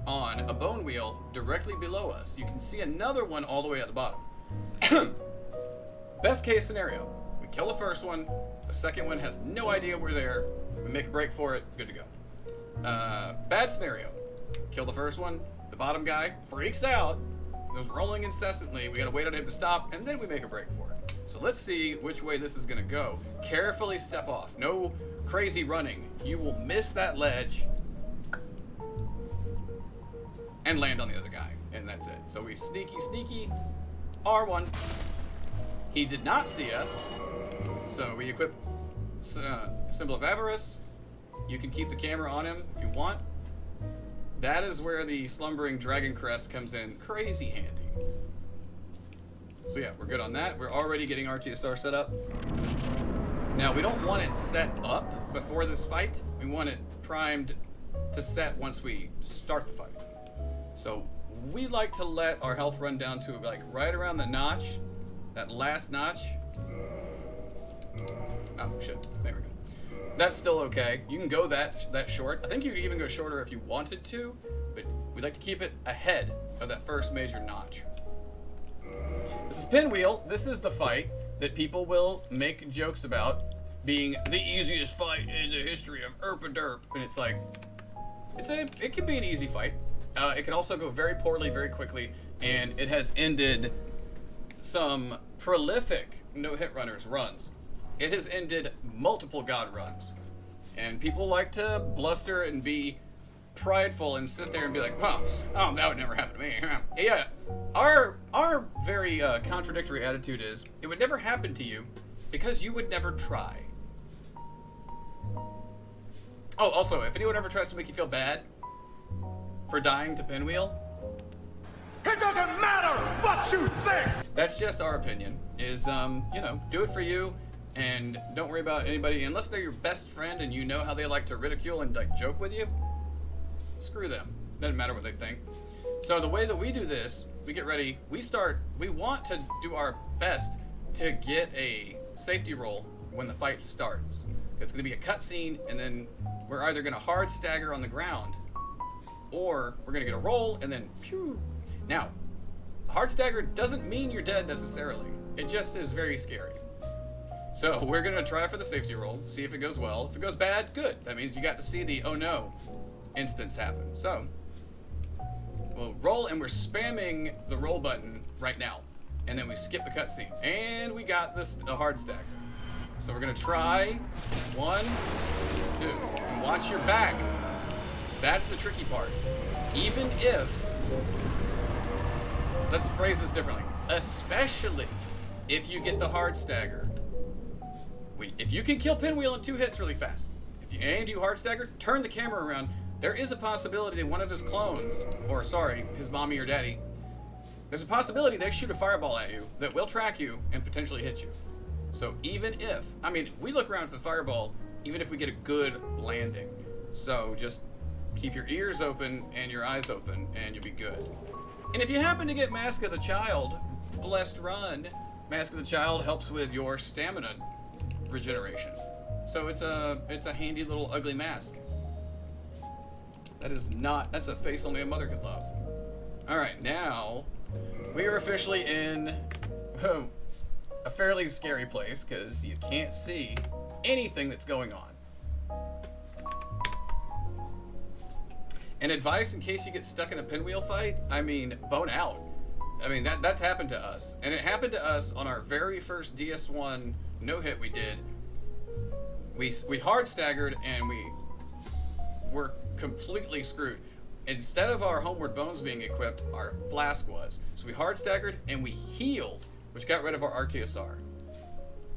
on a bone wheel directly below us. You can see another one all the way at the bottom. Best case scenario, we kill the first one, the second one has no idea we're there, we make a break for it, good to go. Bad scenario, kill the first one, the bottom guy freaks out, goes rolling incessantly, we gotta wait on him to stop, and then we make a break for it. So let's see which way this is gonna go. Carefully step off, no crazy running. You will miss that ledge and land on the other guy, and that's it. So we sneaky, R1. He did not see us, so we equip Symbol of Avarice. You can keep the camera on him if you want. That is where the Slumbering Dragon Crest comes in crazy handy. So yeah, we're good on that. We're already getting RTSR set up. Now, we don't want it set up before this fight. We want it primed to set once we start the fight. So we like to let our health run down to like right around the notch, that last notch. Oh shit, there we go. That's still okay. You can go that short. I think you could even go shorter if you wanted to, but we like to keep it ahead of that first major notch. This is Pinwheel. This is the fight that people will make jokes about being the easiest fight in the history of Derp. And it's like, it can be an easy fight. It can also go very poorly, very quickly, and it has ended some prolific no-hit runners runs. It has ended multiple god runs. And people like to bluster and be prideful and sit there and be like, well, oh, that would never happen to me. Yeah, our very contradictory attitude is, it would never happen to you because you would never try. Oh, also, if anyone ever tries to make you feel bad for dying to pinwheel, It doesn't matter what you think! that's just our opinion, is, you know, do it for you, and don't worry about anybody, unless they're your best friend and you know how they like to ridicule and, like, joke with you, screw them. Doesn't matter what they think. So the way that we do this, we get ready, we want to do our best to get a safety roll when the fight starts. It's going to be a cutscene, and then we're either going to hard stagger on the ground, or we're going to get a roll, and then pew. Now, hard stagger doesn't mean you're dead necessarily. It just is very scary. So we're going to try for the safety roll, see if it goes well. If it goes bad, good. That means you got to see the oh no instance happen. So we'll roll, and we're spamming the roll button right now. And then we skip the cutscene. And we got this a hard stagger. So we're going to try 1, 2, and watch your back. That's the tricky part. Even if, let's phrase this differently, especially if you get the hard stagger. If you can kill Pinwheel in 2 hits really fast, if you aim you hard stagger, turn the camera around, there is a possibility that one of his clones, or sorry, his mommy or daddy, there's a possibility they shoot a fireball at you that will track you and potentially hit you. So even if, I mean, we look around for the fireball, even if we get a good landing. So just keep your ears open and your eyes open, and you'll be good. And if you happen to get Mask of the Child, blessed run, Mask of the Child helps with your stamina regeneration. So it's a handy little ugly mask. That's a face only a mother could love. Alright, now we are officially in a fairly scary place because you can't see anything that's going on. And advice in case you get stuck in a pinwheel fight, I mean, bone out. I mean, that's happened to us. And it happened to us on our very first DS1 no-hit we did. We hard staggered and we were completely screwed. Instead of our homeward bones being equipped, our flask was. So we hard staggered and we healed, which got rid of our RTSR,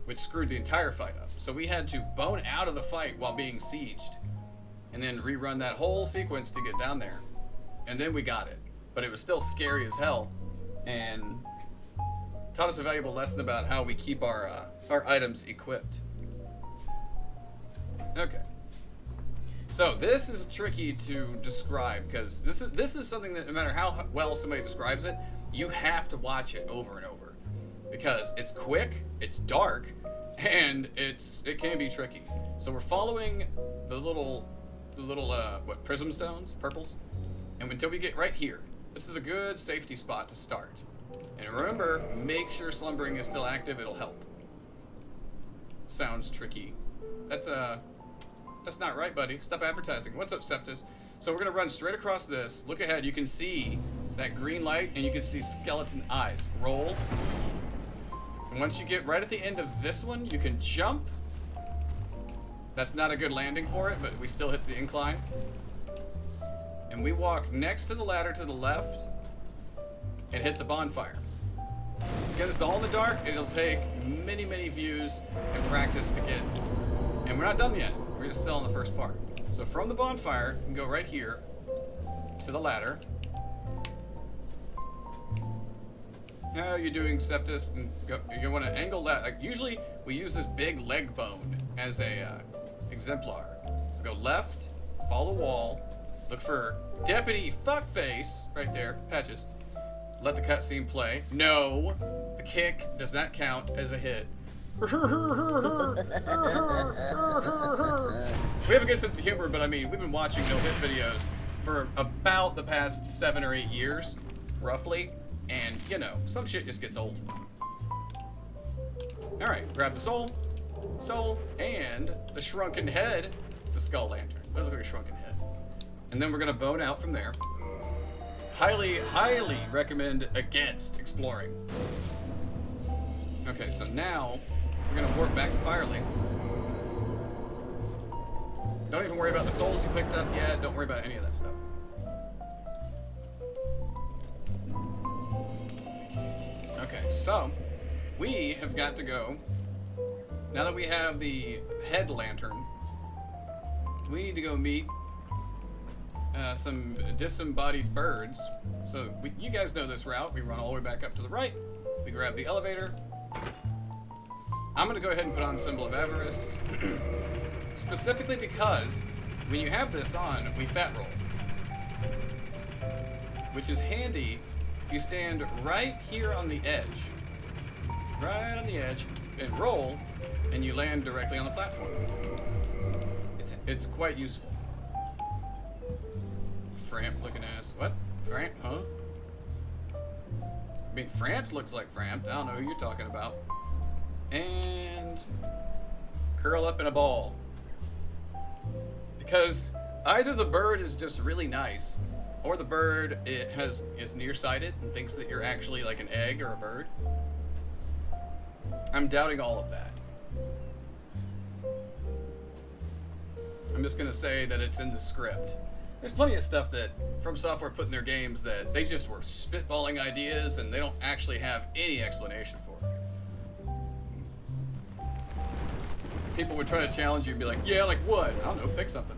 which screwed the entire fight up. So we had to bone out of the fight while being sieged, and then rerun that whole sequence to get down there. And then we got it. But it was still scary as hell, and taught us a valuable lesson about how we keep our items equipped. Okay. So this is tricky to describe because this is something that no matter how well somebody describes it, you have to watch it over and over because it's quick, it's dark, and it can be tricky. So we're following the little prism stones, purples, and until we get right here, this is a good safety spot to start. And remember, make sure slumbering is still active. It'll help. Sounds tricky. That's not right, buddy. Stop advertising. What's up, Septus? So we're gonna run straight across this. Look ahead. You can see that green light, and you can see skeleton eyes. Roll. And once you get right at the end of this one, you can jump. That's not a good landing for it, but we still hit the incline. And we walk next to the ladder to the left and hit the bonfire. Again, this is all in the dark. It'll take many, many views and practice to get. And we're not done yet. We're just still on the first part. So from the bonfire, you can go right here to the ladder. How are you doing, Septus? And you want to angle that. Like, usually we use this big leg bone as a exemplar. So go left, follow the wall, look for Deputy Fuckface right there, Patches. Let the cutscene play. No, the kick does not count as a hit. We have a good sense of humor, but I mean, we've been watching no-hit videos for about the past 7 or 8 years, roughly, and, you know, some shit just gets old. Alright, grab the soul, and the shrunken head. It's a skull lantern. It looks like a shrunken head. And then we're gonna bone out from there. Highly, highly recommend against exploring. Okay, so now we're gonna warp back to Firelink. Don't even worry about the souls you picked up yet. Don't worry about any of that stuff. Okay, so we have got to go. Now that we have the head lantern, we need to go meet some disembodied birds. So you guys know this route. We run all the way back up to the right. We grab the elevator. I'm gonna go ahead and put on Symbol of Avarice. Specifically because when you have this on, we fat roll. Which is handy if you stand right here on the edge. Right on the edge and roll, and you land directly on the platform. It's quite useful. Framp looking ass. What? Framp, huh? I mean, Framp looks like Framp. I don't know who you're talking about. And curl up in a ball. Because either the bird is just really nice, or the bird is nearsighted and thinks that you're actually like an egg or a bird. I'm doubting all of that. I'm just gonna say that it's in the script. There's plenty of stuff that From Software put in their games that they just were spitballing ideas and they don't actually have any explanation for it. People would try to challenge you and be like, yeah, like what? I don't know, pick something.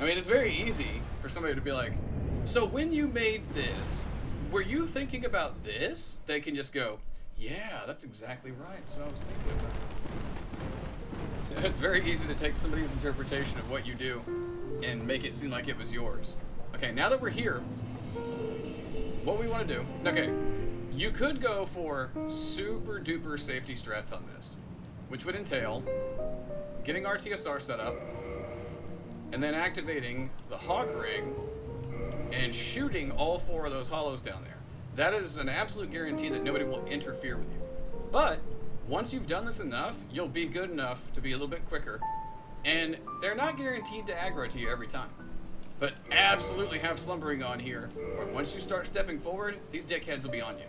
I mean, it's very easy for somebody to be like, so when you made this, were you thinking about this? They can just go, yeah, that's exactly right. That's what I was thinking about. So it's very easy to take somebody's interpretation of what you do and make it seem like it was yours. Okay, now that we're here, what we want to do, okay, you could go for super duper safety strats on this, which would entail getting RTSR set up, and then activating the hog ring and shooting all 4 of those hollows down there. That is an absolute guarantee that nobody will interfere with you. But once you've done this enough, you'll be good enough to be a little bit quicker. And they're not guaranteed to aggro to you every time. But absolutely have slumbering on here, where once you start stepping forward, these dickheads will be on you.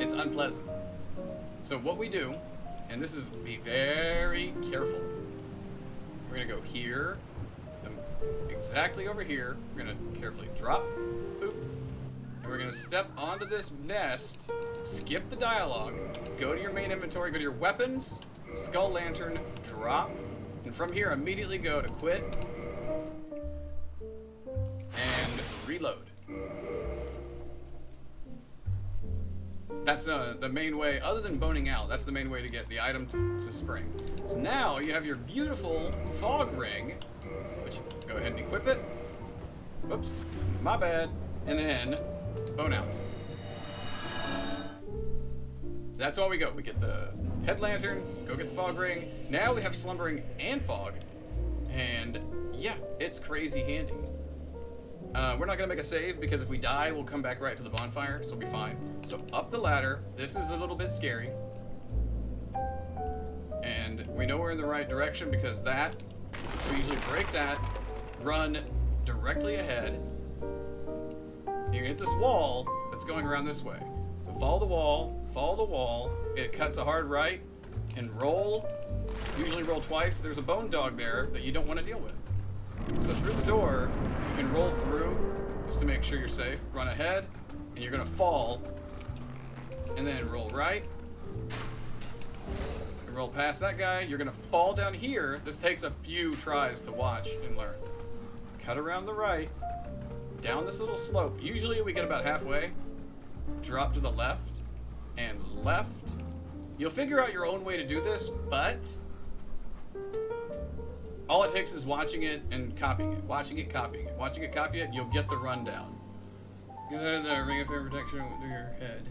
It's unpleasant. So what we do, and this is, be very careful. We're gonna go here, exactly over here. We're gonna carefully drop, boop, and we're gonna step onto this nest, skip the dialogue, go to your main inventory, go to your weapons, skull lantern, drop, and from here immediately go to quit and reload. That's the main way, other than boning out, that's the main way to get the item to spring. So now you have your beautiful fog ring, which, go ahead and equip it. Whoops, my bad. And then bone out. That's all we go. We get the head lantern, go get the fog ring. Now we have slumbering and fog. And yeah, it's crazy handy. We're not gonna make a save because if we die, we'll come back right to the bonfire, so we'll be fine. So up the ladder. This is a little bit scary. And we know we're in the right direction because that, so we usually break that, run directly ahead. You're gonna hit this wall that's going around this way. So follow the wall, it cuts a hard right, and roll. Usually roll twice. There's a bone dog there that you don't want to deal with. So through the door, you can roll through just to make sure you're safe. Run ahead, and you're gonna fall, and then roll right. And roll past that guy. You're gonna fall down here. This takes a few tries to watch and learn. Cut around the right, down this little slope. Usually we get about halfway. Drop to the left and left. You'll figure out your own way to do this, but all it takes is watching it and copying it. Watching it, copying it. Watching it, copy it, you'll get the rundown. Get out of the ring of fire protection with your head.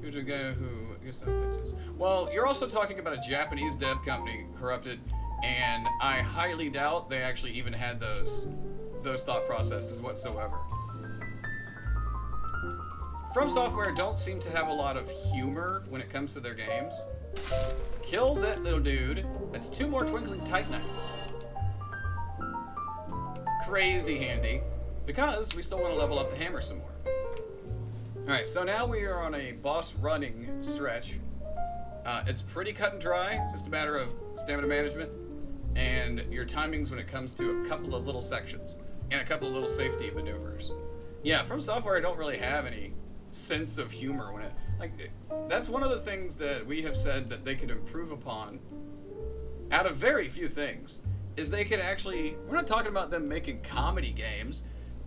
Here's a guy who I guess that fits. Well, you're also talking about a Japanese dev company corrupted, and I highly doubt they actually even had those thought processes whatsoever. From Software don't seem to have a lot of humor when it comes to their games. Kill that little dude. That's 2 more Twinkling Titanite. Crazy handy. because we still want to level up the hammer some more. Alright, so now we are on a boss running stretch. It's pretty cut and dry. It's just a matter of stamina management and your timings when it comes to a couple of little sections and a couple of little safety maneuvers. Yeah, From Software, I don't really have any sense of humor when it... Like, that's one of the things that we have said that they could improve upon out of very few things, is they could actually... We're not talking about them making comedy games.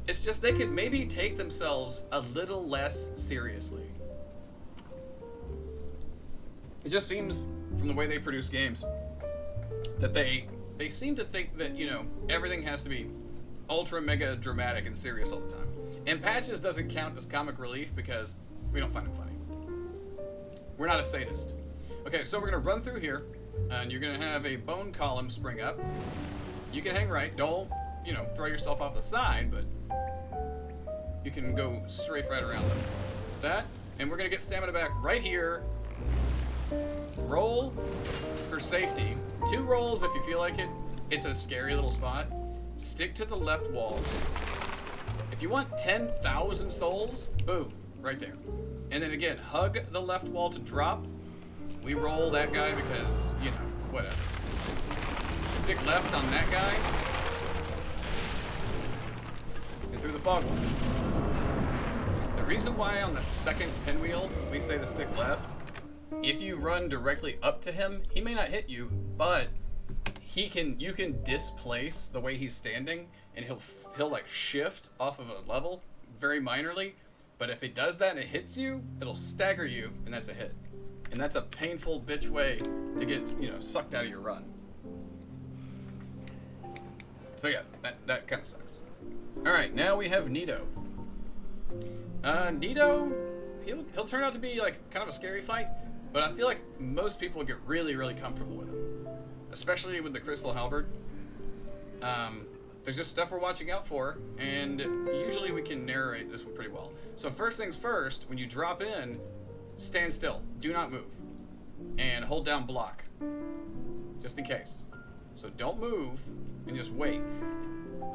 It's just they could maybe take themselves a little less seriously. It just seems, from the way they produce games, that they seem to think that, you know, everything has to be ultra mega dramatic and serious all the time. And Patches doesn't count as comic relief because we don't find him funny. We're not a sadist. Okay, so we're gonna run through here, and you're gonna have a bone column spring up. You can hang right. Don't, you know, throw yourself off the side, but you can go strafe right around them. That, and we're gonna get stamina back right here. Roll for safety. 2 rolls if you feel like it. It's a scary little spot. Stick to the left wall. If you want 10,000 souls, boom, right there. And then again, hug the left wall to drop. We roll that guy because, you know, whatever. Stick left on that guy. And through the fog wall. The reason why on that second pinwheel we say to stick left, if you run directly up to him, he may not hit you, but you can displace the way he's standing, and he'll like shift off of a level very minorly. But if it does that and it hits you, it'll stagger you, and that's a hit. And that's a painful bitch way to get, you know, sucked out of your run. So yeah, that kind of sucks. All right, now we have Nito. Nito, he'll turn out to be like kind of a scary fight. But I feel like most people get really, really comfortable with him. Especially with the Crystal Halberd. There's just stuff we're watching out for, and usually we can narrate this one pretty well. So first things first, when you drop in, stand still. Do not move. And hold down block. Just in case. So don't move, and just wait.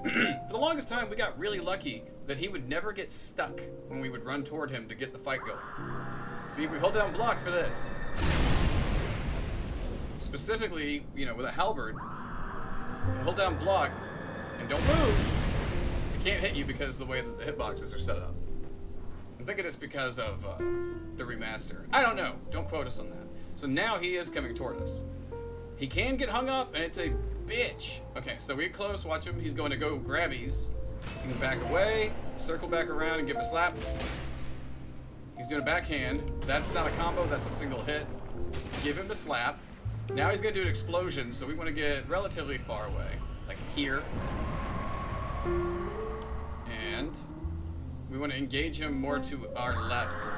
For the longest time, we got really lucky that he would never get stuck when we would run toward him to get the fight going. See, we hold down block for this. Specifically, you know, with a halberd, hold down block and don't move. It can't hit you because of the way that the hitboxes are set up. I'm thinking it's because of the remaster. I don't know. Don't quote us on that. So now he is coming toward us. He can get hung up, and it's a bitch. Okay, so we get close. Watch him. He's going to go grabbies. He can back away, circle back around, and give him a slap. He's doing a backhand. That's not a combo, that's a single hit. Give him a slap. Now he's gonna do an explosion, so we want to get relatively far away. Like here. And we want to engage him more to our left.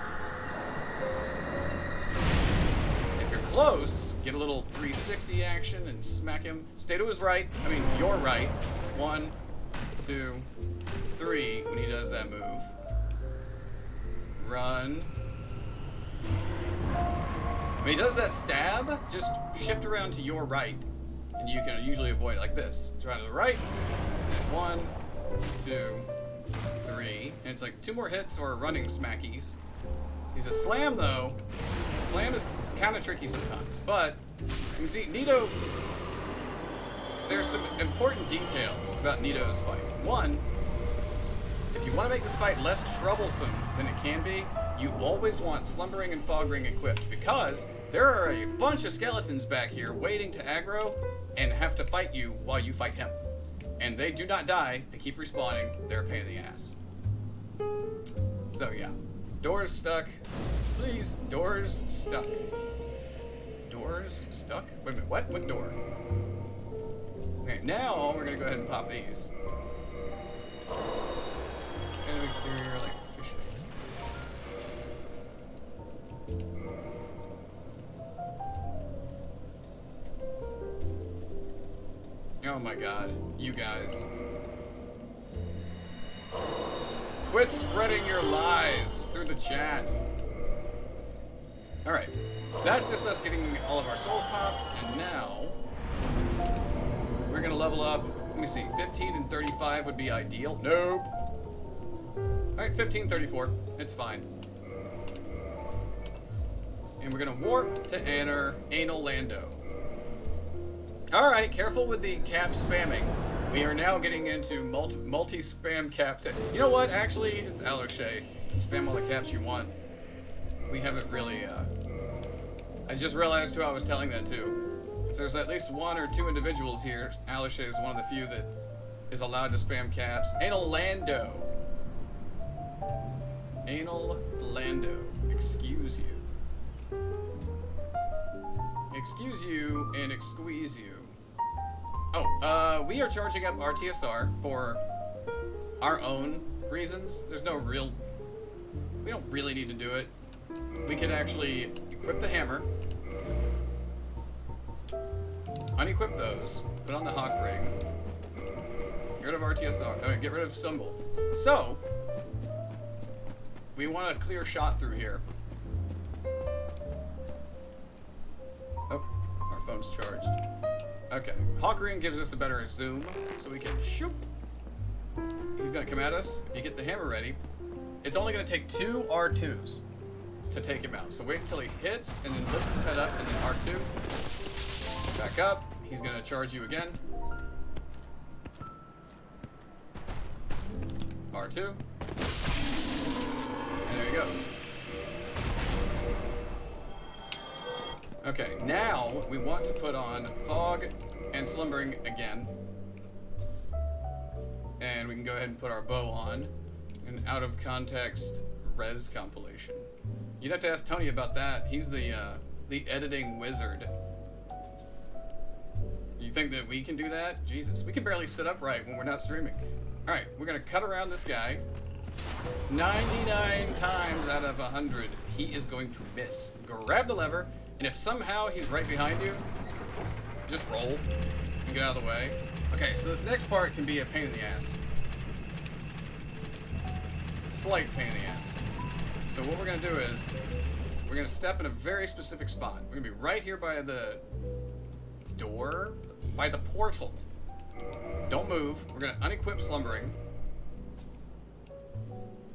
If you're close, get a little 360 action and smack him. Stay to his right. I mean, your right. 1, 2, 3 when he does that move. Run. When he does that stab, just shift around to your right, and you can usually avoid it like this. Try to the right. 1, 2, 3, and it's like 2 more hits or running smackies. He's a slam though. Slam is kind of tricky sometimes, but you see, Nito. There's some important details about Nito's fight. One. If you want to make this fight less troublesome than it can be, you always want Slumbering and Fog Ring equipped, because there are a bunch of skeletons back here waiting to aggro and have to fight you while you fight him. And they do not die, they keep respawning, they're a pain in the ass. So yeah. Doors stuck. Please, doors stuck. Doors stuck? Wait a minute, what? What door? Okay, now we're gonna go ahead and pop these. Kind of exterior, like fish eggs. Oh my god, you guys. Quit spreading your lies through the chat. Alright, that's just us getting all of our souls popped, and now we're gonna level up. Let me see, 15 and 35 would be ideal. Nope. Alright, 1534. It's fine. And we're gonna warp to Anal Lando. Alright, careful with the cap spamming. We are now getting into multi-spam cap. You know what? Actually, it's Aloshay. Spam all the caps you want. We haven't really, I just realized who I was telling that to. If there's at least one or two individuals here, Aloshay is one of the few that is allowed to spam caps. Anal Lando. Anal Lando. Excuse you. Excuse you and squeeze you. Oh, we are charging up our TSR for our own reasons. There's no real... We don't really need to do it. We can actually equip the hammer. Unequip those. Put on the hawk ring. Get rid of RTSR. Get rid of symbol. So, we want a clear shot through here. Oh, our phone's charged. Okay, hawk ring gives us a better zoom, so we can shoot. He's gonna come at us. If you get the hammer ready, it's only gonna take 2 R2s to take him out. So wait until he hits, and then lifts his head up, and then R2. Back up. He's gonna charge you again. R2. And there he goes. Okay, now we want to put on Fog and Slumbering again. And we can go ahead and put our bow on. An out of context res compilation. You'd have to ask Tony about that. He's the editing wizard. You think that we can do that? Jesus, we can barely sit upright when we're not streaming. Alright, we're gonna cut around this guy. 99 times out of 100, he is going to miss. Grab the lever, and if somehow he's right behind you, just roll and get out of the way. Okay, so this next part can be a pain in the ass. Slight pain in the ass. So what we're gonna do is, we're gonna step in a very specific spot. We're gonna be right here by the door, by the portal. Don't move. We're gonna unequip Slumbering.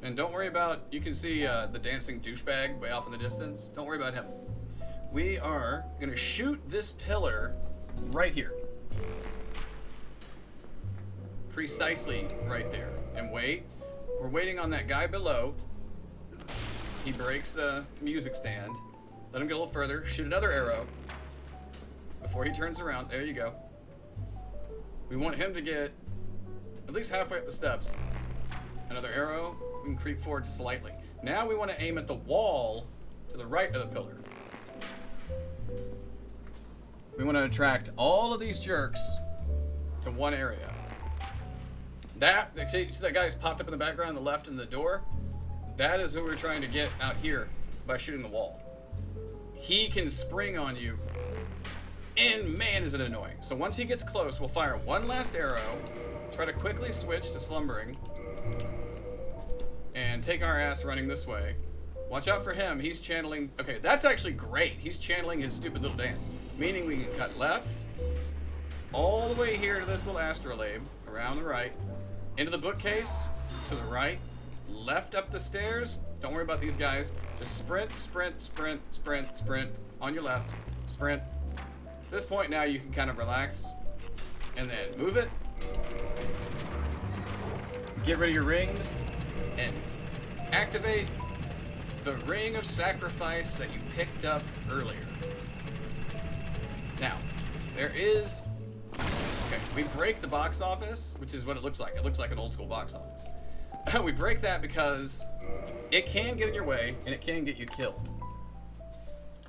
And don't worry about, you can see the dancing douchebag way off in the distance. Don't worry about him. We are gonna shoot this pillar right here. Precisely right there. And wait. We're waiting on that guy below. He breaks the music stand. Let him get a little further. Shoot another arrow. Before he turns around. There you go. We want him to get at least halfway up the steps. Another arrow. We can creep forward slightly. Now we want to aim at the wall to the right of the pillar. We want to attract all of these jerks to one area. See that guy who's popped up in the background on the left in the door? That is who we're trying to get out here by shooting the wall. He can spring on you, and man is it annoying. So once he gets close, we'll fire one last arrow, try to quickly switch to Slumbering, and take our ass running this way. Watch out for him. He's channeling... Okay, that's actually great. He's channeling his stupid little dance. Meaning we can cut left, all the way here to this little astrolabe, around the right, into the bookcase, to the right, left up the stairs. Don't worry about these guys. Just sprint, sprint, sprint, sprint, sprint. On your left. Sprint. At this point now you can kind of relax. And then move it. Get rid of your rings. And activate the ring of sacrifice that you picked up earlier. Now, there is... Okay, we break the box office, which is what it looks like. It looks like an old school box office. We break that because it can get in your way and it can get you killed.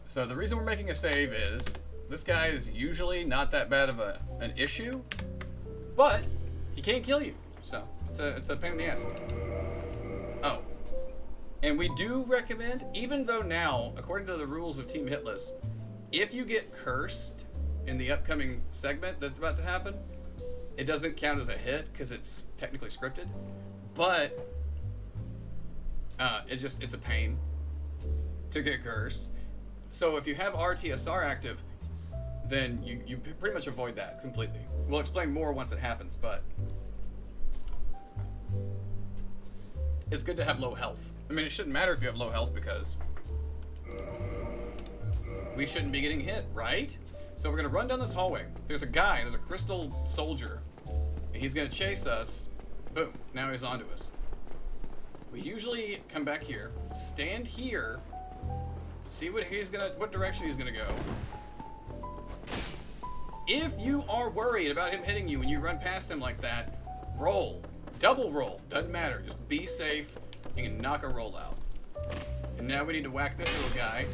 So the reason we're making a save is this guy is usually not that bad of an issue, but he can kill you. So it's a pain in the ass. Oh, and we do recommend, even though now, according to the rules of Team Hitless, if you get cursed in the upcoming segment that's about to happen, it doesn't count as a hit because it's technically scripted. But it's a pain to get cursed. So if you have RTSR active, then you pretty much avoid that completely. We'll explain more once it happens, but it's good to have low health. I mean, it shouldn't matter if you have low health because we shouldn't be getting hit, right? So we're gonna run down this hallway. There's a crystal soldier. And he's gonna chase us. Boom, now he's onto us. We usually come back here, stand here, see what direction he's gonna go. If you are worried about him hitting you when you run past him like that, roll. Double roll. Doesn't matter. Just be safe. You can knock a roll out. And now we need to whack this little guy.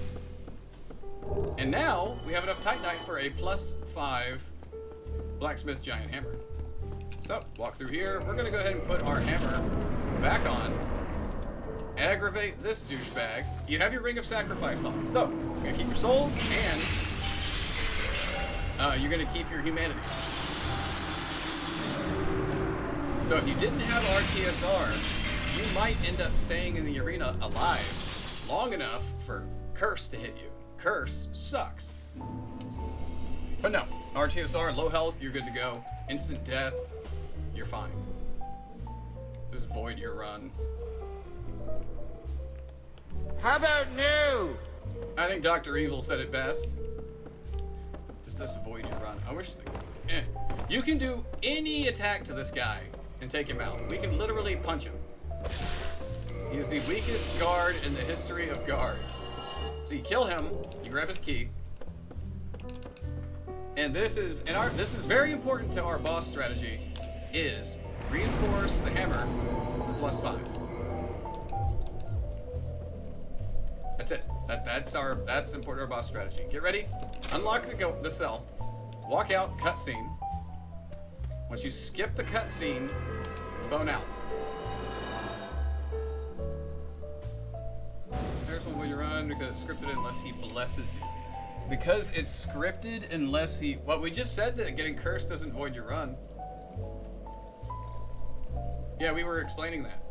And now we have enough Titanite for a +5 blacksmith giant hammer. So, walk through here. We're going to go ahead and put our hammer back on. Aggravate this douchebag. You have your ring of sacrifice on. So, you're going to keep your souls and you're going to keep your humanity. So if you didn't have RTSR, you might end up staying in the arena alive long enough for Curse to hit you. Curse sucks. But no, RTSR, low health, you're good to go. Instant death, you're fine. Just void your run. How about new? I think Dr. Evil said it best. Just avoid your run. I wish. You can do any attack to this guy and take him out. We can literally punch him. He's the weakest guard in the history of guards. So you kill him, you grab his key, and this is very important to our boss strategy. Is reinforce the hammer to +5. That's it. That's important to our boss strategy. Get ready. Unlock the cell. Walk out. Cutscene. Once you skip the cutscene, bone out. There's one way you run because it's scripted unless he blesses you. Because it's scripted unless he. Well, we just said that getting cursed doesn't void your run. Yeah, we were explaining that.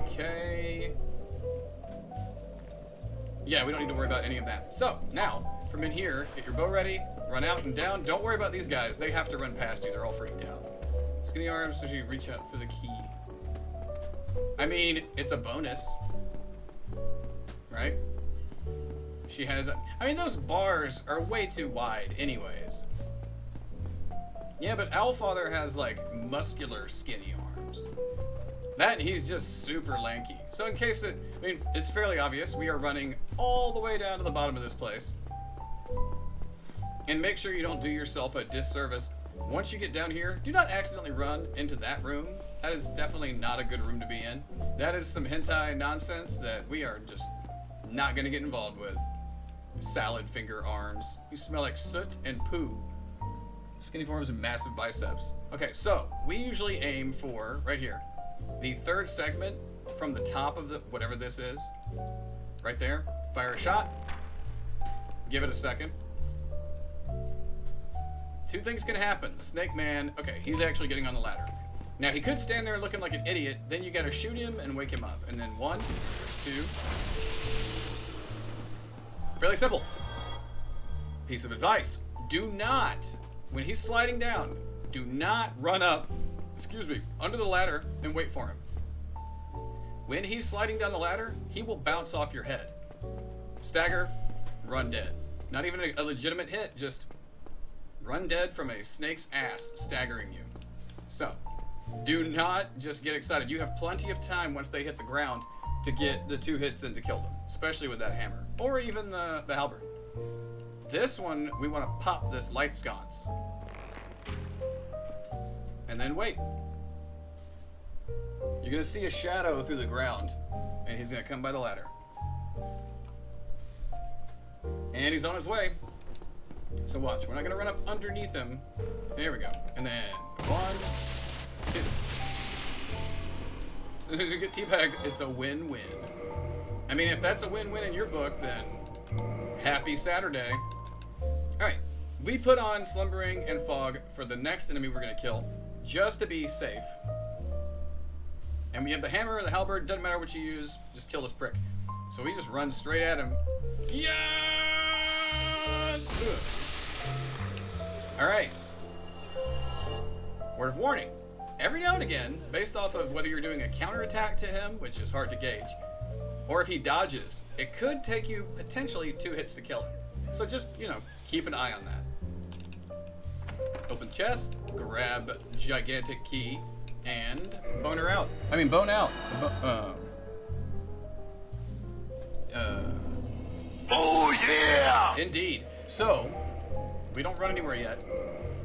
Okay. Yeah, we don't need to worry about any of that. So, now, from in here, get your bow ready, run out and down. Don't worry about these guys. They have to run past you. They're all freaked out. Skinny arms so you reach out for the key. I mean, it's a bonus. Right? She has I mean, those bars are way too wide anyways. Yeah, but Owlfather has, like, muscular skinny arms. That, he's just super lanky. So in case I mean, it's fairly obvious, we are running all the way down to the bottom of this place. And make sure you don't do yourself a disservice. Once you get down here, do not accidentally run into that room. That is definitely not a good room to be in. That is some hentai nonsense that we are just not going to get involved with. Salad finger arms. You smell like soot and poo. Skinny forms and massive biceps. Okay, so we usually aim for, right here, the third segment from the top of the, whatever this is, right there. Fire a shot. Give it a second. Two things can happen. The snake man, okay, he's actually getting on the ladder. Now he could stand there looking like an idiot, then you gotta shoot him and wake him up. And then 1, 2. Fairly simple. Piece of advice. Do not, when he's sliding down, do not run up, under the ladder and wait for him. When he's sliding down the ladder, he will bounce off your head. Stagger, run dead. Not even a legitimate hit, just run dead from a snake's ass staggering you. So, do not just get excited. You have plenty of time once they hit the ground to get the 2 hits in to kill them, especially with that hammer, or even the halberd. This one, we want to pop this light sconce. And then wait. You're gonna see a shadow through the ground, and he's gonna come by the ladder. And he's on his way. So watch, we're not gonna run up underneath him. There we go. And then 1, 2. As soon as you get teabagged, it's a win-win. I mean, if that's a win-win in your book, then happy Saturday. Alright, we put on Slumbering and Fog for the next enemy we're gonna kill, just to be safe. And we have the hammer or the halberd, doesn't matter what you use, just kill this prick. So we just run straight at him. Yeah! Alright. Word of warning. every now and again, based off of whether you're doing a counterattack to him, which is hard to gauge, or if he dodges, it could take you potentially 2 hits to kill him. So just, you know, keep an eye on that. Open chest, grab gigantic key, and bone out. Bone out. Oh yeah! Indeed. So, we don't run anywhere yet.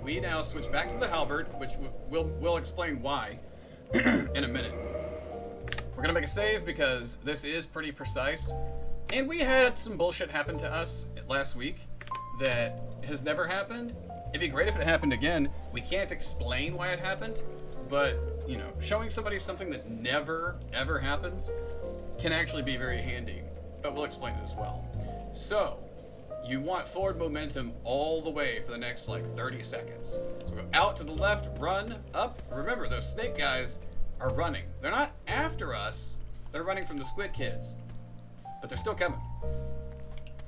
We now switch back to the halberd, which we'll explain why in a minute. We're gonna make a save because this is pretty precise. And we had some bullshit happen to us last week that has never happened. It'd be great if it happened again. We can't explain why it happened, but, you know, showing somebody something that never, ever happens can actually be very handy. But we'll explain it as well. So, you want forward momentum all the way for the next, like, 30 seconds. So go out to the left, run, up. Remember, those snake guys are running. They're not after us. They're running from the squid kids. But they're still coming.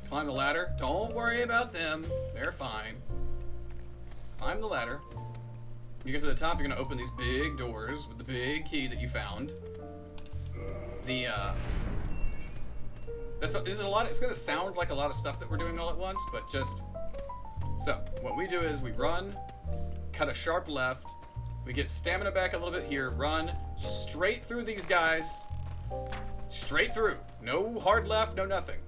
Climb the ladder. Don't worry about them. They're fine. Climb the ladder. When you get to the top, you're going to open these big doors with the big key that you found. This is a lot. It's going to sound like a lot of stuff that we're doing all at once, but just... So, what we do is we run, cut a sharp left, we get stamina back a little bit here, run straight through these guys, straight through. No hard left, no nothing.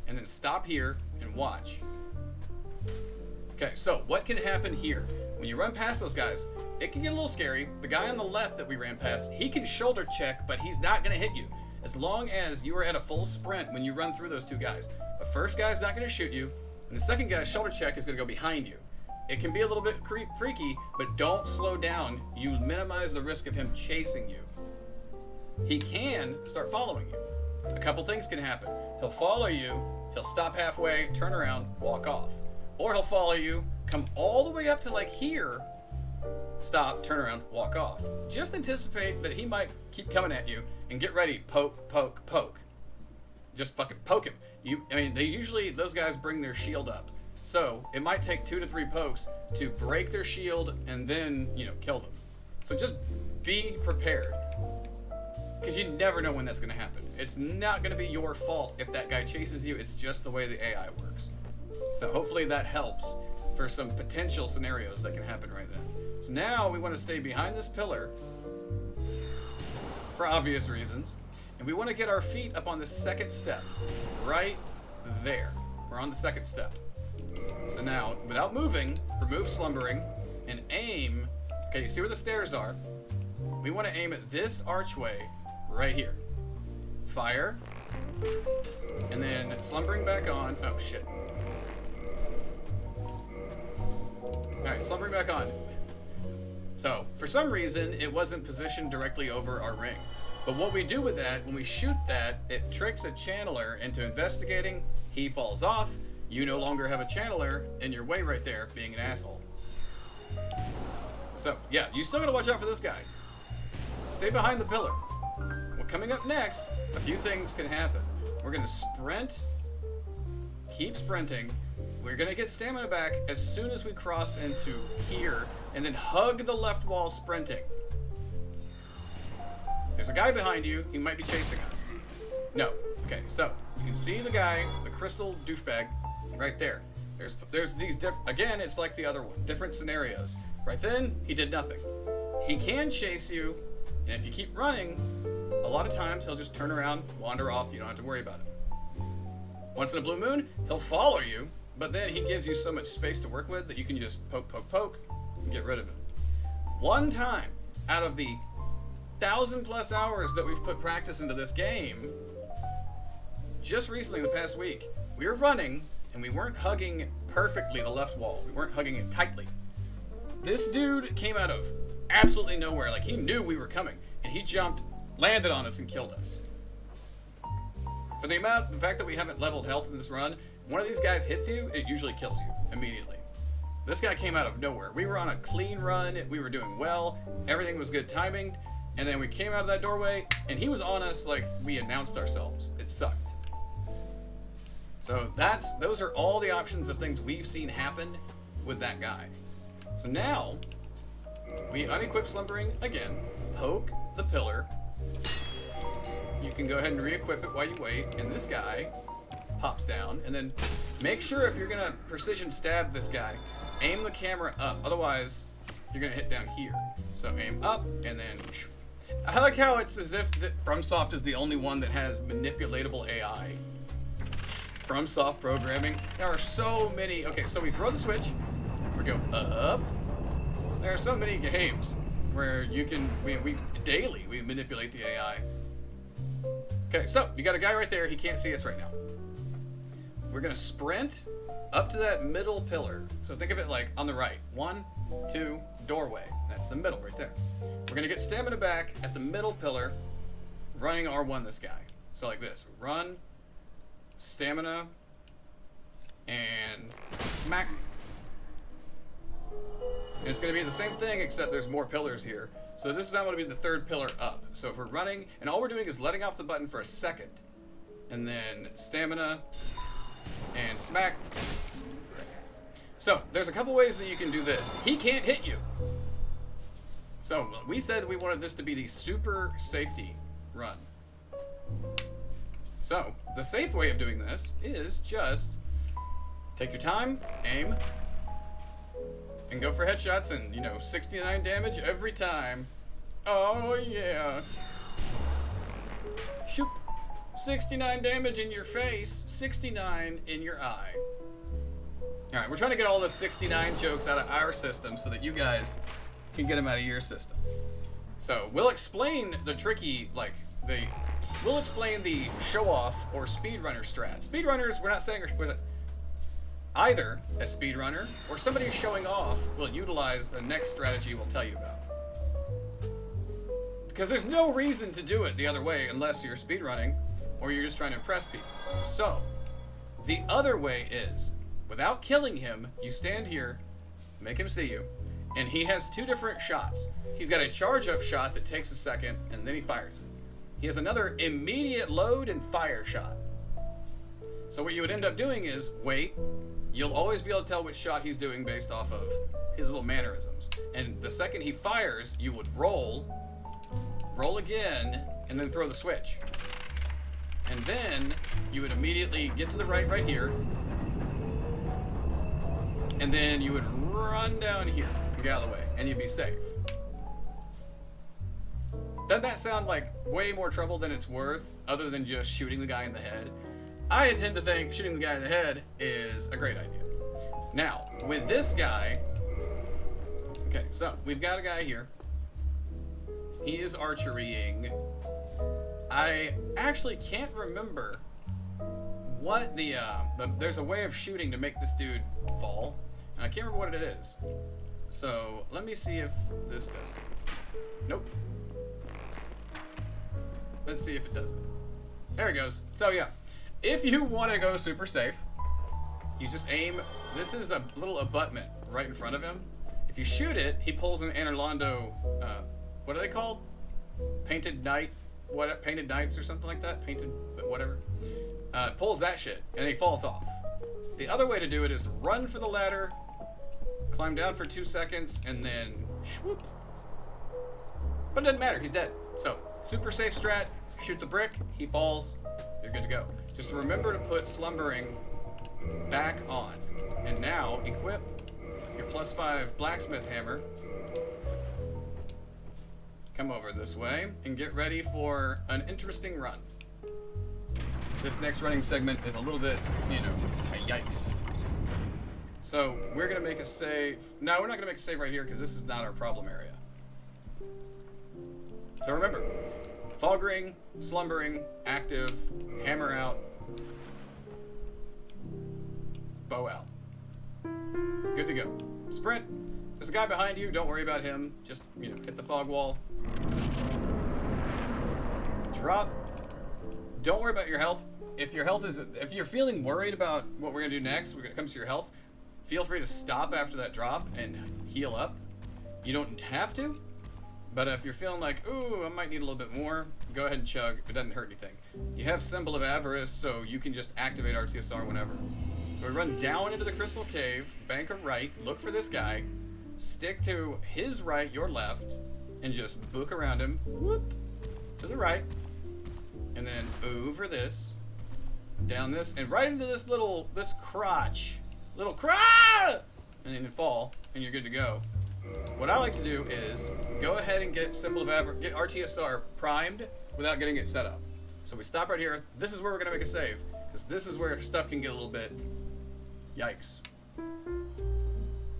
And then stop here and watch. Okay, so what can happen here? When you run past those guys, it can get a little scary. The guy on the left that we ran past, he can shoulder check, but he's not going to hit you. As long as you are at a full sprint when you run through those 2 guys. The first guy's not going to shoot you, and the second guy's shoulder check is going to go behind you. It can be a little bit freaky, but don't slow down. You minimize the risk of him chasing you. He can start following you. A couple things can happen. He'll follow you, he'll stop halfway, turn around, walk off. Or he'll follow you, come all the way up to like here, stop, turn around, walk off. Just anticipate that he might keep coming at you and get ready. Poke, poke, poke. Just fucking poke him. Those guys bring their shield up. So it might take 2 to 3 pokes to break their shield and then, you know, kill them. So just be prepared. Because you never know when that's going to happen. It's not going to be your fault if that guy chases you. It's just the way the AI works. So hopefully that helps for some potential scenarios that can happen right then. So now we want to stay behind this pillar for obvious reasons. And we want to get our feet up on the second step. Right there. We're on the second step. So now, without moving, remove slumbering and aim. Okay, you see where the stairs are? We want to aim at this archway right here. Fire. And then slumbering back on. Oh, shit. Alright, slumbering back on. So, for some reason, it wasn't positioned directly over our ring. But what we do with that, when we shoot that, it tricks a channeler into investigating. He falls off. You no longer have a channeler in your way right there, being an asshole. So, yeah, you still gotta watch out for this guy. Stay behind the pillar. Well, coming up next, a few things can happen. We're gonna sprint, keep sprinting. We're gonna get stamina back as soon as we cross into here, and then hug the left wall sprinting. There's a guy behind you. He might be chasing us. No. Okay, so you can see the guy, the crystal douchebag, right there. There's these again, it's like the other one, different scenarios. Right then, he did nothing. He can chase you, and if you keep running, a lot of times he'll just turn around, wander off. You don't have to worry about it. Once in a blue moon, he'll follow you, but then he gives you so much space to work with that you can just poke, poke, poke, and get rid of him. One time out of the 1,000+ hours that we've put practice into this game, just recently in the past week, we were running and we weren't hugging perfectly the left wall. We weren't hugging it tightly. This dude came out of absolutely nowhere. Like, he knew we were coming, and he jumped, landed on us, and killed us. For the fact that we haven't leveled health in this run, one of these guys hits you, it usually kills you immediately. This guy came out of nowhere. We were on a clean run. We were doing well. Everything was good timing. And then we came out of that doorway, and he was on us like we announced ourselves. It sucked. So those are all the options of things we've seen happen with that guy. So now, we unequip slumbering again, poke the pillar. You can go ahead and re-equip it while you wait, and this guy pops down, and then make sure if you're gonna precision stab this guy, aim the camera up, otherwise you're gonna hit down here. So aim up, and then I like how it's as if FromSoft is the only one that has manipulatable AI. FromSoft programming. There are so many. Okay, so we throw the switch, we go up. There are so many games where you can, we daily we manipulate the AI. Okay, so you got a guy right there. He can't see us right now. We're gonna sprint up to that middle pillar. So think of it like on the right. 1, 2, doorway. That's the middle right there. We're gonna get stamina back at the middle pillar, running R1 this guy. So like this, run, stamina, and smack. And it's gonna be the same thing except there's more pillars here. So this is now gonna be the third pillar up. So if we're running, and all we're doing is letting off the button for a second, and then stamina, and smack. So there's a couple ways that you can do this. He can't hit you. So we said we wanted this to be the super safety run. So the safe way of doing this is just take your time, aim, and go for headshots, and 69 damage every time. Oh yeah. Shoot. 69 damage in your face, 69 in your eye. Alright, we're trying to get all the 69 jokes out of our system so that you guys can get them out of your system. So we'll explain the tricky, we'll explain the show-off or speedrunner strat. Speedrunners, we're not saying either a speedrunner or somebody showing off will utilize the next strategy we'll tell you about. Because there's no reason to do it the other way unless you're speedrunning or you're just trying to impress people. So, the other way is, without killing him, you stand here, make him see you, and he has two different shots. He's got a charge-up shot that takes a second, and then he fires it. He has another immediate load and fire shot. So what you would end up doing is, wait, you'll always be able to tell which shot he's doing based off of his little mannerisms. And the second he fires, you would roll again, and then throw the switch. And then you would immediately get to the right here, and then you would run down here and get out of the way, and you'd be safe. Doesn't that sound like way more trouble than it's worth, other than just shooting the guy in the head? I tend to think shooting the guy in the head is a great idea. Now, with this guy, okay, so we've got a guy here. He is archerying. I actually can't remember what there's a way of shooting to make this dude fall, and I can't remember what it is. So let me see if this does it. Nope. Let's see if it does it. There it goes. So yeah, if you want to go super safe, you just aim. This is a little abutment right in front of him. If you shoot it, he pulls an Anorlando, what are they called? Painted Knight? What? Painted Knights or something like that? Painted, whatever. Pulls that shit, and he falls off. The other way to do it is run for the ladder, climb down for 2 seconds, and then swoop. But it doesn't matter, he's dead. So, super safe strat, shoot the brick, he falls, you're good to go. Just remember to put slumbering back on. And now, equip your +5 blacksmith hammer. Come over this way and get ready for an interesting run. This next running segment is a little bit, a yikes. So we're gonna make a save. No, we're not gonna make a save right here because this is not our problem area. So remember, fog ring, slumbering, active, hammer out, bow out. Good to go. Sprint. There's a guy behind you. Don't worry about him. Just, hit the fog wall. Drop. Don't worry about your health. If you're feeling worried about what we're gonna do next when it comes to your health, feel free to stop after that drop and heal up. You don't have to, but if you're feeling like, ooh, I might need a little bit more, go ahead and chug. It doesn't hurt anything. You have Symbol of Avarice, so you can just activate RTSR whenever. So we run down into the crystal cave, bank a right, look for this guy, stick to his right, your left, and just book around him, whoop, to the right, and then over this, down this, and right into this crotch, and then fall, and you're good to go. What I like to do is go ahead and get get RTSR primed without getting it set up. So we stop right here. This is where we're gonna make a save, because this is where stuff can get a little bit, yikes.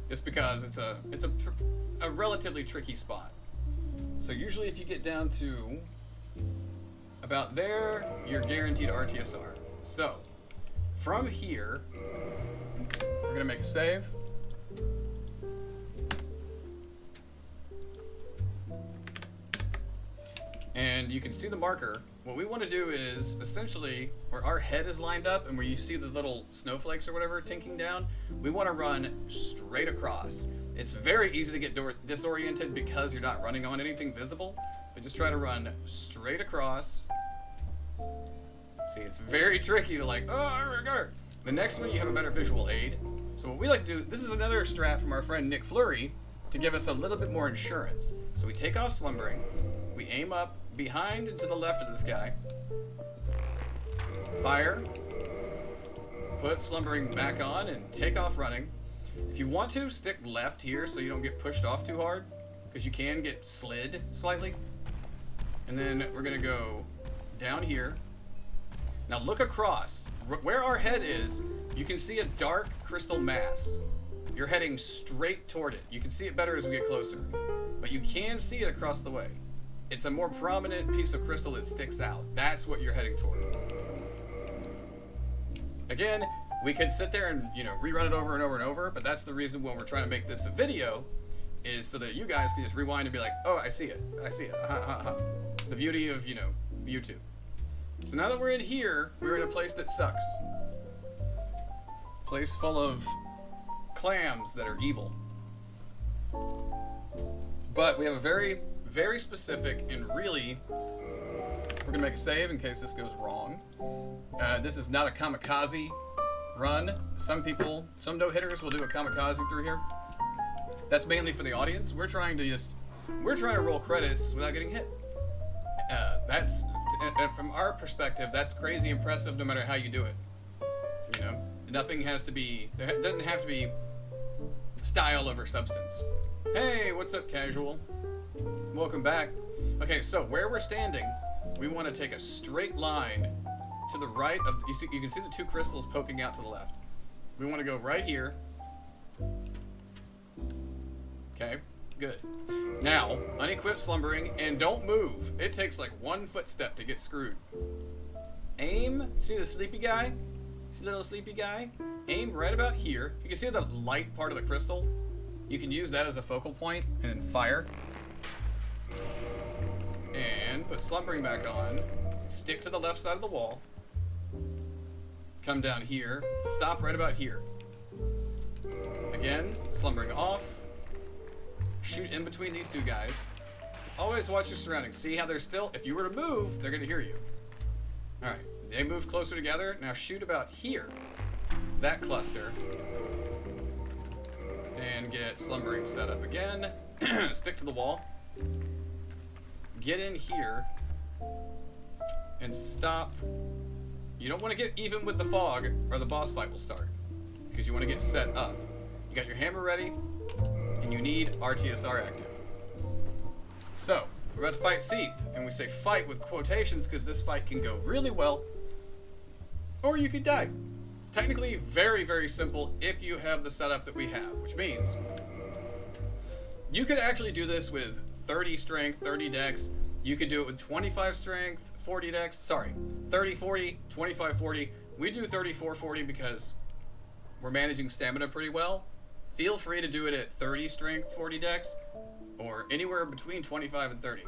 Just because it's a relatively tricky spot. So usually if you get down to about there, you're guaranteed RTSR. So from here, we're gonna make a save. And you can see the marker. What we want to do is essentially where our head is lined up and where you see the little snowflakes or whatever tinking down, we want to run straight across. It's very easy to get disoriented because you're not running on anything visible, but just try to run straight across. See, it's very tricky to like, oh, the next one you have a better visual aid. So what we like to do, this is another strat from our friend Nick Fleury to give us a little bit more insurance. So we take off slumbering, we aim up behind and to the left of this guy, fire, put slumbering back on, and take off running. If you want to, stick left here so you don't get pushed off too hard, because you can get slid slightly. And then we're gonna go down here. Now look across. Where our head is, you can see a dark crystal mass. You're heading straight toward it. You can see it better as we get closer, but you can see it across the way. It's a more prominent piece of crystal that sticks out. That's what you're heading toward. Again, we could sit there and, rerun it over and over and over, but that's the reason when we're trying to make this a video, is so that you guys can just rewind and be like, oh, I see it. The beauty of, YouTube. So now that we're in here, we're in a place that sucks. Place full of clams that are evil. But we have a very, very specific and really, we're gonna make a save in case this goes wrong. This is not a kamikaze run. Some no-hitters will do a kamikaze through here. That's mainly for the audience. We're trying to roll credits without getting hit. And from our perspective, that's crazy impressive no matter how you do it. Nothing has to be, there doesn't have to be style over substance. Hey, what's up, casual? Welcome back. Okay, so where we're standing, we want to take a straight line to the right of, you can see the two crystals poking out to the left. We want to go right here. Okay, good. Now, unequip slumbering, and don't move. It takes like one footstep to get screwed. Aim, see the sleepy guy? See the little sleepy guy? Aim right about here. You can see the light part of the crystal. You can use that as a focal point and then fire. And put slumbering back on. Stick to the left side of the wall. Come down here. Stop right about here. Again, slumbering off. Shoot in between these two guys. Always watch your surroundings. See how they're still, if you were to move, they're gonna hear you. Alright, they move closer together. Now shoot about here. That cluster. And get slumbering set up again. Stick to the wall. Get in here. And stop. You don't want to get even with the fog, or the boss fight will start. Because you want to get set up. You got your hammer ready. And you need RTSR active. So, we're about to fight Seath, and we say fight with quotations because this fight can go really well, or you could die. It's technically very, very simple if you have the setup that we have, which means you could actually do this with 30 strength, 30 dex. You could do it with 25 strength, 40 dex. Sorry, 30, 40, 25, 40. We do 34, 40 because we're managing stamina pretty well. Feel free to do it at 30 strength, 40 dex, or anywhere between 25 and 30.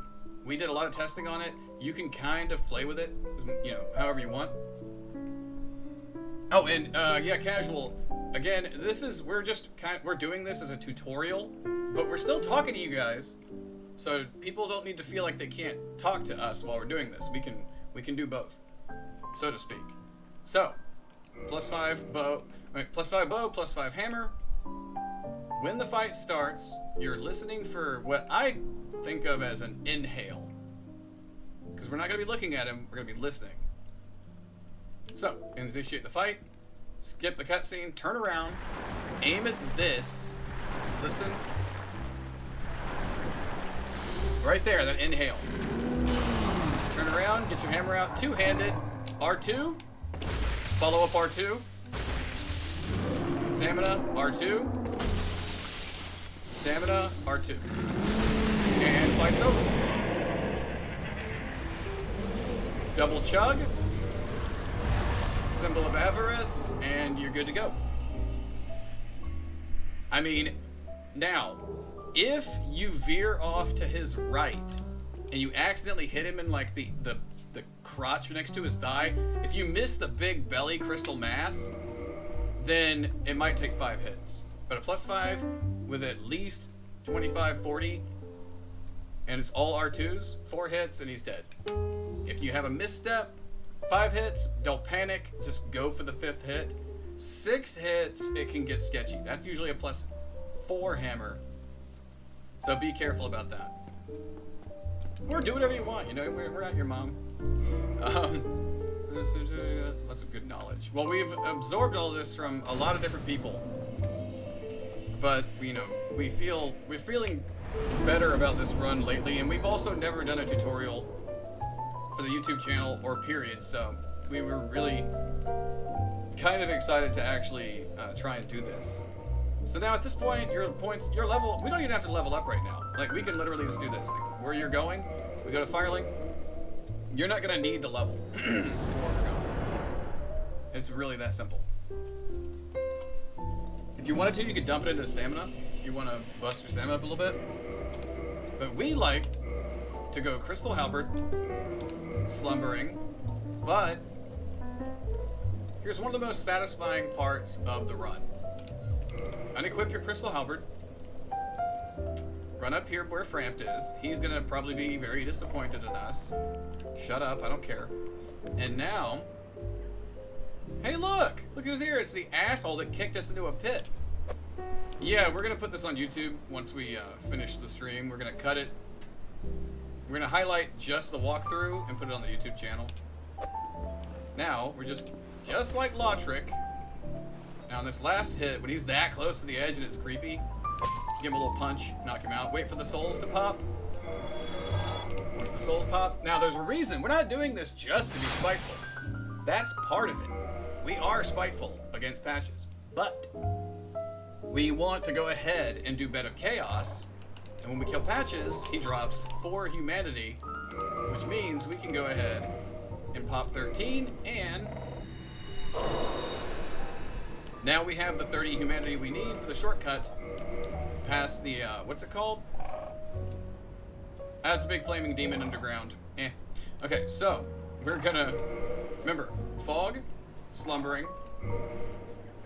We did a lot of testing on it. You can kind of play with it, however you want. Oh, and yeah, casual. Again, we're doing this as a tutorial, but we're still talking to you guys, so people don't need to feel like they can't talk to us while we're doing this. We can do both, so to speak. So, +5 bow, +5 bow, +5 hammer. when the fight starts, you're listening for what I think of as an inhale. Because we're not going to be looking at him, we're going to be listening. So, initiate the fight, skip the cutscene, turn around, aim at this, listen. Right there, that inhale. Turn around, get your hammer out, two-handed, R2, follow up R2, stamina, R2, stamina, R2, and fight's over. Double chug, symbol of avarice, and you're good to go. I mean, now, if you veer off to his right and you accidentally hit him in like the crotch next to his thigh, if you miss the big belly crystal mass, then it might take 5 hits. But a +5 with at least 25, 40, and it's all R2s, 4 hits and he's dead. If you have a misstep, 5 hits, don't panic, just go for the 5th hit. 6 hits, it can get sketchy. That's usually a +4 hammer. So be careful about that. Or do whatever you want, you know, we're not your mom. Lots of good knowledge. Well, we've absorbed all this from a lot of different people. But, you know, we're feeling better about this run lately, and we've also never done a tutorial for the YouTube channel or period, so we were really kind of excited to actually try and do this. So now at this point, your level, we don't even have to level up right now. Like, we can literally just do this. Like, where you're going, we go to Firelink, you're not gonna need to level for where we're going. It's really that simple. If you wanted to, you could dump it into stamina, if you want to bust your stamina up a little bit. But we like to go Crystal Halberd, Slumbering, but here's one of the most satisfying parts of the run. Unequip your Crystal Halberd, run up here where Frampt is. He's gonna probably be very disappointed in us. Shut up, I don't care. And now, hey look who's here. It's the asshole that kicked us into a pit. Yeah, we're gonna put this on YouTube once we finish the stream. We're gonna cut it. We're gonna highlight just the walkthrough and put it on the YouTube channel. Now, we're just like Lautrec. Now, on this last hit, when he's that close to the edge and it's creepy, give him a little punch, knock him out, wait for the souls to pop. Once the souls pop, now there's a reason. We're not doing this just to be spiteful. That's part of it. We are spiteful against Patches, but we want to go ahead and do Bed of Chaos, and when we kill Patches, he drops 4 humanity, which means we can go ahead and pop 13, and now we have the 30 humanity we need for the shortcut past the, what's it called? It's a big flaming demon underground. Okay, so we're gonna, remember, Fog, Slumbering,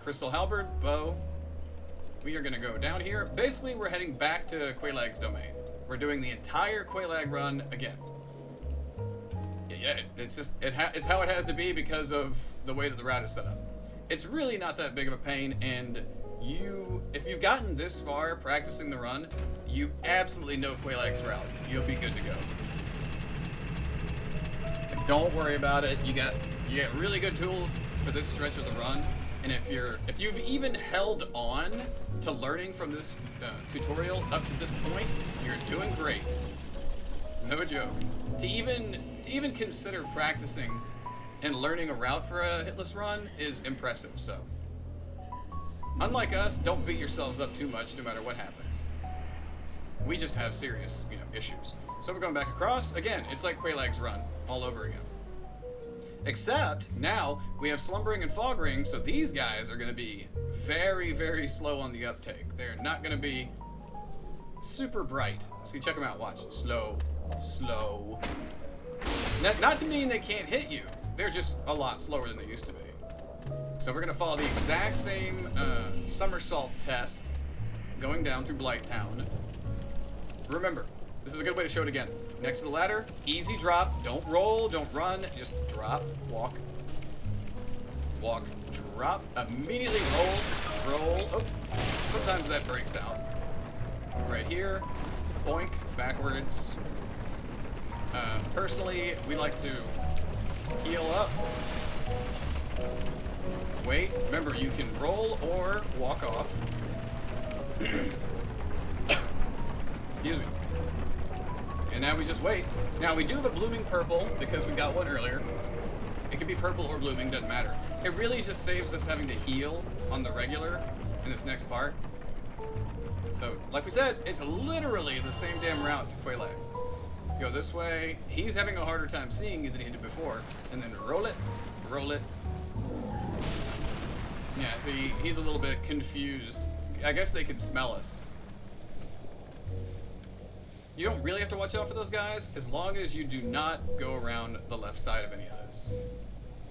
Crystal Halberd, Bow. We are gonna go down here. Basically, we're heading back to Quelaag's domain. We're doing the entire Quelaag run again. Yeah, it's just, it's how it has to be because of the way that the route is set up. It's really not that big of a pain, and if you've gotten this far practicing the run, you absolutely know Quelaag's route. You'll be good to go. So don't worry about it. You get really good tools for this stretch of the run, and if you've even held on to learning from this tutorial up to this point, you're doing great. No joke. To even consider practicing and learning a route for a hitless run is impressive. So, unlike us, don't beat yourselves up too much no matter what happens. We just have serious, issues. So we're going back across. Again, it's like Quelaag's run all over again. Except now we have Slumbering and Fog Ring, so these guys are going to be very, very slow on the uptake. They're not going to be super bright. See, check them out. Watch. Slow. Slow. Not to mean they can't hit you. They're just a lot slower than they used to be. So we're going to follow the exact same somersault test going down through Blighttown. Remember, this is a good way to show it again. Next to the ladder, easy drop. Don't roll, don't run. Just drop, walk. Walk, drop. Immediately roll, roll. Oh, sometimes that breaks out. Right here, boink, backwards. Personally, we like to heal up. Wait, remember you can roll or walk off. Excuse me. And now we just wait. Now we do have a blooming purple because we got one earlier. It can be purple or blooming, doesn't matter. It really just saves us having to heal on the regular in this next part. So, like we said, it's literally the same damn route to Quelaag. Go this way. He's having a harder time seeing you than he did before. And then roll it, roll it. Yeah, see, he's a little bit confused. I guess they can smell us. You don't really have to watch out for those guys as long as you do not go around the left side of any of those.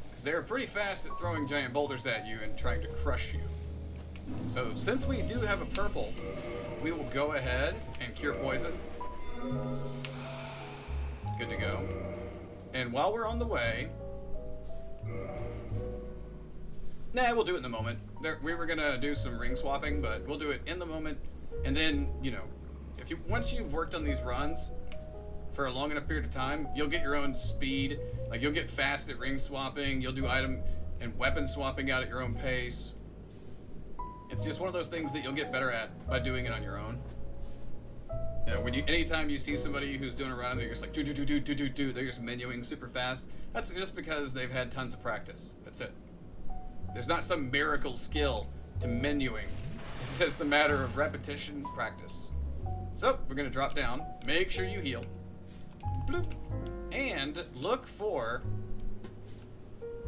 Because they're pretty fast at throwing giant boulders at you and trying to crush you. So since we do have a purple, we will go ahead and cure poison. Good to go. And while we're on the way... Nah, we'll do it in the moment. We were gonna do some ring swapping, but we'll do it in the moment. And then, you know, once you've worked on these runs for a long enough period of time, you'll get your own speed. Like, you'll get fast at ring swapping. You'll do item and weapon swapping out at your own pace. It's just one of those things that you'll get better at by doing it on your own. You know, anytime you see somebody who's doing a run, they're just like they're just menuing super fast. That's just because they've had tons of practice. That's it. There's not some miracle skill to menuing. It's just a matter of repetition, practice. So, we're gonna drop down. Make sure you heal. Bloop. And look for...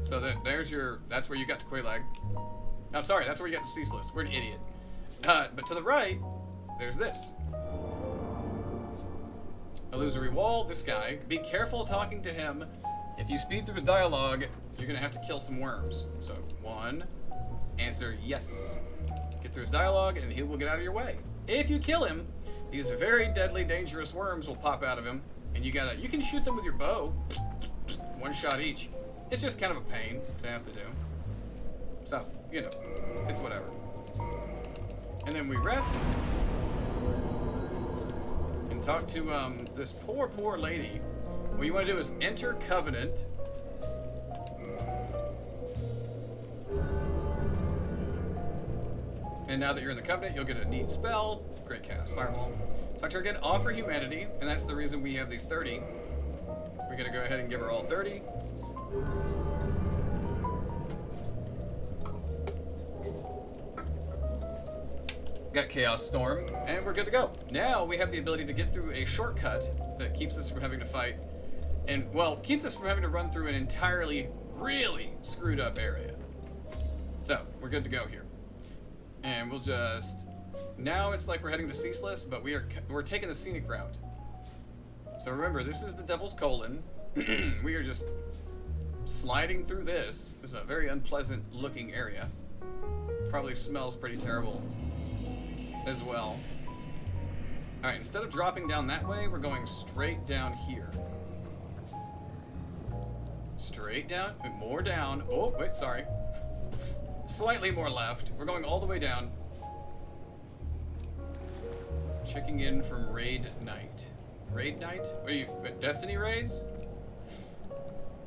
So that's where you got to Quelaag. No, sorry, that's where you got to Ceaseless. We're an idiot. But to the right, there's this. Illusory wall, this guy. Be careful talking to him. If you speed through his dialogue, you're gonna have to kill some worms. So, 1, answer yes. Get through his dialogue, and he will get out of your way. If you kill him, these very deadly, dangerous worms will pop out of him, and you can shoot them with your bow. 1 shot each. It's just kind of a pain to have to do. So, you know, it's whatever. And then we rest and talk to this poor lady. What you want to do is enter Covenant. And now that you're in the Covenant, you'll get a neat spell. Great cast, Fireball. Talk to her again, offer humanity, and that's the reason we have these 30. We're gonna go ahead and give her all 30. Got Chaos Storm, and we're good to go. Now we have the ability to get through a shortcut that keeps us from having to fight, and, well, keeps us from having to run through an entirely, really screwed up area. So, we're good to go here. And we'll just... Now it's like we're heading to Ceaseless, but we're taking the scenic route. So remember, this is the Devil's Colon. We are just sliding through this. This is a very unpleasant looking area. Probably smells pretty terrible as well. Alright, instead of dropping down that way, we're going straight down here. Straight down, more down. Oh, wait, sorry. Slightly more left. We're going all the way down. Checking in from Raid Night. Raid Night? What are you, Destiny raids?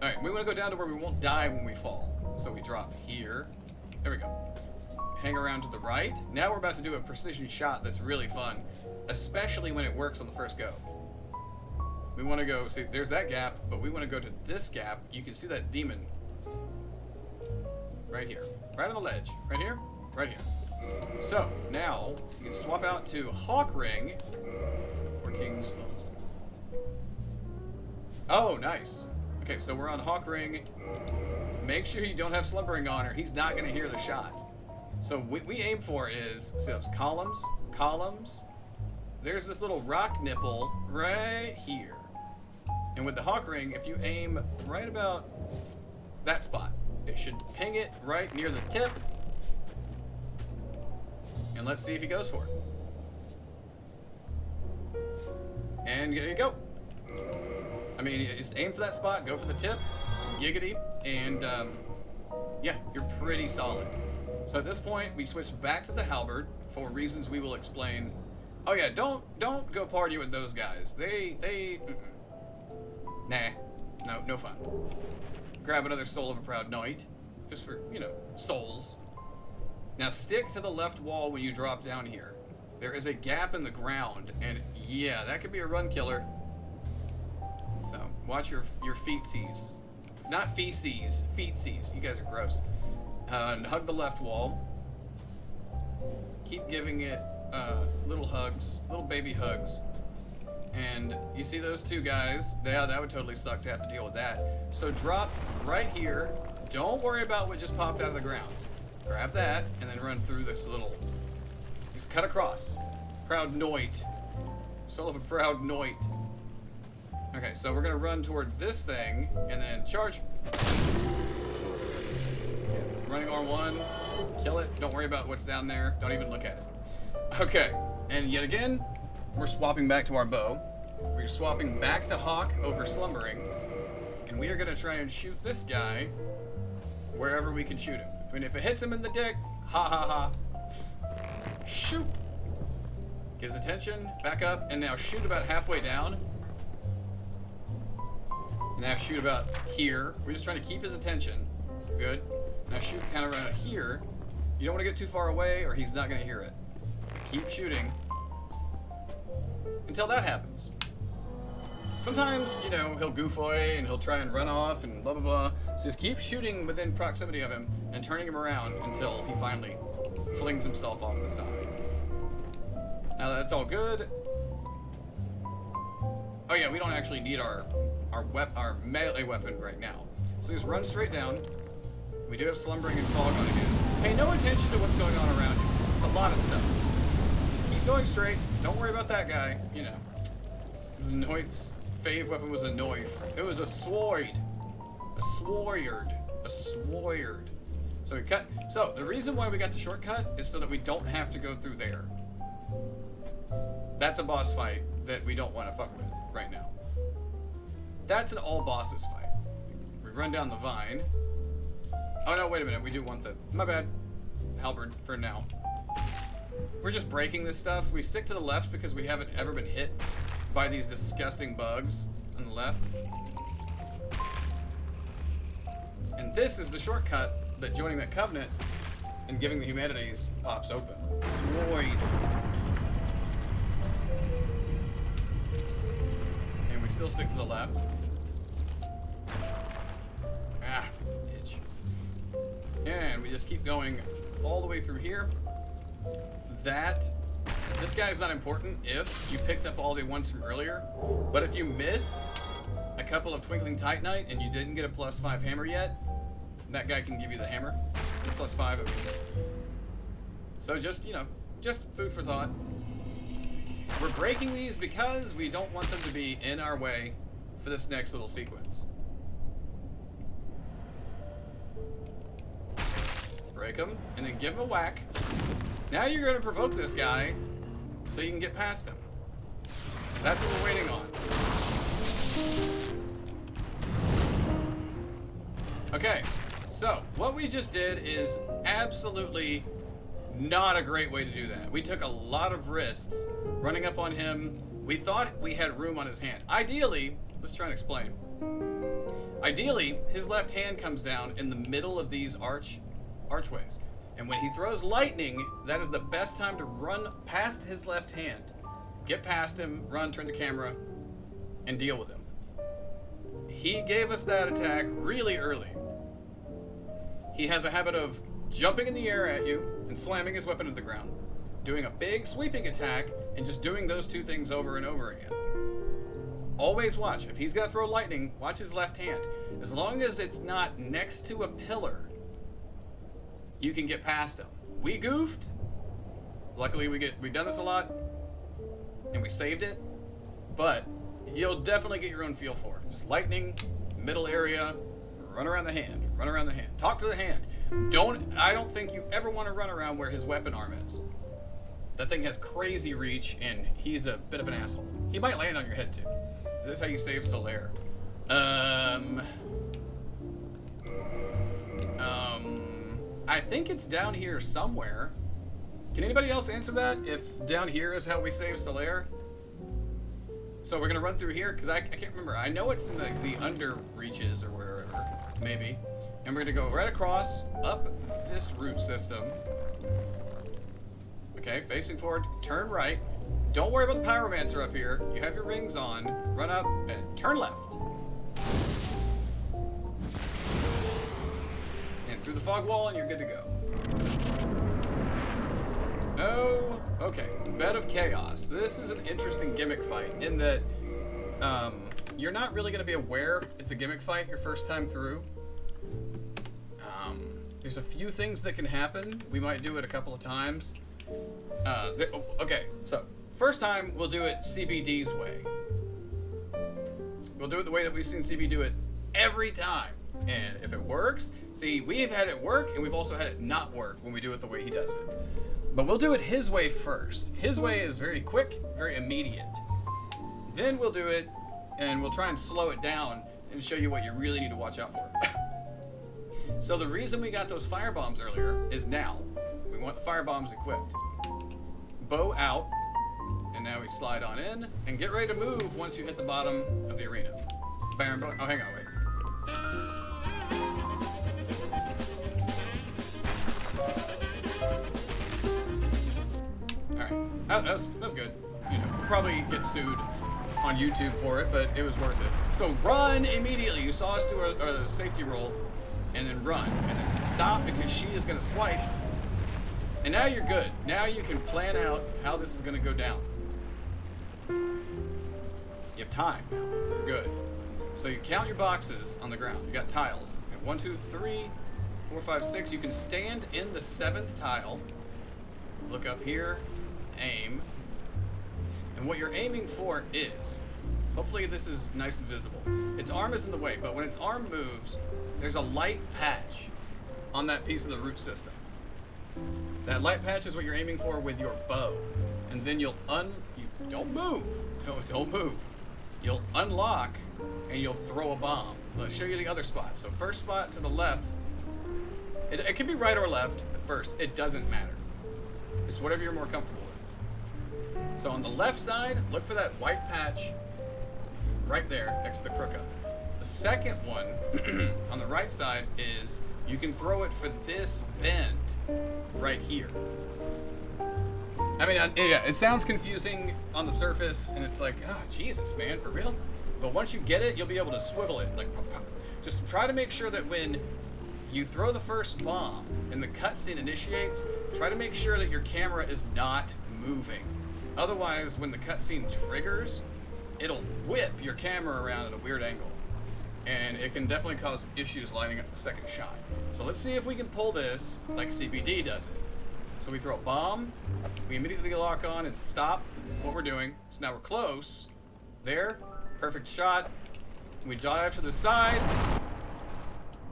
Alright, we want to go down to where we won't die when we fall. So we drop here. There we go. Hang around to the right. Now we're about to do a precision shot that's really fun. Especially when it works on the first go. We want to go, see, there's that gap, but we want to go to this gap. You can see that demon. Right here. Right on the ledge. Right here. Right here. So, now, you can swap out to Hawk Ring, or King's Falls. Oh, nice. Okay, so we're on Hawk Ring. Make sure you don't have Slumbering on, or he's not going to hear the shot. So, what we aim for is, see those columns? Columns. There's this little rock nipple right here. And with the Hawk Ring, if you aim right about that spot, it should ping it right near the tip. And let's see if he goes for it. And there you go. I mean, just aim for that spot, go for the tip, giggity, and yeah, you're pretty solid. So at this point, we switch back to the halberd for reasons we will explain. Oh yeah, don't go party with those guys. Nah, no fun. Grab another soul of a proud knight, just for, you know, souls. Now stick to the left wall when you drop down here. There is a gap in the ground, and yeah, that could be a run killer. So watch your feetsies. Not feces, feetsies. You guys are gross. And hug the left wall. Keep giving it little hugs, little baby hugs. And you see those two guys? Yeah, that would totally suck to have to deal with that. So drop right here. Don't worry about what just popped out of the ground. Grab that, and then run through this little... Just cut across. Proud knight. Soul of a proud knight. Okay, so we're gonna run toward this thing, and then charge. Yeah, running R1. Kill it. Don't worry about what's down there. Don't even look at it. Okay, and yet again, we're swapping back to our bow. We're swapping back to Hawk over Slumbering. And we are going to try and shoot this guy wherever we can shoot him. I mean, if it hits him in the dick, ha ha ha. Shoot. Get his attention, back up, and now shoot about halfway down. And now shoot about here. We're just trying to keep his attention. Good. Now shoot kind of around here. You don't want to get too far away or he's not going to hear it. Keep shooting until that happens. Sometimes, you know, he'll goof away and he'll try and run off and blah, blah, blah. So just keep shooting within proximity of him and turning him around until he finally flings himself off the side. Now that's all good. Oh yeah, we don't actually need our melee weapon right now. So just run straight down. We do have Slumbering and Fog on again. Pay no attention to what's going on around you. It's a lot of stuff. Just keep going straight. Don't worry about that guy. You know. Noit's fave weapon was a knife. It was a sword. A sword. A sword. So we cut. So the reason why we got the shortcut is so that we don't have to go through there. That's a boss fight that we don't want to fuck with right now. That's an all bosses fight. We run down the vine. Oh no, wait a minute. We do want the... My bad. Halberd for now. We're just breaking this stuff. We stick to the left because we haven't ever been hit by these disgusting bugs on the left. And this is the shortcut that joining that covenant and giving the humanities pops open. Sword. And we still stick to the left. Ah, itch. And we just keep going all the way through here. This guy is not important if you picked up all the ones from earlier, but if you missed a couple of Twinkling Titanite and you didn't get a +5 hammer yet, that guy can give you the hammer. The +5, I mean. So just, you know, just food for thought. We're breaking these because we don't want them to be in our way for this next little sequence. Break them, and then give him a whack. Now you're going to provoke this guy so you can get past him. That's what we're waiting on. Okay, so what we just did is absolutely not a great way to do that. We took a lot of risks running up on him. We thought we had room on his hand. Ideally, let's try and explain. Ideally, his left hand comes down in the middle of these archways. And when he throws lightning, that is the best time to run past his left hand. Get past him, run, turn the camera, and deal with him. He gave us that attack really early. He has a habit of jumping in the air at you and slamming his weapon to the ground, doing a big sweeping attack, and just doing those two things over and over again. Always watch. If he's gonna throw lightning, watch his left hand. As long as it's not next to a pillar, you can get past him. We goofed. Luckily, we've done this a lot, and we saved it. But you'll definitely get your own feel for it. Just lightning, middle area, run around the hand, run around the hand. Talk to the hand. I don't think you ever want to run around where his weapon arm is. That thing has crazy reach, and he's a bit of an asshole. He might land on your head too. This is how you save Solaire. I think it's down here somewhere. Can anybody else answer that? If down here is how we save Solaire? So we're gonna run through here because I can't remember. I know it's in the under reaches or wherever, maybe. And we're gonna go right across, up this root system. Okay, facing forward, turn right. Don't worry about the pyromancer up here. You have your rings on. Run up and turn left. And through the fog wall, and you're good to go. Oh, okay. Bed of Chaos. This is an interesting gimmick fight in that you're not really going to be aware it's a gimmick fight your first time through. There's a few things that can happen. We might do it a couple of times. Okay, so first time we'll do it CBD's way. We'll do it the way that we've seen CB do it every time. And if it works, see, we've had it work and we've also had it not work when we do it the way he does it. But we'll do it his way first. His way is very quick, very immediate. Then we'll do it and we'll try and slow it down and show you what you really need to watch out for. So the reason we got those fire bombs earlier is now. We want the fire bombs equipped. Bow out, and now we slide on in, and get ready to move once you hit the bottom of the arena. Bam, oh, hang on, wait. Alright, that's good. You know, we'll probably get sued on YouTube for it, but it was worth it. So run immediately. You saw us do a safety roll, and then run, and then stop because she is going to swipe. And now you're good. Now you can plan out how this is going to go down. You have time now. You're good. So you count your boxes on the ground. You got tiles. You have 1, 2, 3, 4, 5, 6. You can stand in the 7th tile. Look up here. Aim. And what you're aiming for is, hopefully this is nice and visible. Its arm is in the way, but when its arm moves, there's a light patch on that piece of the root system. That light patch is what you're aiming for with your bow. And then you'll don't move. No, don't move. You'll unlock and you'll throw a bomb. Let's show you the other spot. So first spot to the left. It can be right or left at first. It doesn't matter. It's whatever you're more comfortable with. So on the left side, look for that white patch right there next to the crook up. The second one on the right side is you can throw it for this bend right here. I mean, yeah, it sounds confusing on the surface, and it's like, oh, Jesus, man, for real? But once you get it, you'll be able to swivel it. Like, just try to make sure that when you throw the first bomb and the cutscene initiates, try to make sure that your camera is not moving. Otherwise, when the cutscene triggers, it'll whip your camera around at a weird angle. And it can definitely cause issues lining up the second shot. So let's see if we can pull this like CBD does it. So we throw a bomb, we immediately lock on and stop what we're doing. So now we're close. There, perfect shot. We dive to the side.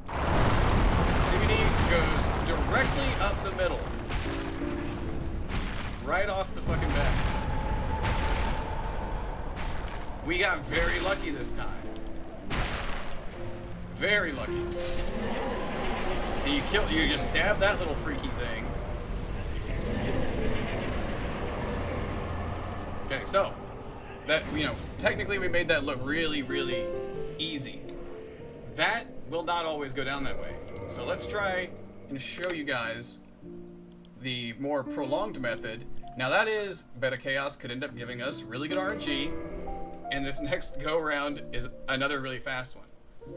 CBD goes directly up the middle. Right off the fucking bat. We got very lucky this time. Very lucky. And you just stab that little freaky thing. Okay, so that, you know, technically we made that look really, really easy. That will not always go down that way. So let's try and show you guys the more prolonged method. Now that is, Bed of Chaos could end up giving us really good RNG, and this next go around is another really fast one.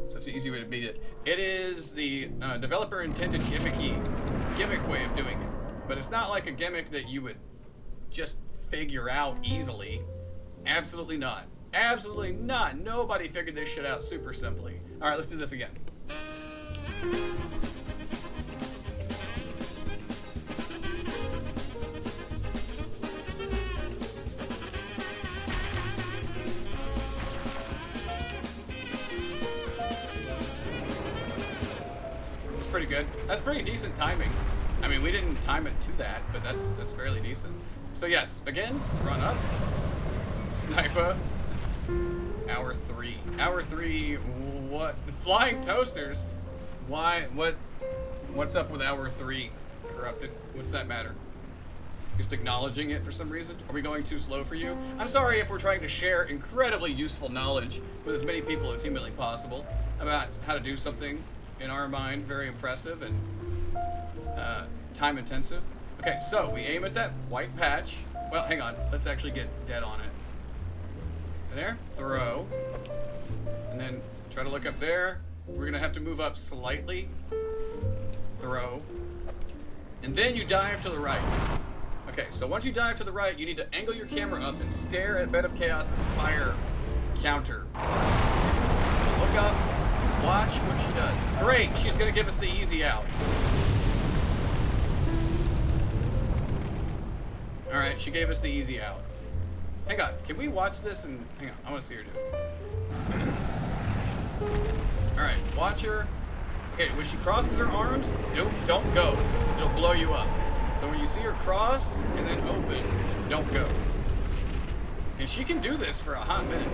So it's an easy way to beat it. It is the developer intended gimmick way of doing it. But it's not like a gimmick that you would just figure out easily. Absolutely not. Absolutely not. Nobody figured this shit out super simply. All right, let's do this again. Pretty good. That's pretty decent timing. I mean, we didn't time it to that, but that's fairly decent. So yes, again, run up, sniper. Hour 3. Hour 3. What? Flying toasters? Why? What's up with hour 3? Corrupted. What's that matter? Just acknowledging it for some reason. Are we going too slow for you? I'm sorry if we're trying to share incredibly useful knowledge with as many people as humanly possible about how to do something, in our mind, very impressive and time intensive. Okay, so we aim at that white patch. Well, hang on. Let's actually get dead on it. There. Throw. And then try to look up there. We're going to have to move up slightly. Throw. And then you dive to the right. Okay, so once you dive to the right, you need to angle your camera up and stare at Bed of Chaos's fire counter. So look up, watch what she does. Great, she's going to give us the easy out. Alright, she gave us the easy out. Hang on, can we watch this and... Hang on, I want to see her do it. Alright, watch her. Okay, when she crosses her arms, don't go. It'll blow you up. So when you see her cross and then open, don't go. And she can do this for a hot minute.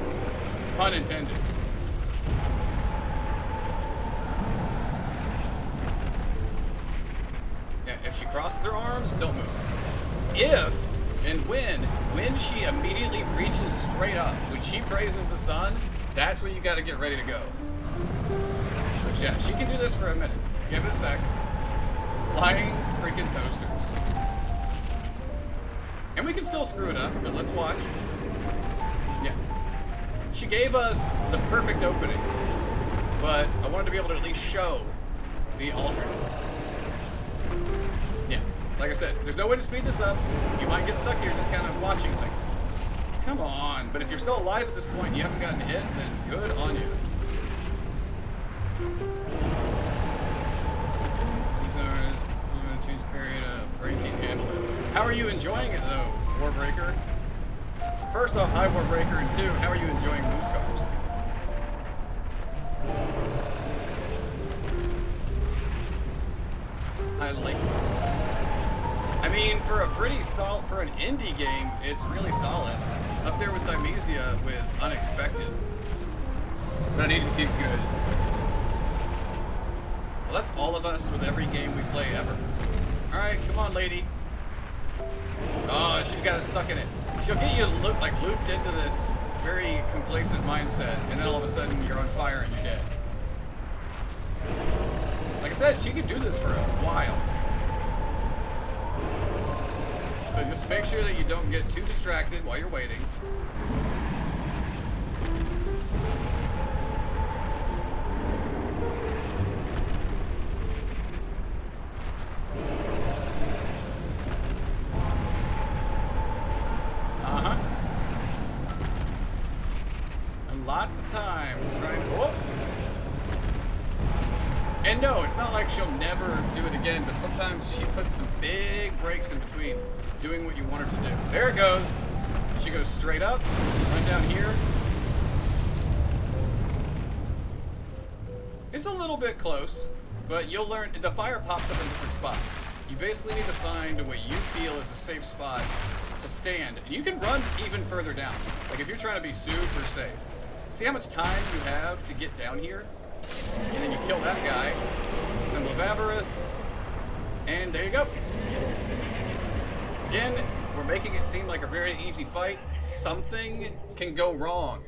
Pun intended. Yeah, if she crosses her arms, don't move. If and when she immediately reaches straight up, when she praises the sun, that's when you gotta get ready to go. So yeah, she can do this for a minute. Give it a sec. Flying freaking toasters. And we can still screw it up, but let's watch. Yeah. She gave us the perfect opening, but I wanted to be able to at least show the alternate. Yeah. Like I said, there's no way to speed this up. You might get stuck here just kind of watching, like, come on. But if you're still alive at this point and you haven't gotten hit, then good on you. Change period, brain can't handle it. How are you enjoying it though, Warbreaker? First off, hi Warbreaker, and two, how are you enjoying Blue Scars? I like it. I mean, for a pretty solid, for an indie game, it's really solid. Up there with Thymesia with Unexpected. But I need to keep good. Well, that's all of us with every game we play ever. Alright, come on, lady. Oh, she's got us stuck in it. She'll get you looped into this very complacent mindset, and then all of a sudden you're on fire and you're dead. Like I said, she could do this for a while. So just make sure that you don't get too distracted while you're waiting. Lots of time trying to... Oh. And no, it's not like she'll never do it again, but sometimes she puts some big breaks in between doing what you want her to do. There it goes. She goes straight up, run down here. It's a little bit close, but you'll learn... The fire pops up in different spots. You basically need to find what you feel is a safe spot to stand. You can run even further down. Like if you're trying to be super safe. See how much time you have to get down here? And then you kill that guy. Symbol of Avarice. And there you go. Again, we're making it seem like a very easy fight. Something can go wrong.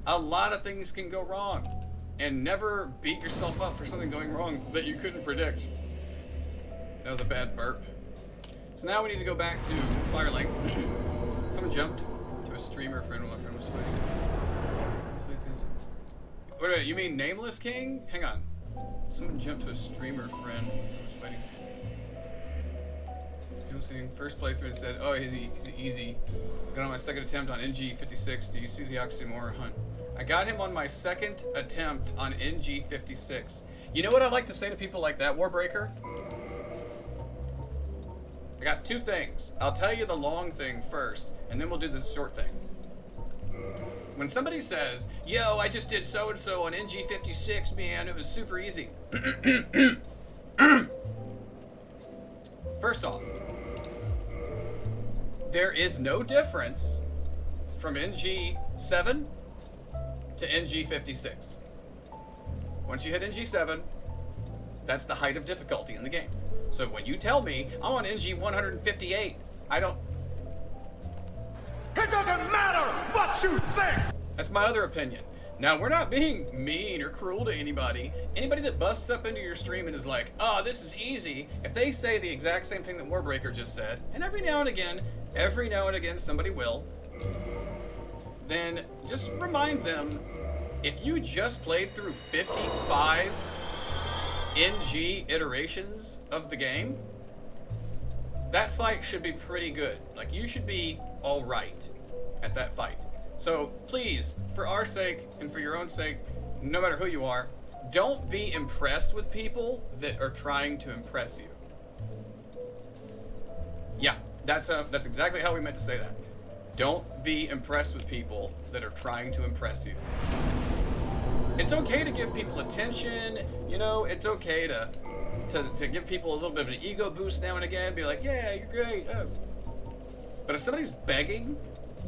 A lot of things can go wrong. And never beat yourself up for something going wrong that you couldn't predict. That was a bad burp. So now we need to go back to Firelink. Someone jumped to a streamer friend while my friend was fighting. Wait a minute, you mean Nameless King? Hang on. Someone jumped to a streamer friend while my friend was fighting. You know, saying first playthrough and said, oh, he's easy. Got on my second attempt on NG56. Do you see the oxymoron hunt? I got him on my second attempt on NG56. You know what I'd like to say to people like that, Warbreaker? I got two things. I'll tell you the long thing first, and then we'll do the short thing. When somebody says, yo, I just did so-and-so on NG56, man, it was super easy. First off, there is no difference from NG7 to NG56. Once you hit NG7, that's the height of difficulty in the game. So when you tell me I'm on NG 158, doesn't matter what you think! That's my other opinion. Now, we're not being mean or cruel to anybody. Anybody that busts up into your stream and is like, oh, this is easy, if they say the exact same thing that Warbreaker just said, and every now and again somebody will, then just remind them, if you just played through 55 NG iterations of the game, that fight should be pretty good. Like, you should be alright at that fight. So please, for our sake and for your own sake, no matter who you are, don't be impressed with people that are trying to impress you. Yeah, that's exactly how we meant to say that. Don't be impressed with people that are trying to impress you. It's okay to give people attention, you know, it's okay to give people a little bit of an ego boost now and again, be like, yeah, you're great. Oh. But if somebody's begging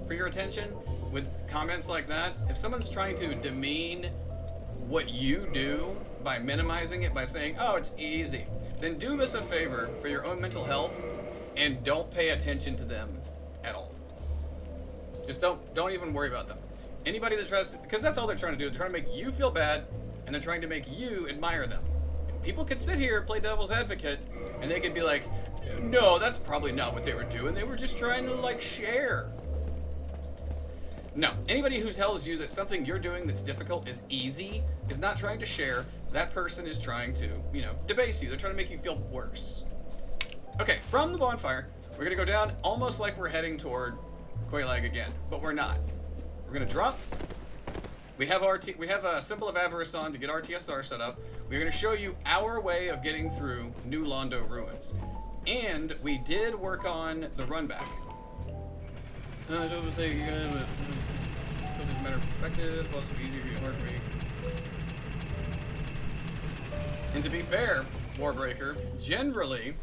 for your attention with comments like that, if someone's trying to demean what you do by minimizing it, by saying, oh, it's easy, then do us a favor for your own mental health and don't pay attention to them at all. Just don't even worry about them. Anybody that tries to, because that's all they're trying to do, they're trying to make you feel bad and they're trying to make you admire them. And people could sit here, play devil's advocate, and they could be like, no, that's probably not what they were doing. They were just trying to, like, share. No, anybody who tells you that something you're doing that's difficult is easy is not trying to share. That person is trying to, you know, debase you. They're trying to make you feel worse. Okay, from the bonfire, we're gonna go down almost like we're heading toward Quelaag again, but we're not. We're gonna drop. We have a Symbol of Avarice on to get our TSR set up. We're gonna show you our way of getting through New Londo Ruins. And we did work on the run back. I was going to say, it's a matter of perspective, also easier to get hard for me. And to be fair, Warbreaker, generally,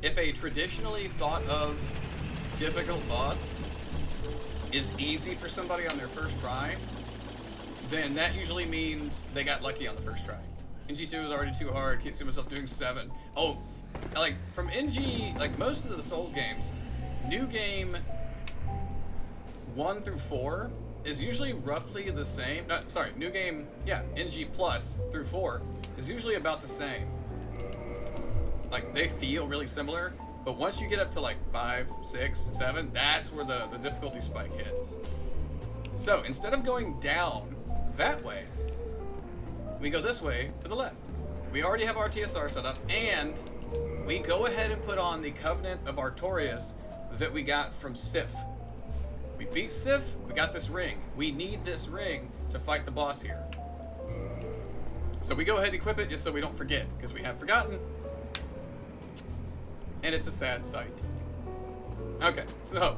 if a traditionally thought of difficult boss is easy for somebody on their first try, then that usually means they got lucky on the first try. NG2 is already too hard, can't see myself doing 7. Oh, like, from NG, like most of the Souls games, new game 1 through 4 is usually roughly the same. New game, yeah, NG plus through 4 is usually about the same. Like, they feel really similar, but once you get up to like 5, 6, 7, that's where the difficulty spike hits. So instead of going down that way, we go this way to the left. We already have our TSR set up, and we go ahead and put on the Covenant of Artorias that we got from Sif. We beat Sif, we got this ring. We need this ring to fight the boss here. So we go ahead and equip it just so we don't forget, because we have forgotten. And it's a sad sight. Okay, so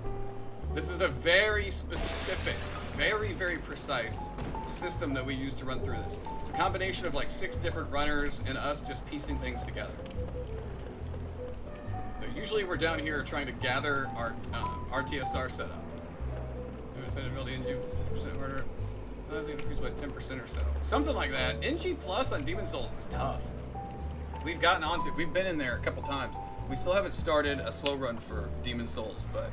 this is a very specific, very, very precise system that we use to run through this. It's a combination of like 6 different runners and us just piecing things together. So usually we're down here trying to gather our TSR setup. Ability NG % harder. I think increased by 10% or so. Something like that. NG plus on Demon Souls is tough. We've gotten onto it. We've been in there a couple times. We still haven't started a slow run for Demon Souls, but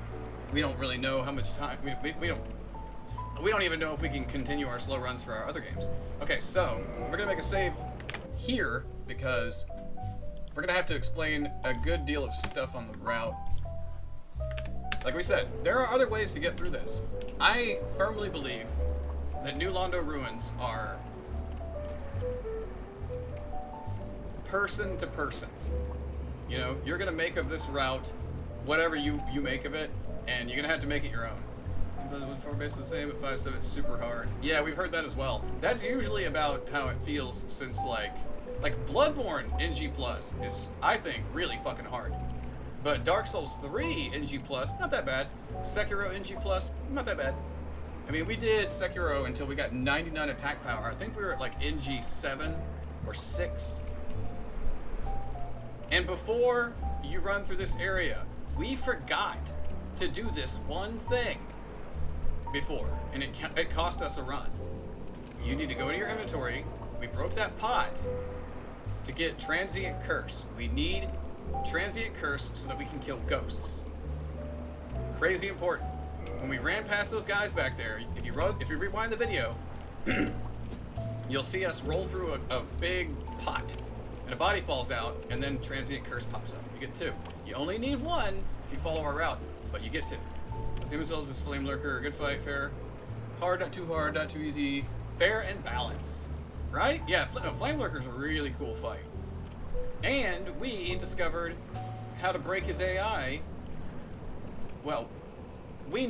we don't really know how much time. We don't even know if we can continue our slow runs for our other games. Okay, so we're gonna make a save here because we're gonna have to explain a good deal of stuff on the route. Like we said, there are other ways to get through this. I firmly believe that New Londo Ruins are person to person. You know, you're gonna make of this route whatever you make of it, and you're gonna have to make it your own. With 4 base the same, at 5/7 it's super hard. Yeah, we've heard that as well. That's usually about how it feels since like Bloodborne NG Plus is, I think, really fucking hard. But Dark Souls 3 NG Plus, not that bad. Sekiro NG Plus, not that bad. I mean, we did Sekiro until we got 99 attack power. I think we were at like NG 7 or 6. And before you run through this area, we forgot to do this one thing before, and it cost us a run. You need to go to your inventory. We broke that pot to get Transient Curse. We need Transient Curse so that we can kill ghosts. Crazy important. when we ran past those guys back there, if you rewind the video, you'll see us roll through a big pot, and a body falls out, and then transient curse pops up. You get 2. You only need 1 if you follow our route, but you get 2. Demon Souls is Flame Lurker, good fight, fair. Hard, not too easy. Fair and balanced. Right? Yeah, Flame Lurker's a really cool fight. And we discovered how to break his AI. Well, we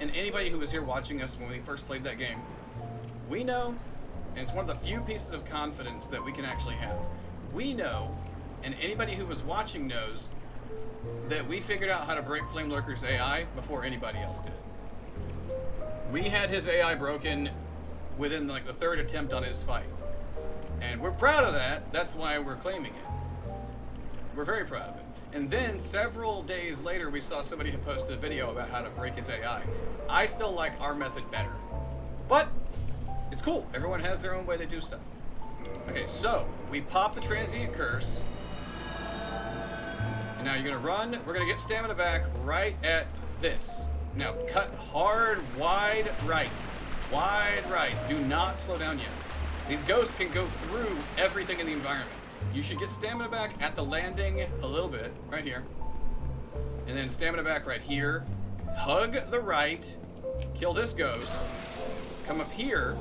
and anybody who was here watching us when we first played that game, we know, and it's one of the few pieces of confidence that we can actually have. We know, and anybody who was watching knows, that we figured out how to break Flame Lurker's AI before anybody else did. We had his AI broken within like the 3rd attempt on his fight. And we're proud of that. That's why we're claiming it. We're very proud of it. And then several days later, we saw somebody who posted a video about how to break his AI. I still like our method better. But it's cool. Everyone has their own way they do stuff. Okay, so we pop the transient curse. And now you're gonna run. We're gonna get stamina back right at this. Now cut hard, wide right. Wide right. Do not slow down yet. These ghosts can go through everything in the environment. You should get stamina back at the landing a little bit, right here. And then stamina back right here. Hug the right. Kill this ghost. Come up here.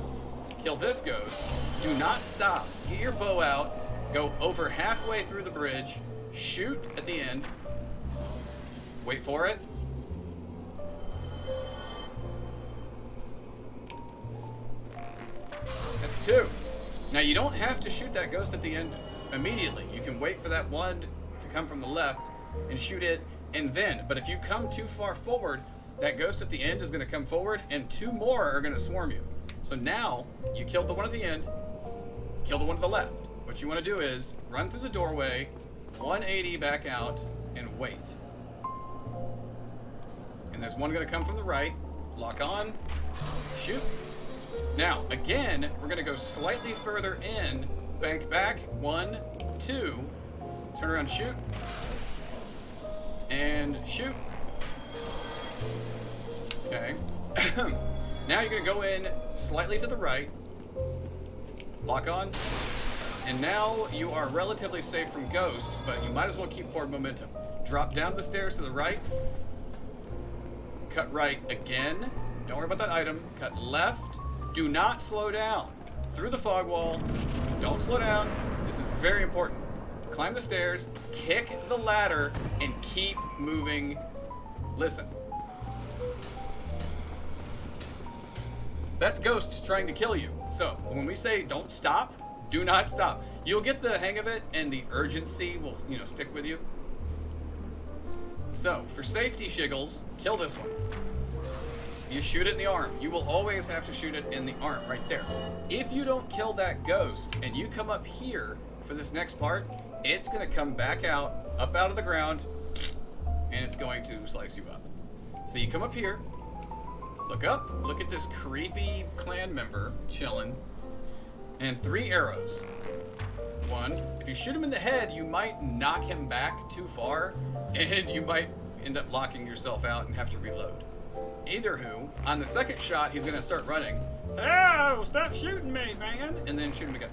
Kill this ghost. Do not stop. Get your bow out. Go over halfway through the bridge. Shoot at the end. Wait for it. That's 2. Now you don't have to shoot that ghost at the end immediately. You can wait for that one to come from the left and shoot it, and then. But if you come too far forward, that ghost at the end is going to come forward, and 2 more are going to swarm you. So now you killed the one at the end, kill the one to the left. What you want to do is run through the doorway, 180 back out, and wait. And there's one going to come from the right. Lock on, shoot. Now, again, we're going to go slightly further in, bank back, 1, 2, turn around, shoot, and shoot. Okay. Now you're going to go in slightly to the right, lock on, and now you are relatively safe from ghosts, but you might as well keep forward momentum. Drop down the stairs to the right, cut right again, don't worry about that item, cut left. Do not slow down. Through the fog wall. Don't slow down. This is very important. Climb the stairs, kick the ladder, and keep moving. Listen. That's ghosts trying to kill you. So, when we say don't stop, do not stop. You'll get the hang of it, and the urgency will, stick with you. So, for safety shiggles, kill this one. You shoot it in the arm. You will always have to shoot it in the arm, right there. If you don't kill that ghost, and you come up here for this next part, it's going to come back out, up out of the ground, and it's going to slice you up. So you come up here, look up, look at this creepy clan member chilling, and 3 arrows. 1, if you shoot him in the head, you might knock him back too far, and you might end up locking yourself out and have to reload. Either who, on the second shot, he's going to start running. Oh, stop shooting me, man! And then shoot him again.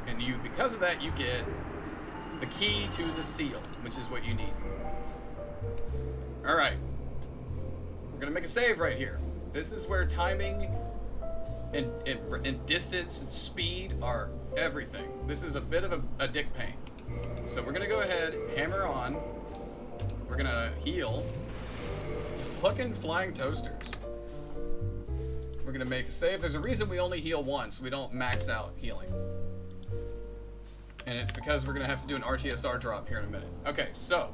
And because of that, you get the key to the seal, which is what you need. Alright. We're going to make a save right here. This is where timing and distance and speed are everything. This is a bit of a dick pain. So we're going to go ahead, hammer on. We're gonna heal. Fucking flying toasters. We're gonna make a save. There's a reason we only heal once. We don't max out healing. And it's because we're gonna have to do an RTSR drop here in a minute. Okay, so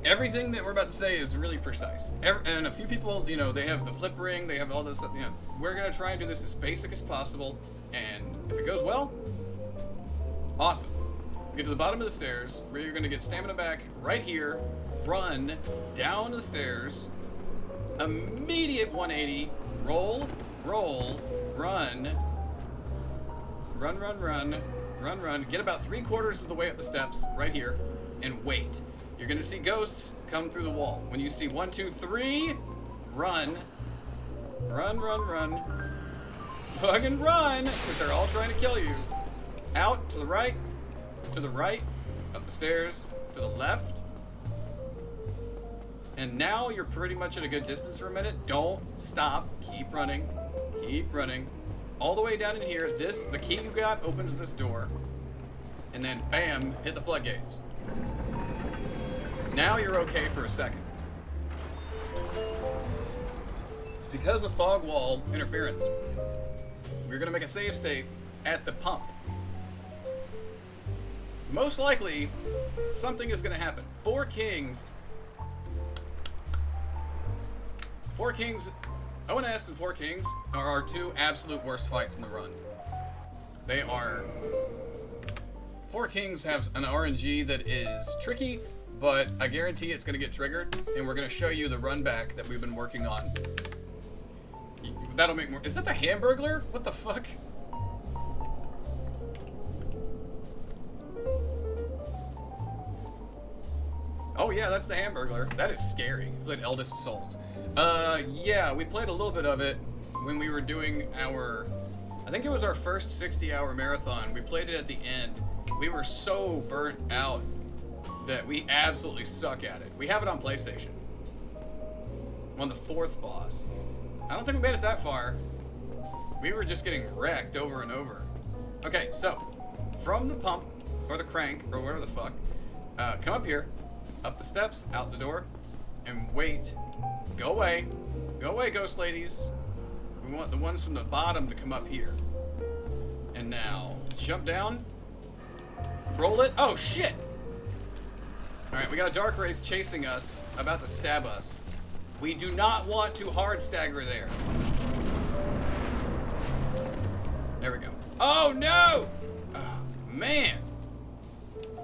everything that we're about to say is really precise. And a few people, they have the flip ring, they have all this, we're gonna try and do this as basic as possible. And if it goes well, awesome. Get to the bottom of the stairs, where you're going to get stamina back right here, run down the stairs, immediate 180, roll, run, get about 3/4 of the way up the steps right here, and wait. you're gonna see ghosts come through the wall. When you see 1, 2, 3, run. Run, run, run. Fucking run! Because they're all trying to kill you. Out, to the right, up the stairs, to the left. And now you're pretty much at a good distance for a minute. Don't stop. Keep running. Keep running. All the way down in here. The key you got opens this door. And then, bam, hit the floodgates. Now you're okay for a second. Because of fog wall interference, we're going to make a save state at the pump. Most likely, something is going to happen. Four Kings, ONS and Four Kings are our two absolute worst fights in the run. They are... Four Kings have an RNG that is tricky, but I guarantee it's going to get triggered, and we're going to show you the run back that we've been working on. That'll make more... Is that the Hamburglar? What the fuck? Oh yeah, that's the Hamburglar. That is scary. We played Eldest Souls. Yeah, we played a little bit of it when we were doing our... I think it was our first 60-hour marathon. We played it at the end. We were so burnt out that we absolutely suck at it. We have it on PlayStation. On the 4th boss. I don't think we made it that far. We were just getting wrecked over and over. Okay, so, from the pump, or the crank, or whatever the fuck, come up here, up the steps, out the door, and wait. Go away. Go away, ghost ladies. We want the ones from the bottom to come up here. And now, jump down. Roll it. Oh, shit! Alright, we got a Dark Wraith chasing us, about to stab us. We do not want to hard stagger there. There we go. Oh, no! Oh, man!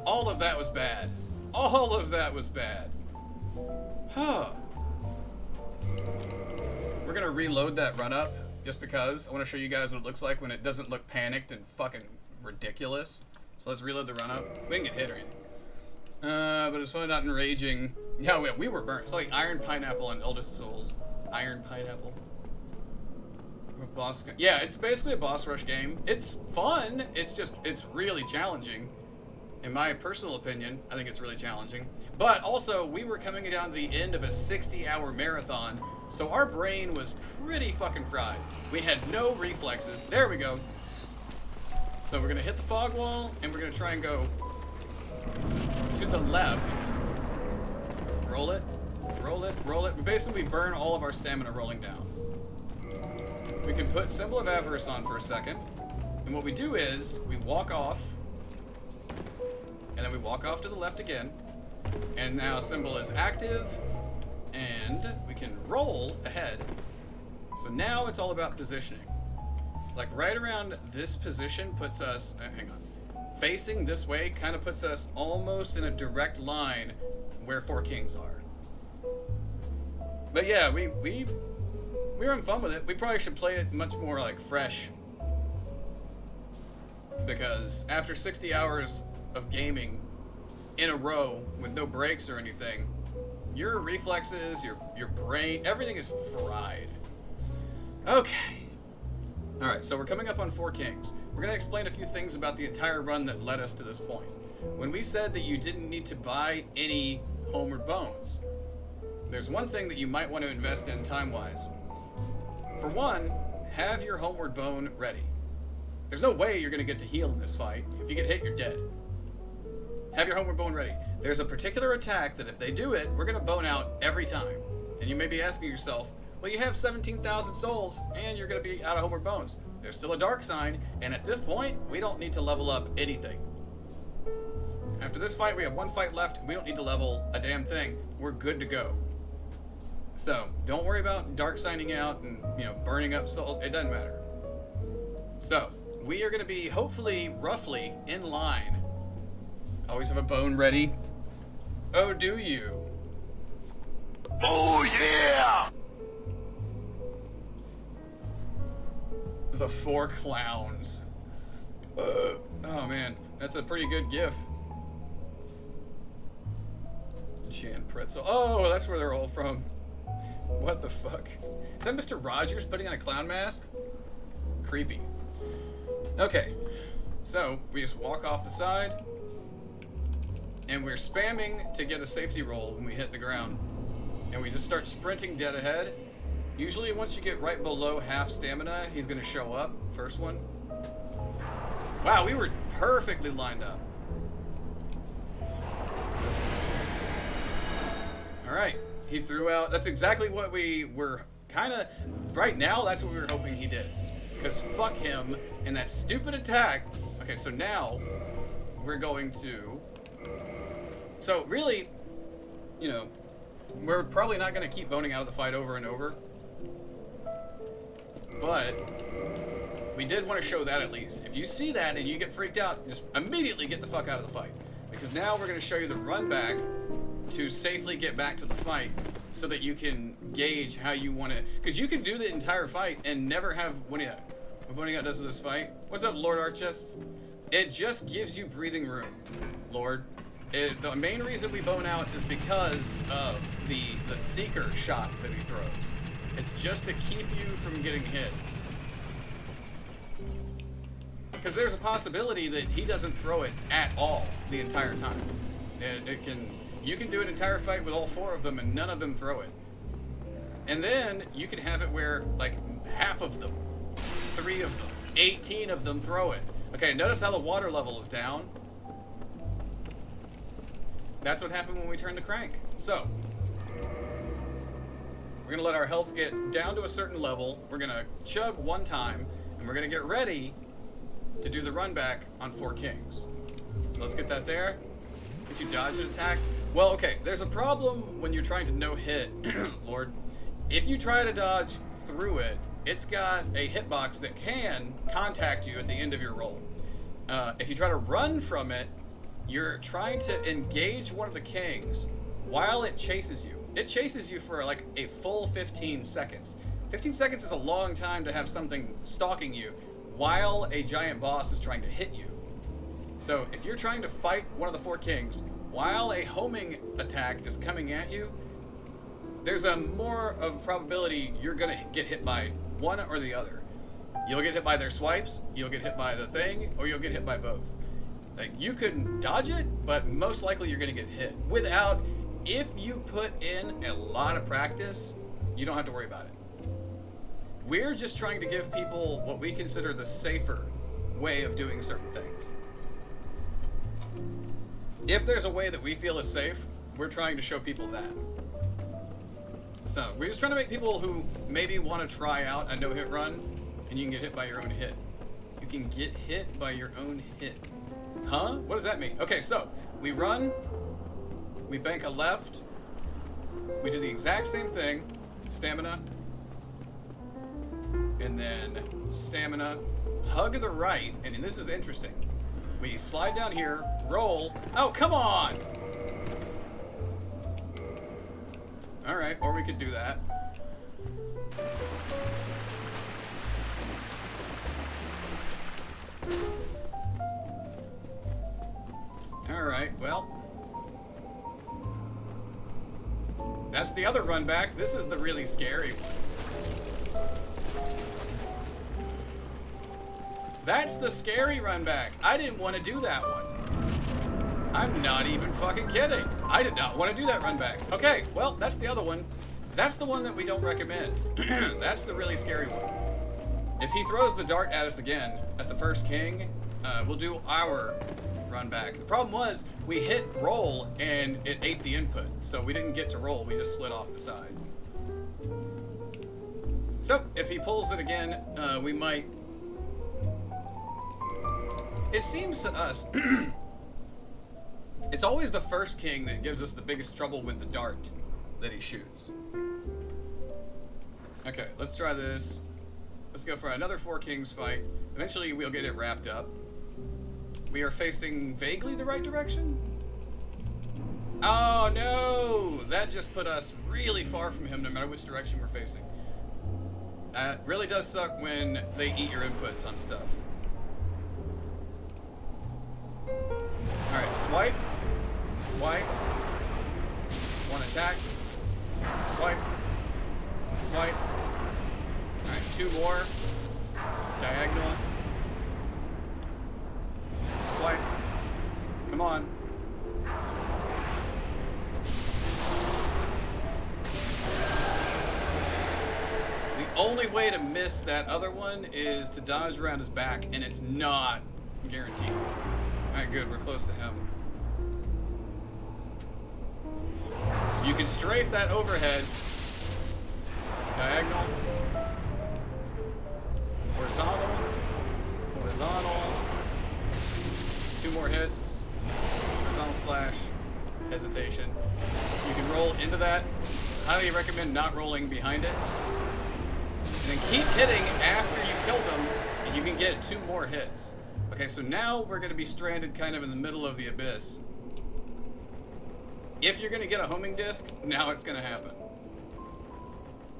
All of that was bad. All of that was bad. Huh. We're gonna reload that run up, just because I want to show you guys what it looks like when it doesn't look panicked and fucking ridiculous. So let's reload the run up. We didn't get hit or anything. But it's probably not enraging. Yeah, we were burnt. It's like Iron Pineapple and Eldest Souls. Iron Pineapple. Boss. Yeah, it's basically a boss rush game. It's fun. It's really challenging. In my personal opinion, I think it's really challenging. But also, we were coming down to the end of a 60-hour marathon, so our brain was pretty fucking fried. We had no reflexes. There we go. So we're gonna hit the fog wall, and we're gonna try and go to the left. Roll it, roll it, roll it. We burn all of our stamina rolling down. We can put Symbol of Avarice on for a second, and what we do is we walk off, and then we walk off to the left again, and now Symbol is active, and we can roll ahead. So now it's all about positioning. Like right around this position puts us, hang on, facing this way kind of puts us almost in a direct line where Four Kings are. But yeah, we were having fun with it. We probably should play it much more like fresh, because after 60 hours of gaming in a row with no breaks or anything, your reflexes, your brain, everything is fried. Okay. Alright, so we're coming up on Four Kings. We're going to explain a few things about the entire run that led us to this point. When we said that you didn't need to buy any Homeward Bones, there's one thing that you might want to invest in time-wise. For one, have your Homeward Bone ready. There's no way you're going to get to heal in this fight. If you get hit, you're dead. Have your Homeward Bone ready. There's a particular attack that if they do it, we're going to bone out every time. And you may be asking yourself, well, you have 17,000 souls, and you're going to be out of Homeward Bones. There's still a dark sign, and at this point, we don't need to level up anything. After this fight, we have one fight left. We don't need to level a damn thing. We're good to go. So, don't worry about dark signing out and, burning up souls. It doesn't matter. So, we are going to be, hopefully, roughly in line. Always have a bone ready. Oh, do you? Oh, yeah! The Four Clowns. Oh man, that's a pretty good gif. pretzel. Oh, that's where they're all from. What the fuck? Is that Mr. Rogers putting on a clown mask? Creepy. Okay, so we just walk off the side, and we're spamming to get a safety roll when we hit the ground. And we just start sprinting dead ahead. Usually once you get right below half stamina, he's gonna show up. First one. Wow, we were perfectly lined up. Alright, he threw out, that's exactly what we were kinda, right now that's what we were hoping he did. Because fuck him and that stupid attack. Okay, so now we're going to, so really, you know, we're probably not going to keep boning out of the fight over and over. But we did want to show that at least. If you see that and you get freaked out, just immediately get the fuck out of the fight. Because now we're going to show you the run back to safely get back to the fight so that you can gauge how you want to. Because you can do the entire fight and never have. What boning out does this fight? What's up, Lord Archist? It just gives you breathing room, Lord. The main reason we bone out is because of the seeker shot that he throws. It's just to keep you from getting hit. Because there's a possibility that he doesn't throw it at all the entire time. You can do an entire fight with all 4 of them and none of them throw it. And then you can have it where like half of them, 3 of them, 18 of them throw it. Okay, notice how the water level is down. That's what happened when we turned the crank. So, we're gonna let our health get down to a certain level. We're gonna chug 1 time, and we're gonna get ready to do the run back on 4 kings. So let's get that there. Did you dodge an attack? Well, okay, there's a problem when you're trying to no-hit, Lord. If you try to dodge through it, it's got a hitbox that can contact you at the end of your roll. If you try to run from it, you're trying to engage one of the kings while it chases you. It chases you for like a full 15 seconds. 15 seconds is a long time to have something stalking you while a giant boss is trying to hit you. So if you're trying to fight one of the 4 kings while a homing attack is coming at you, there's a more of probability you're gonna get hit by one or the other. You'll get hit by their swipes, you'll get hit by the thing, or you'll get hit by both. Like, you can dodge it, but most likely you're gonna get hit. Without, if you put in a lot of practice, you don't have to worry about it. We're just trying to give people what we consider the safer way of doing certain things. If there's a way that we feel is safe, we're trying to show people that. So, we're just trying to make people who maybe want to try out a no-hit run, and you can get hit by your own hit. You can get hit by your own hit. Huh? What does that mean? Okay, so, we run, we bank a left, we do the exact same thing, stamina, and then stamina, hug the right, and this is interesting. We slide down here, roll, oh, come on! Alright, or we could do that. Alright, well. That's the other run back. This is the really scary one. That's the scary run back. I didn't want to do that one. I'm not even fucking kidding. I did not want to do that run back. Okay, well, that's the other one. That's the one that we don't recommend. That's the really scary one. If he throws the dart at us again at the first king, we'll do our run back. The problem was we hit roll and it ate the input, so we didn't get to roll. We just slid off the side. So if he pulls it again, we might. It seems to us it's always the first king that gives us the biggest trouble with the dart that he shoots. Okay, let's try this. Let's go for another 4 kings fight. Eventually we'll get it wrapped up. We are facing vaguely the right direction? Oh no! That just put us really far from him no matter which direction we're facing. That really does suck when they eat your inputs on stuff. Alright, swipe. Swipe. One attack. Swipe. Swipe. Alright, 2 more. Diagonal. Swipe. Come on. The only way to miss that other one is to dodge around his back, and it's not guaranteed. Alright, good. We're close to him. You can strafe that overhead. Diagonal. Horizontal. Horizontal. 2 more hits. Horizontal slash. Hesitation. You can roll into that. Highly recommend not rolling behind it. And then keep hitting after you kill them, and you can get 2 more hits. Okay, so now we're going to be stranded kind of in the middle of the abyss. If you're going to get a homing disc, now it's going to happen.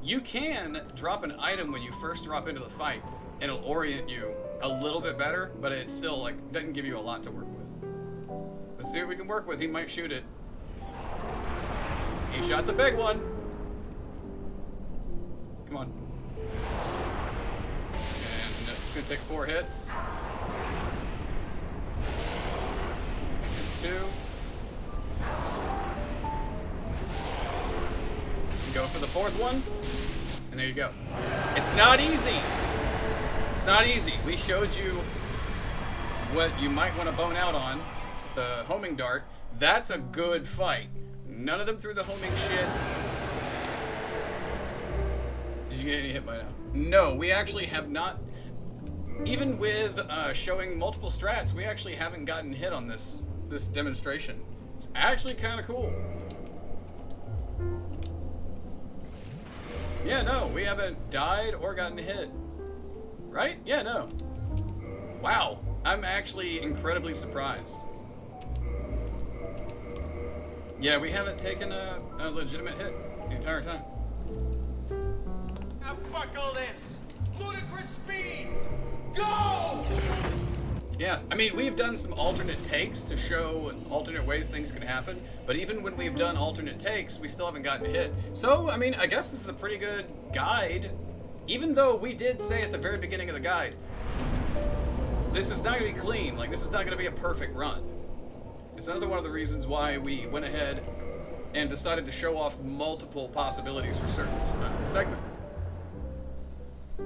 You can drop an item when you first drop into the fight, and it'll orient you a little bit better, but it still like doesn't give you a lot to work with. Let's see what we can work with. He might shoot it. He shot the big one. Come on. And it's going to take 4 hits. And 2. Go for the 4th one, and there you go. It's not easy. It's not easy. We showed you what you might want to bone out on, the homing dart. That's a good fight. None of them threw the homing shit. Did you get any hit by now? No, we actually have not. Even with showing multiple strats, we actually haven't gotten hit on this demonstration. It's actually kind of cool. Yeah, no, we haven't died or gotten hit. Right? Yeah, no. Wow, I'm actually incredibly surprised. Yeah, we haven't taken a legitimate hit the entire time. Now buckle this! Ludicrous speed! Go! Yeah, I mean, we've done some alternate takes to show alternate ways things can happen, but even when we've done alternate takes, we still haven't gotten hit. So, I mean, I guess this is a pretty good guide, even though we did say at the very beginning of the guide, this is not going to be clean, like, this is not going to be a perfect run. It's another one of the reasons why we went ahead and decided to show off multiple possibilities for certain segments.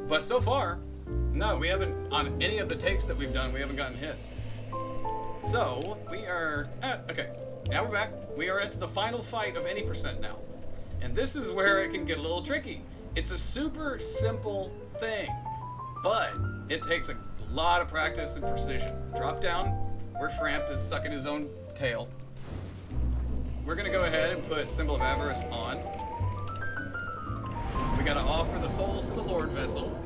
But so far, no, we haven't, on any of the takes that we've done, we haven't gotten hit. So, we are, okay, now we're back. We are at the final fight of any percent now. And this is where it can get a little tricky. It's a super simple thing, but it takes a lot of practice and precision. Drop down, where Framp is sucking his own tail. We're gonna go ahead and put Symbol of Avarice on. We gotta offer the souls to the Lord Vessel.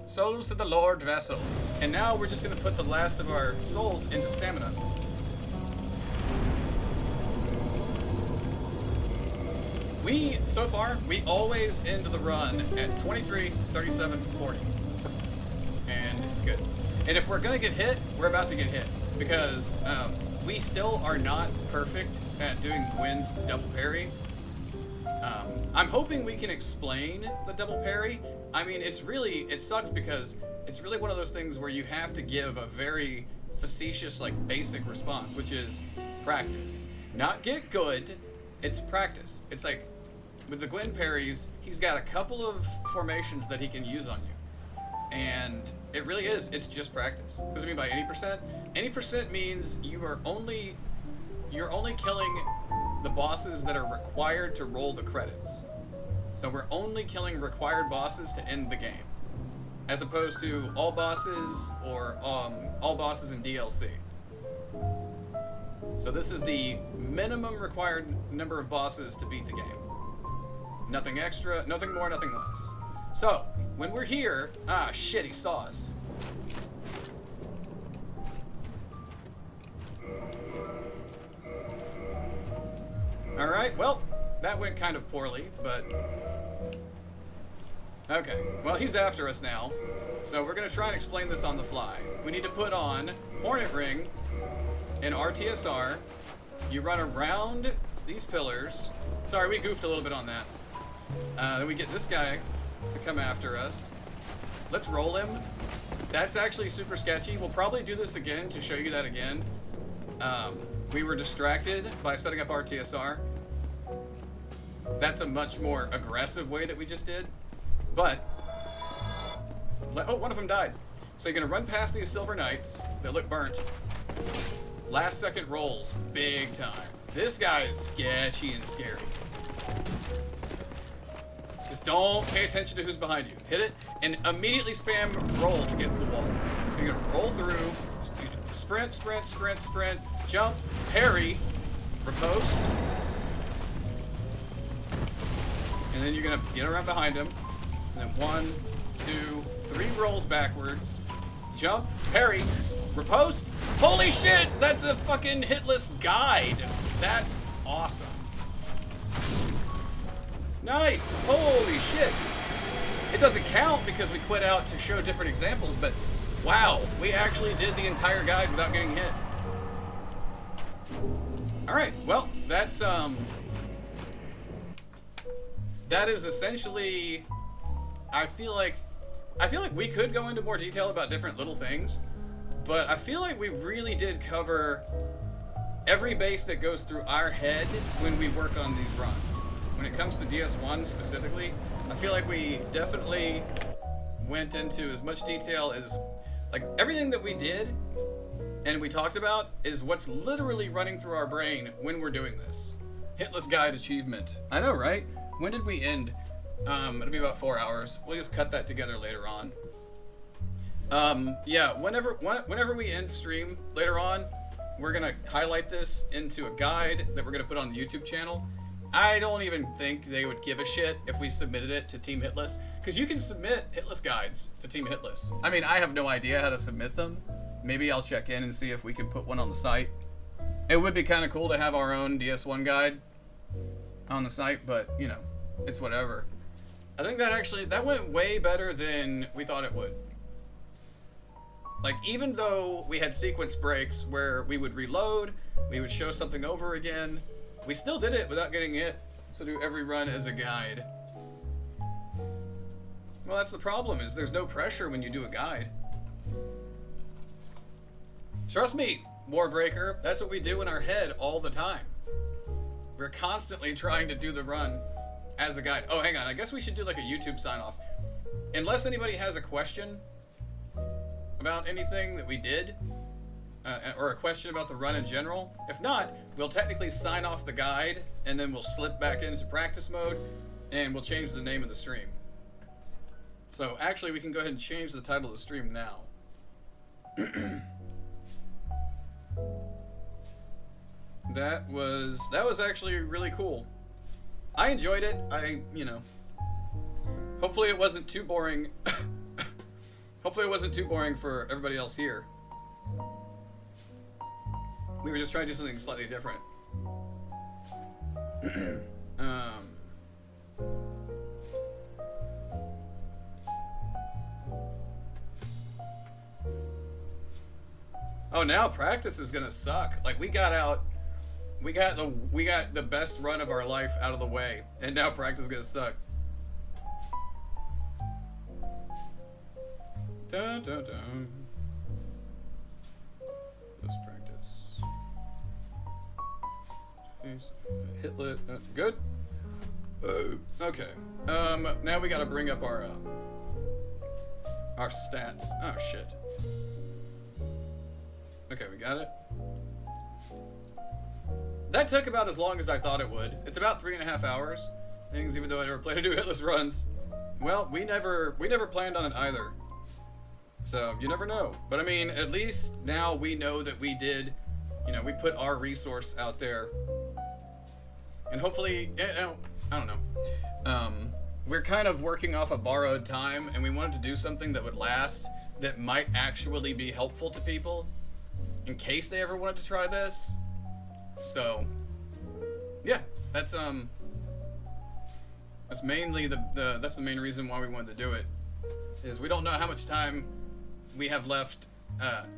Souls to the Lord Vessel. And now we're just going to put the last of our souls into stamina. So far, we always end the run at 23, 37, 40. And it's good. And if we're going to get hit, we're about to get hit. Because we still are not perfect at doing Gwen's double parry. I'm hoping we can explain the double parry. I mean, it sucks because it's really one of those things where you have to give a very facetious, like, basic response, which is practice. Not get good, it's practice. It's like, with the Gwen parries, he's got a couple of formations that he can use on you. And it really is, it's just practice. What do I mean by any percent? Any percent means you're only killing the bosses that are required to roll the credits. So we're only killing required bosses to end the game, as opposed to all bosses or all bosses in DLC. So this is the minimum required number of bosses to beat the game. Nothing extra, nothing more, nothing less. So, when we're here, shit, he saw us. Alright, well, that went kind of poorly, but... Okay, well, he's after us now, so we're gonna try and explain this on the fly. We need to put on Hornet Ring and RTSR, you run around these pillars. Sorry, we goofed a little bit on that. Then we get this guy to come after us. Let's roll him. That's actually super sketchy. We'll probably do this again to show you that again. We were distracted by setting up RTSR. That's a much more aggressive way that we just did. But, oh, one of them died. So you're gonna run past these silver knights that look burnt. Last second rolls, big time. This guy is sketchy and scary. Just don't pay attention to who's behind you. Hit it and immediately spam roll to get to the wall. So you're gonna roll through, sprint, sprint, sprint, sprint, jump, parry, riposte, and then you're gonna get around behind him. And then 1, 2, 3 rolls backwards, jump, parry, riposte. Holy shit, that's a fucking hitless guide. That's awesome. Nice, holy shit. It doesn't count because we quit out to show different examples, but wow, we actually did the entire guide without getting hit. All right, well, that's, that is essentially, I feel like we could go into more detail about different little things, but I feel like we really did cover every base that goes through our head when we work on these runs. When it comes to DS1 specifically, I feel like we definitely went into as much detail as, like, everything that we did and we talked about is what's literally running through our brain when we're doing this. Hitless guide achievement. I know, right? When did we end? It'll be about 4 hours. We'll just cut that together later on. Yeah, whenever we end stream later on, we're gonna highlight this into a guide that we're gonna put on the YouTube channel. I don't even think they would give a shit if we submitted it to Team Hitless, because you can submit Hitless guides to Team Hitless. I mean, I have no idea how to submit them. Maybe I'll check in and see if we can put one on the site. It would be kind of cool to have our own DS1 guide on the site, but, you know, it's whatever. I think that went way better than we thought it would. Like, even though we had sequence breaks where we would reload, we would show something over again, we still did it without getting hit. So do every run as a guide. Well, that's the problem, is there's no pressure when you do a guide. Trust me, Warbreaker, that's what we do in our head all the time. We're constantly trying to do the run as a guide. Oh, hang on, I guess we should do like a YouTube sign-off. Unless anybody has a question about anything that we did, or a question about the run in general. If not, we'll technically sign off the guide, and then we'll slip back into practice mode, and we'll change the name of the stream. So actually, we can go ahead and change the title of the stream now. That was actually really cool. I enjoyed it. You know, hopefully it wasn't too boring. Hopefully it wasn't too boring for everybody else here. We were just trying to do something slightly different. Oh, now practice is gonna suck. Like, we got the best run of our life out of the way, and now practice is gonna suck. Dun, dun, dun. Let's practice. Hitlet. Good. Okay. Now we gotta bring up our stats. Oh shit. Okay, we got it. That took about as long as I thought it would. It's about 3.5 hours. Things, even though I never planned to do hitless runs. Well, we never planned on it either. So you never know. But I mean, at least now we know that we did. You know, we put our resource out there, and hopefully, I don't know. We're kind of working off a borrowed time, and we wanted to do something that would last, that might actually be helpful to people, in case they ever wanted to try this. So, yeah, that's mainly that's the main reason why we wanted to do it. Is we don't know how much time we have left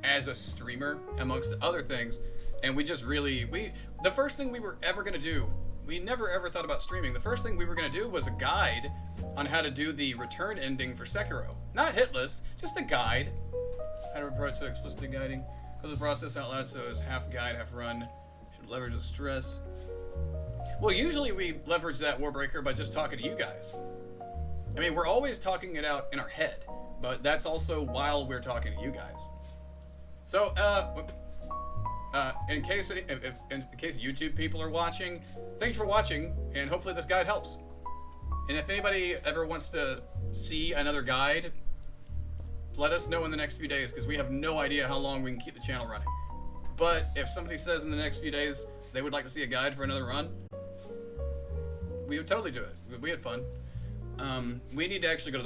as a streamer, amongst other things. And we just really, the first thing we were ever going to do, we never ever thought about streaming. The first thing we were going to do was a guide on how to do the return ending for Sekiro. Not Hitless, just a guide. How to approach so explicitly guiding. Close the process out loud so it's half guide, half run. Should leverage the stress. Well, usually we leverage that Warbreaker by just talking to you guys. I mean, we're always talking it out in our head, but that's also while we're talking to you guys. So, in case YouTube people are watching, thanks for watching, and hopefully this guide helps. And if anybody ever wants to see another guide, let us know in the next few days, because we have no idea how long we can keep the channel running. But if somebody says in the next few days they would like to see a guide for another run, we would totally do it. We had fun. We need to actually go to the